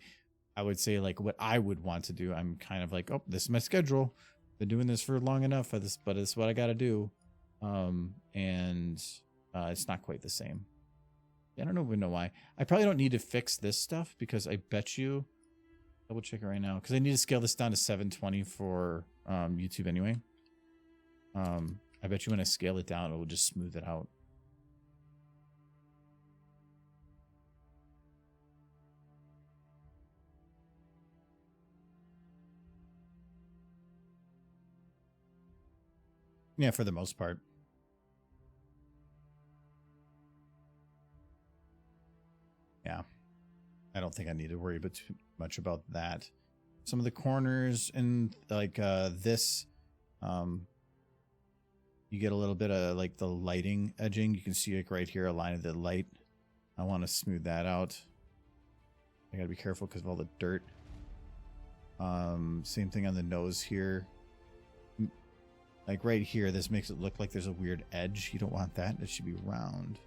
I would say like what I would want to do. I'm kind of like, oh, this is my schedule. Been doing this for long enough for this, but it's what I got to do. And it's not quite the same. I don't even know why. I probably don't need to fix this stuff because I bet you, double check it right now, because I need to scale this down to 720 for YouTube anyway. I bet you when I scale it down, it will just smooth it out. Yeah, for the most part. Yeah. I don't think I need to worry about too much about that. Some of the corners and like this, you get a little bit of like the lighting edging. You can see like right here, a line of the light. I want to smooth that out. I gotta be careful because of all the dirt. Same thing on the nose here. Like right here, this makes it look like there's a weird edge. You don't want that. It should be round.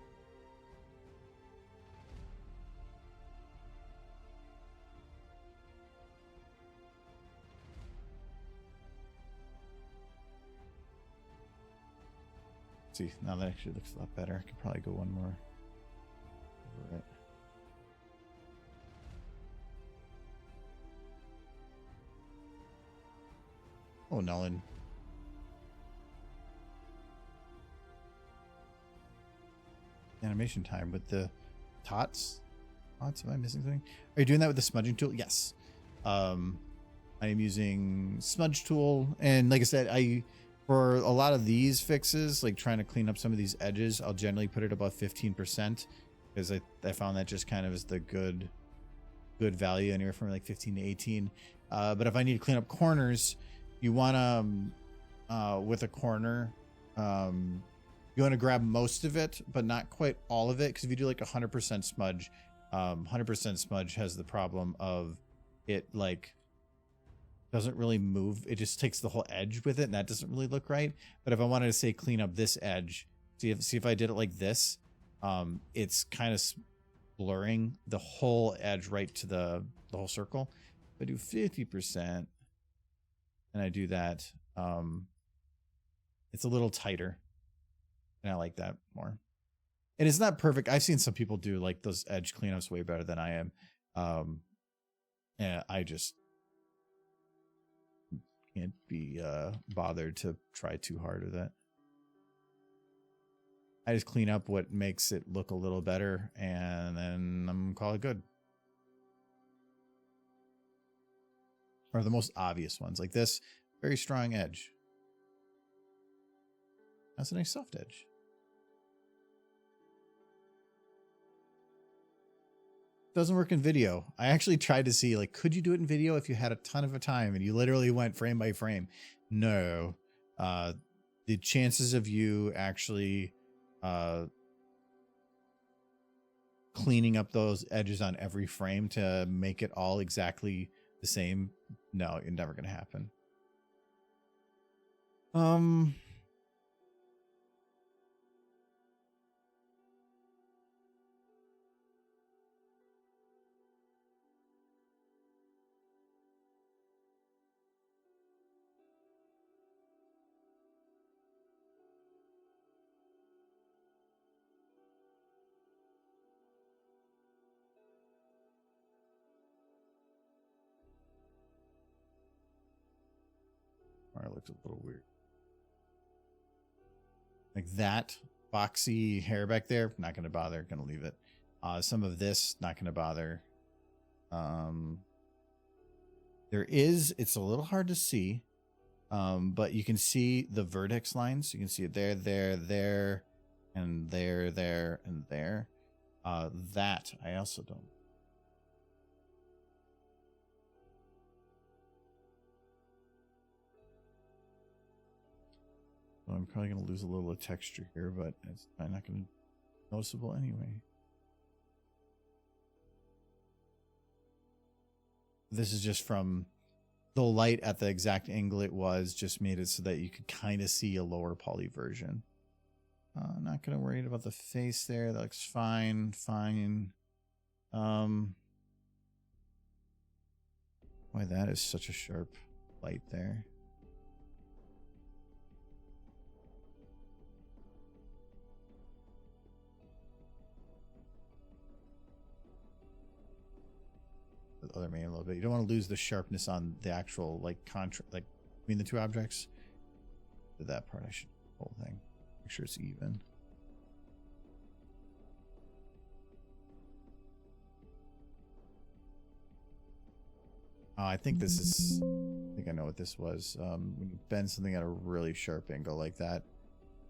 See, now that actually looks a lot better. I could probably go one more over it. Oh, Nolan. Animation time with the tots. Tots, am I missing something? Are you doing that with the smudging tool? Yes. I am using smudge tool, and like I said, for a lot of these fixes, like trying to clean up some of these edges, I'll generally put it above 15% because I found that just kind of is the good value, anywhere from like 15 to 18. But if I need to clean up corners, you want to with a corner, you want to grab most of it, but not quite all of it, because if you do like 100% smudge, 100% smudge has the problem of it like doesn't really move. It just takes the whole edge with it, and that doesn't really look right. But if I wanted to say clean up this edge, see if I did it like this, it's kind of blurring the whole edge right to the whole circle. If I do 50% and I do that, it's a little tighter, and I like that more. And it's not perfect. I've seen some people do like those edge cleanups way better than I am. And I just can't be bothered to try too hard with that. I just clean up what makes it look a little better, and then I'm call it good. Or the most obvious ones, like this, very strong edge. That's a nice soft edge. Doesn't work in video. I actually tried to see, like, could you do it in video if you had a ton of time and you literally went frame by frame? No. The chances of you actually cleaning up those edges on every frame to make it all exactly the same, no, it's never going to happen. Or it looks a little weird. Like that boxy hair back there, not going to bother. Going to leave it. Some of this, not going to bother. It's a little hard to see, but you can see the vertex lines. You can see it there, and there, and there. That I also don't. So I'm probably going to lose a little of texture here, but it's probably not going to be noticeable anyway. This is just from the light at the exact angle it was, just made it so that you could kind of see a lower poly version. Not going to worry about the face there. That looks fine. Why that is such a sharp light there. The other man a little bit. You don't want to lose the sharpness on the actual like contrast, like between the two objects. To that part, I should whole thing. Make sure it's even. I think this is. I think I know what this was. When you bend something at a really sharp angle like that,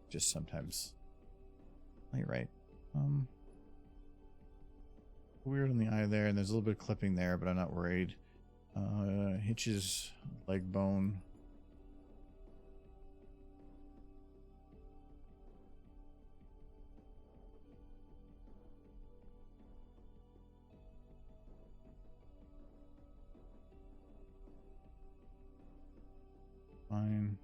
just sometimes. Oh, you're right. Weird on the eye there, and there's a little bit of clipping there, but I'm not worried. Hitches leg bone. Fine.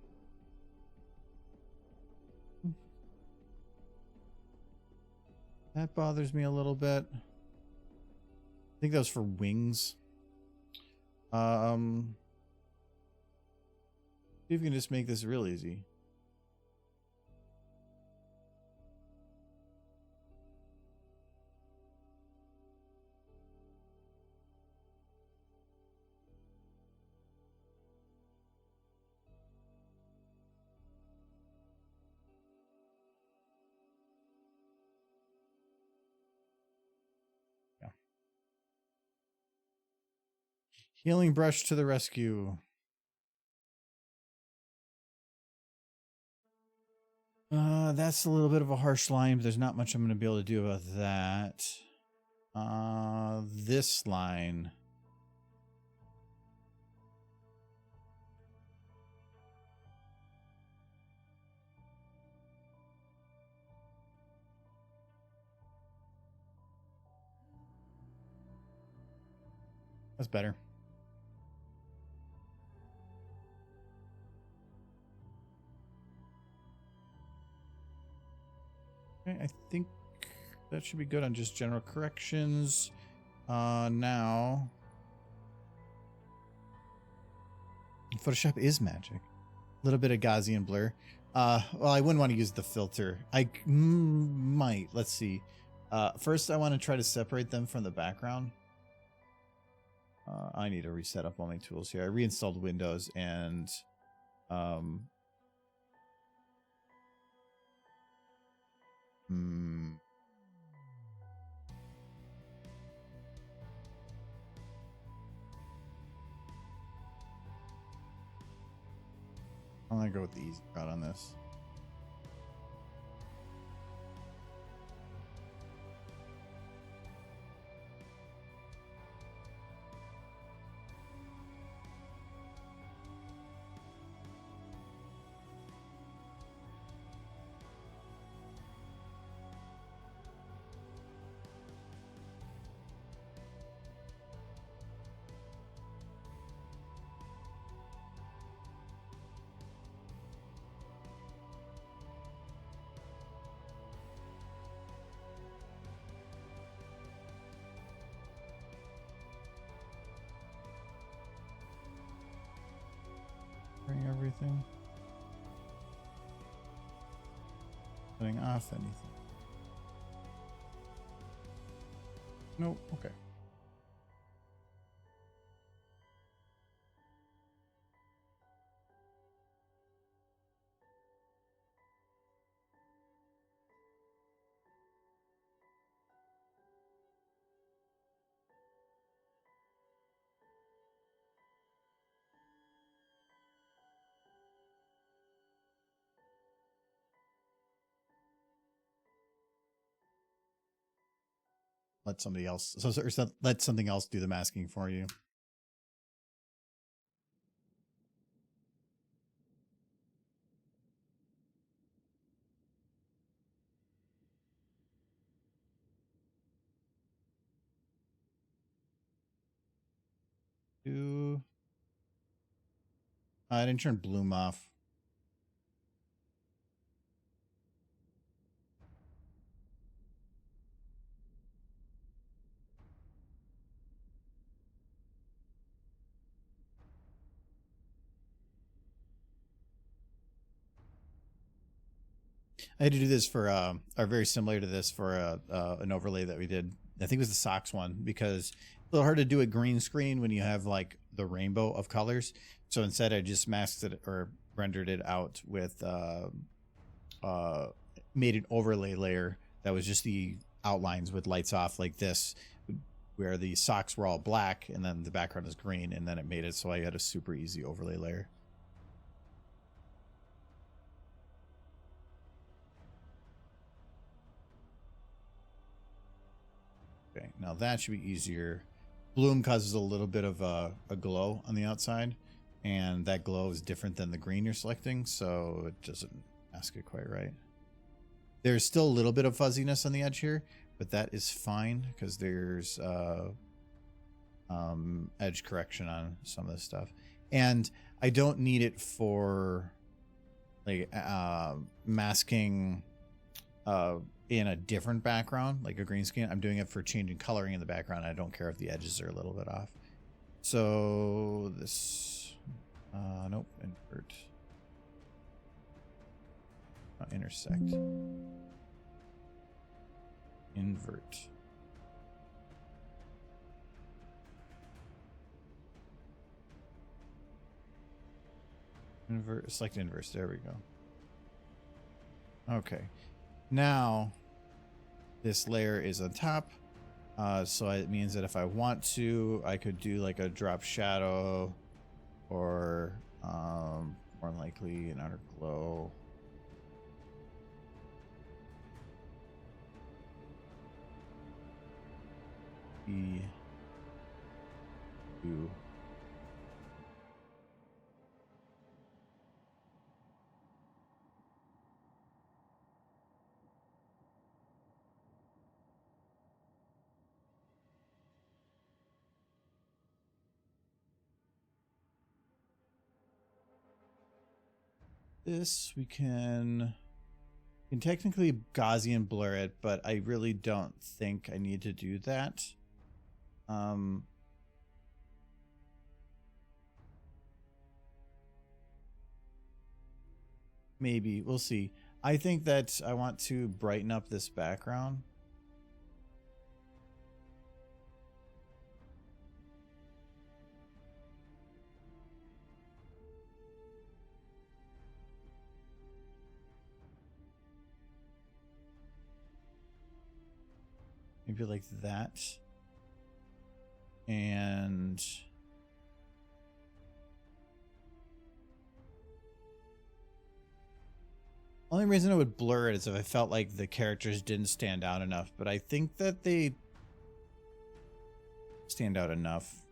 That bothers me a little bit. I think that was for wings. See if you can just make this real easy. Yeah. Healing brush to the rescue. That's a little bit of a harsh line, but there's not much I'm going to be able to do about that. This line. That's better. Okay, I think that should be good on just general corrections. Now Photoshop is magic. A little bit of Gaussian blur. Well, I wouldn't want to use the filter. I might. Let's see. First, I want to try to separate them from the background. I need to reset up all my tools here. I reinstalled Windows and I'm gonna go with the easy route on this. Bring everything. Putting off anything. Nope. Okay. let somebody else, let something else do the masking for you. I didn't turn bloom off. I had to do this for, or very similar to this for an overlay that we did. I think it was the socks one, because it's a little hard to do a green screen when you have like the rainbow of colors. So instead I just masked it or rendered it out with, made an overlay layer that was just the outlines with lights off like this, where the socks were all black and then the background is green, and then it made it so I had a super easy overlay layer. Okay, now that should be easier. Bloom causes a little bit of a glow on the outside, and that glow is different than the green you're selecting, so it doesn't mask it quite right. There's still a little bit of fuzziness on the edge here, but that is fine because there's edge correction on some of this stuff. And I don't need it for like masking in a different background, like a green screen. I'm doing it for changing coloring in the background. I don't care if the edges are a little bit off. So this, nope, invert, intersect, invert. Invert, select inverse. There we go. Okay. Now this layer is on top. So it means that if I want to, I could do like a drop shadow or more likely an outer glow. E. U. This we can technically Gaussian blur it, but I really don't think I need to do that. Maybe we'll see. I think that I want to brighten up this background. Maybe like that. And only reason I would blur it is if I felt like the characters didn't stand out enough, but I think that they stand out enough.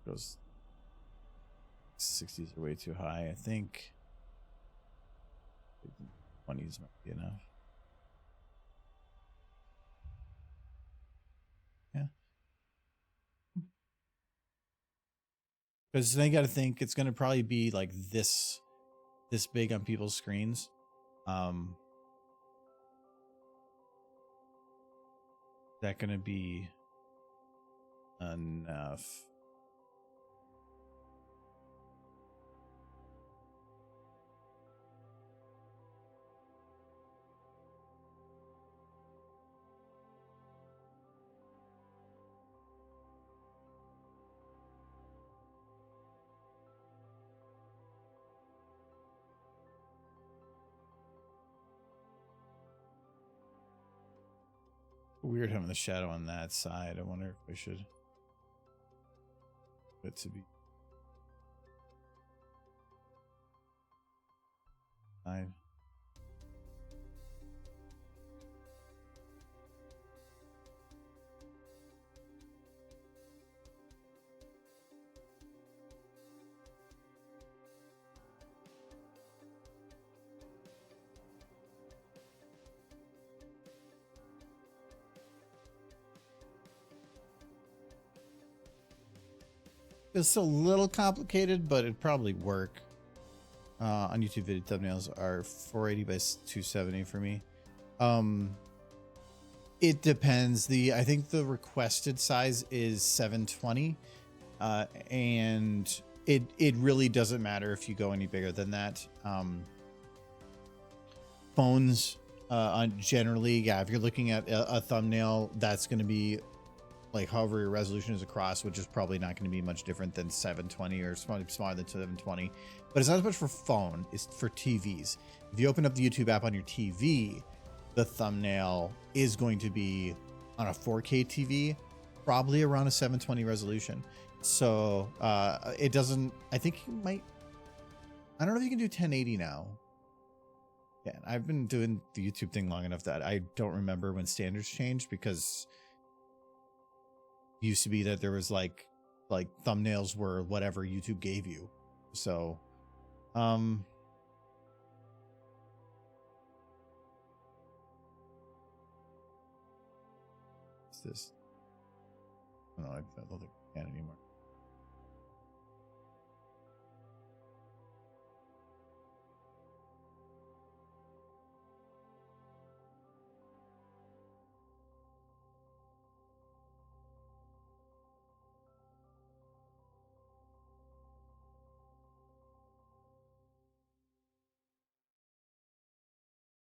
Those 60s are way too high. I think 20s might be enough. Yeah. Because then you got to think it's going to probably be like this big on people's screens. That going to be enough? Weird having the shadow on that side. I wonder if I should put it to be side. It's a little complicated, but it'd probably work. On YouTube, video thumbnails are 480 by 270 for me. It depends. I think the requested size is 720, and it really doesn't matter if you go any bigger than that. Phones, generally, yeah, if you're looking at a thumbnail, that's going to be like however your resolution is across, which is probably not going to be much different than 720 or smaller than 720. But it's not as much for phone, it's for TVs. If you open up the YouTube app on your TV, the thumbnail is going to be on a 4K TV, probably around a 720 resolution. So it doesn't, I think you might, I don't know if you can do 1080 now. Yeah, I've been doing the YouTube thing long enough that I don't remember when standards changed, because it used to be that there was like thumbnails were whatever YouTube gave you. So what's this? No, I don't think I can anymore.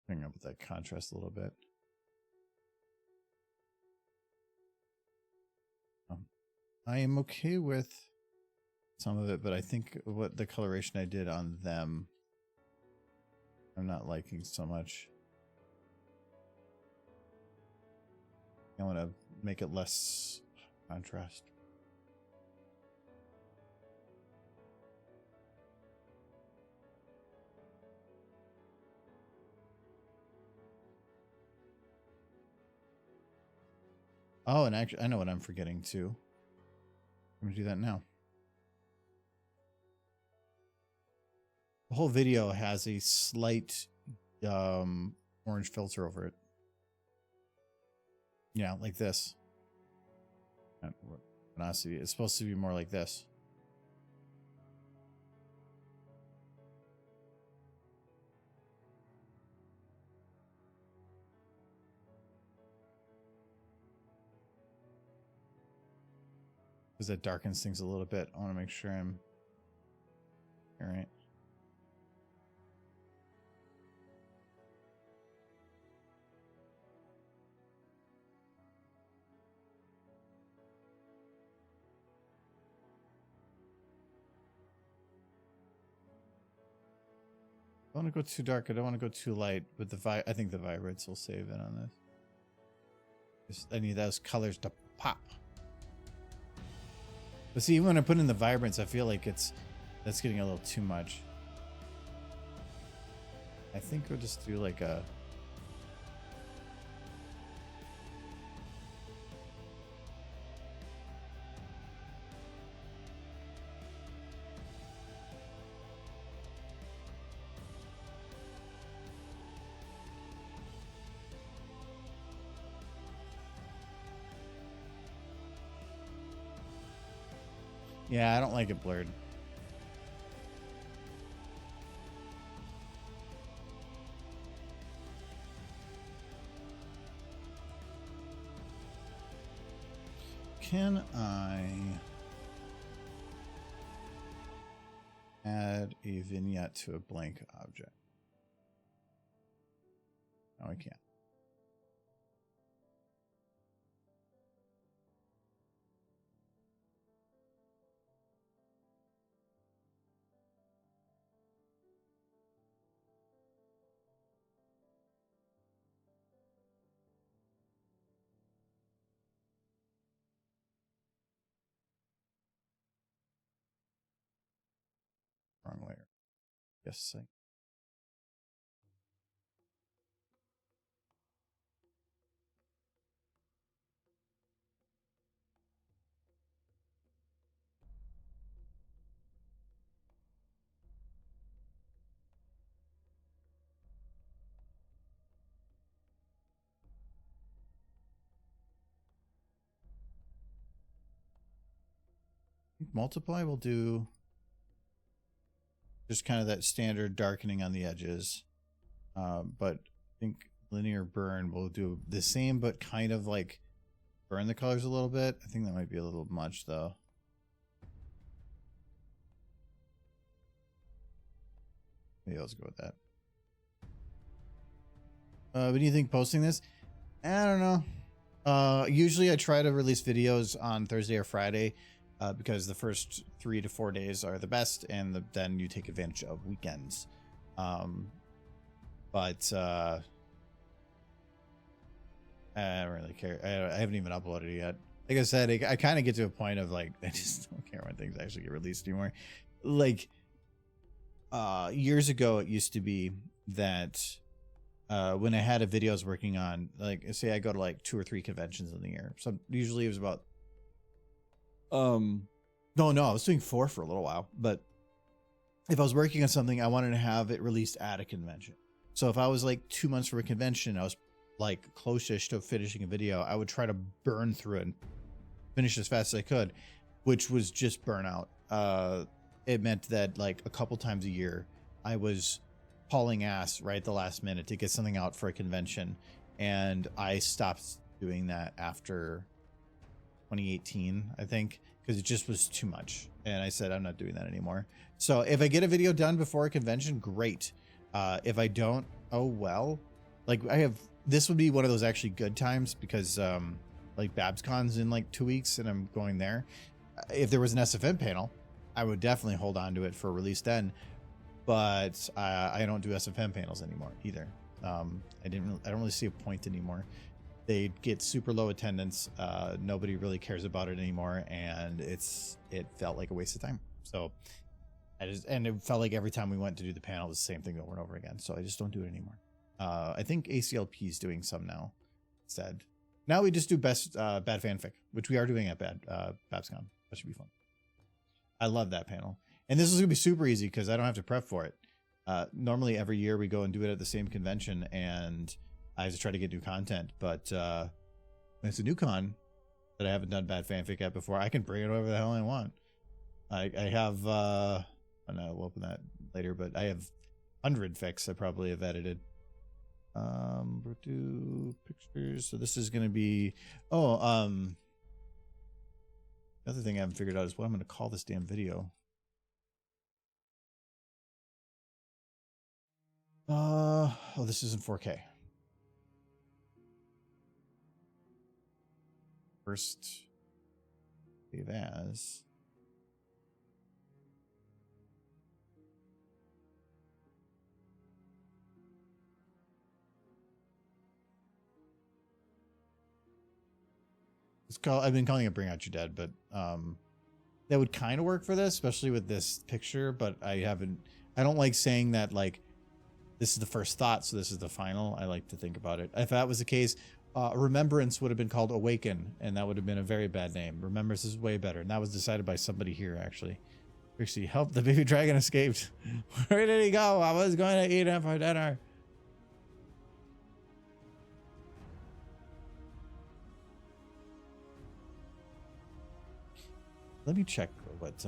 Bring up that contrast a little bit. I am okay with some of it, but I think what the coloration I did on them, I'm not liking so much. I want to make it less contrast. Oh, and actually, I know what I'm forgetting too. I'm gonna do that now. The whole video has a slight orange filter over it. Yeah, like this. Honestly, it's supposed to be more like this. Because that darkens things a little bit. I want to make sure I'm all right. I don't want to go too dark. I don't want to go too light. But I think the vibrance will save it on this. I need those colors to pop. But see, even when I put in the vibrance, I feel like that's getting a little too much. I think we'll just do like a... Yeah, I don't like it blurred. Can I add a vignette to a blank object? No, I can't. Yes. Multiply will do just kind of that standard darkening on the edges. But I think linear burn will do the same, but kind of like burn the colors a little bit. I think that might be a little much though. Maybe let's go with that. What do you think posting this? I don't know. Usually I try to release videos on Thursday or Friday because the first 3 to 4 days are the best, and then you take advantage of weekends. But I don't really care. I haven't even uploaded it yet. Like I said, I kind of get to a point of like, I just don't care when things actually get released anymore. Like years ago, it used to be that when I had a video I was working on, like say I go to like 2 or 3 conventions in the year. So usually it was about no, I was doing 4 for a little while, but if I was working on something, I wanted to have it released at a convention. So if I was like 2 months from a convention, I was like close-ish to finishing a video, I would try to burn through it and finish as fast as I could, which was just burnout. It meant that like a couple times a year, I was hauling ass right at the last minute to get something out for a convention. And I stopped doing that after 2018, I think, because it just was too much. And I said, I'm not doing that anymore. So if I get a video done before a convention, great. If I don't, oh well. Like this would be one of those actually good times because like BabsCon's in like 2 weeks and I'm going there. If there was an SFM panel, I would definitely hold on to it for release then. But I don't do SFM panels anymore either. I don't really see a point anymore. They get super low attendance. Nobody really cares about it anymore, and it felt like a waste of time. So and it felt like every time we went to do the panel, it was the same thing over and over again. So I just don't do it anymore. I think ACLP is doing some now instead. Now we just do bad fanfic, which we are doing at BabsCon. That should be fun. I love that panel. And this is going to be super easy because I don't have to prep for it. Normally every year we go and do it at the same convention, and I have to try to get new content. But when it's a new con that I haven't done bad fanfic at before, I can bring it whatever the hell I want. I have, I know we'll open that later, but I have 100 fics I probably have edited. We'll do pictures. So this is going to be, the other thing I haven't figured out is what I'm going to call this damn video. Oh, this is in 4K. First save as. I've been calling it Bring Out Your Dead, but that would kind of work for this, especially with this picture, but I don't like saying that like this is the first thought, so this is the final. I like to think about it. If that was the case, Remembrance would have been called Awaken, and that would have been a very bad name. Remembrance is way better, and that was decided by somebody here, actually. Actually, help, the baby dragon escaped. Where did he go? I was going to eat him for dinner. Let me check what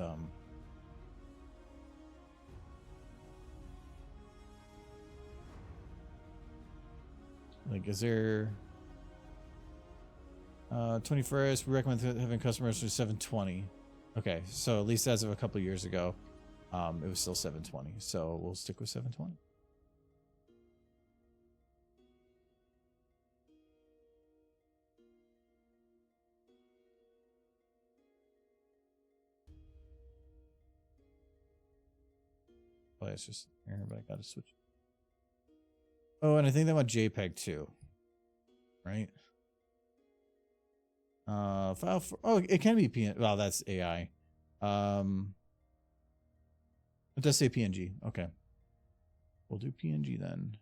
like is there 21st, we recommend having customers for 720. Okay, so at least as of a couple of years ago, it was still 720, so we'll stick with 720. Oh, it's just here, but I gotta switch. Oh, and I think they want JPEG too, right? File for, oh, it can be PNG. Well, that's AI. It does say PNG. Okay. We'll do PNG then.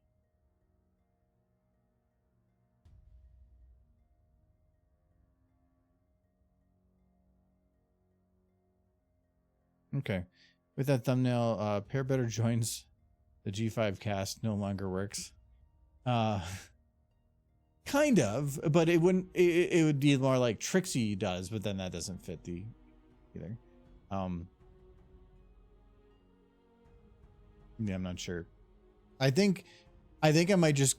Okay. With that thumbnail, Pear Better joins the G5 cast, no longer works. Kind of, but it wouldn't, it would be more like Trixie does, but then that doesn't fit the either. Yeah, I'm not sure. I think I might just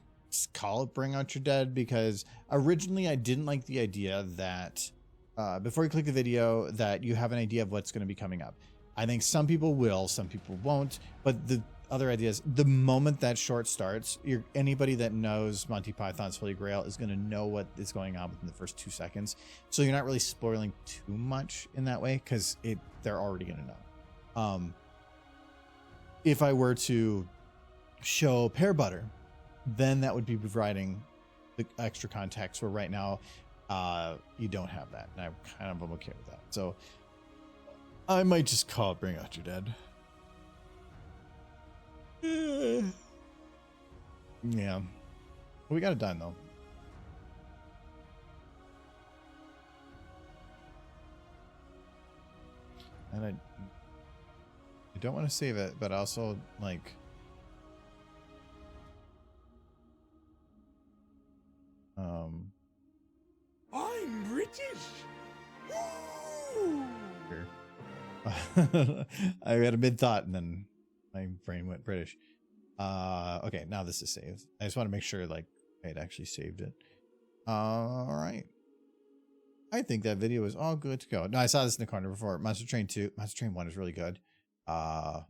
call it Bring Out Your Dead, because originally I didn't like the idea that before you click the video that you have an idea of what's going to be coming up. I think some people will, some people won't, but the other ideas, the moment that short starts, anybody that knows Monty Python's Holy Grail is going to know what is going on within the first 2 seconds. So you're not really spoiling too much in that way, because they're already going to know. If I were to show Pear Butter, then that would be providing the extra context, where right now you don't have that, and I'm kind of okay with that. So I might just call it Bring Out Your Dead. Yeah, but we got it done though. And I don't want to save it, but also like
I'm British. Woo!
I had a mid thought and then my brain went British. Okay, now this is saved. I just want to make sure like I had actually saved it. All right. I think that video is all good to go. No, I saw this in the corner before. Monster Train 2. Monster Train 1 is really good. Kind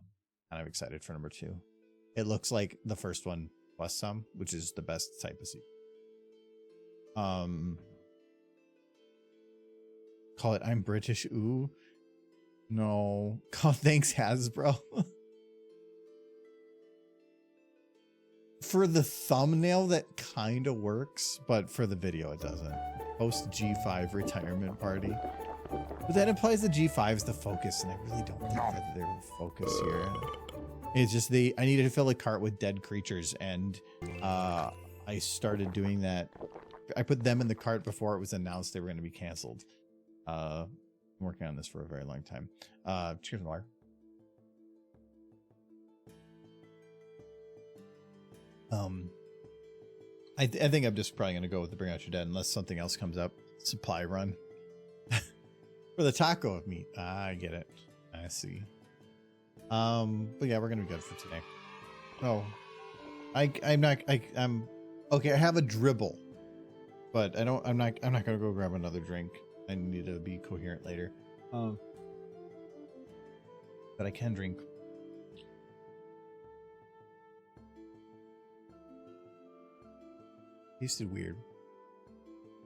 of excited for number 2. It looks like the first one plus some, which is the best type of sequel. Call it I'm British. Ooh. No. Call thanks Hasbro. For the thumbnail that kind of works, but for the video it doesn't. Post G5 retirement party. But that implies the G5 is the focus, and I really don't think that they're the focus here. It's just I needed to fill a cart with dead creatures, and I started doing that. I put them in the cart before it was announced they were going to be canceled. I'm working on this for a very long time. Cheers, Mark. I think I'm just probably going to go with the Bring Out Your Dead unless something else comes up. Supply run. For the taco of meat. I get it. I see. But yeah, we're going to be good for today. Oh, I'm okay. I have a dribble, but I'm not going to go grab another drink. I need to be coherent later. But I can drink. Tasted weird.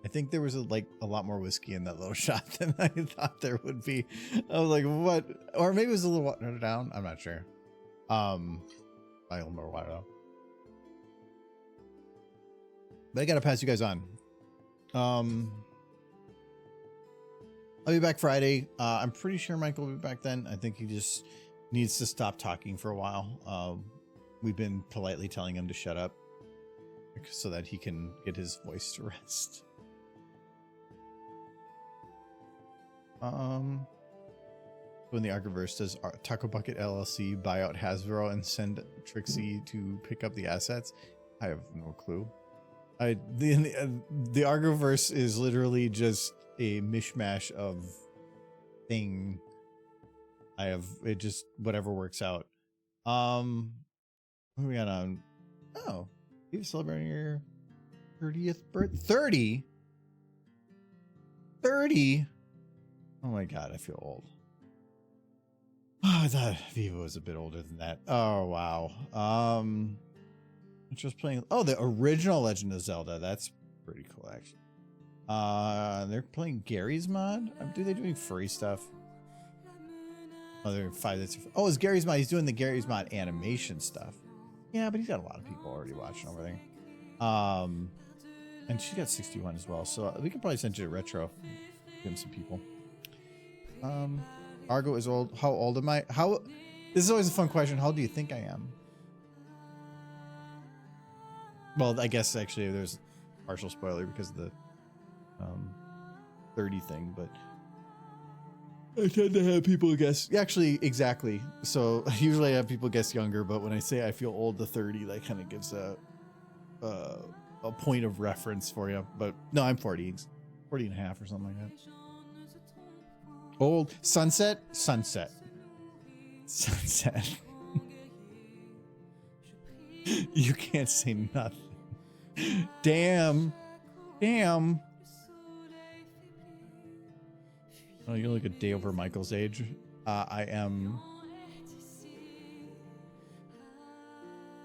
I think there was a lot more whiskey in that little shot than I thought there would be. I was like, what? Or maybe it was a little watered down. I'm not sure. A little more water though. But I gotta pass you guys on. I'll be back Friday. I'm pretty sure Michael will be back then. I think he just needs to stop talking for a while. We've been politely telling him to shut up so that he can get his voice to rest. When the Archiverse does Taco Bucket LLC buy out Hasbro and send Trixie to pick up the assets, I have no clue. The Archiverse is literally just a mishmash of thing. It just whatever works out. What do we got on? Oh, you're celebrating your 30th birthday. 30? 30? Oh my god, I feel old. Oh, I thought Viva was a bit older than that. Oh wow. Just playing. Oh, the original Legend of Zelda. That's pretty cool, actually. They're playing Gary's mod. Do they doing free stuff? Oh, they're 5 minutes. Oh, it's Gary's mod. He's doing the Gary's mod animation stuff. Yeah, but he's got a lot of people already watching over there. And she got 61 as well, so we could probably send you a retro. Give him some people. Argo is old. How old am I? This is always a fun question. How old do you think I am? Well, I guess actually there's partial spoiler because of the 30 thing, but I tend to have people guess. Actually, exactly. So usually I have people guess younger, but when I say I feel old to 30, that kind of gives a point of reference for you. But no, I'm 40, 40 and a half or something like that. Old. Sunset. You can't say nothing. Damn. Oh, you're like a day over Michael's age. I am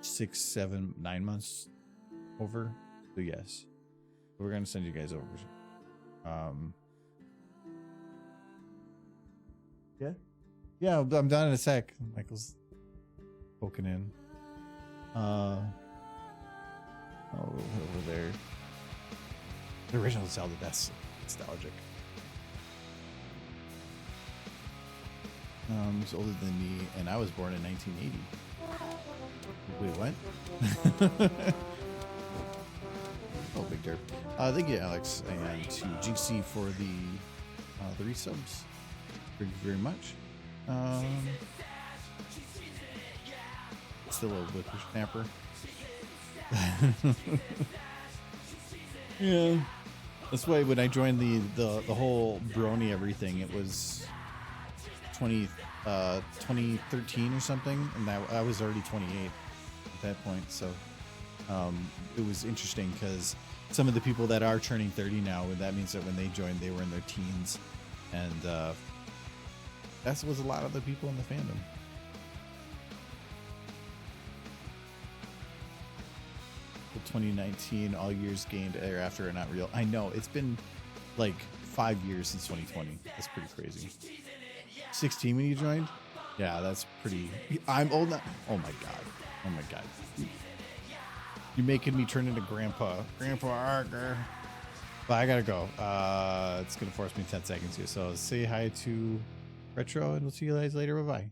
6, 7, 9 months over. So yes, we're gonna send you guys over. Yeah, I'm done in a sec. Michael's poking in. Over there. The original Zelda, that's nostalgic. He's older than me, and I was born in 1980. Wait, what? Oh, big derp. Thank you, Alex, and to GC for the resubs. Thank you very much. Still a whippersnapper. Yeah, that's why when I joined the whole brony everything, it was 2013 or something, and I was already 28 at that point. So it was interesting because some of the people that are turning 30 now, and that means that when they joined, they were in their teens, and that was a lot of the people in the fandom. The 2019 all years gained thereafter are not real. I know, it's been like 5 years since 2020. That's pretty crazy. 16 when you joined? Yeah, that's pretty. I'm old now. Oh my god. You're making me turn into Grandpa Arger. But I gotta go. It's gonna force me 10 seconds here. So say hi to Retro, and we'll see you guys later. Bye bye.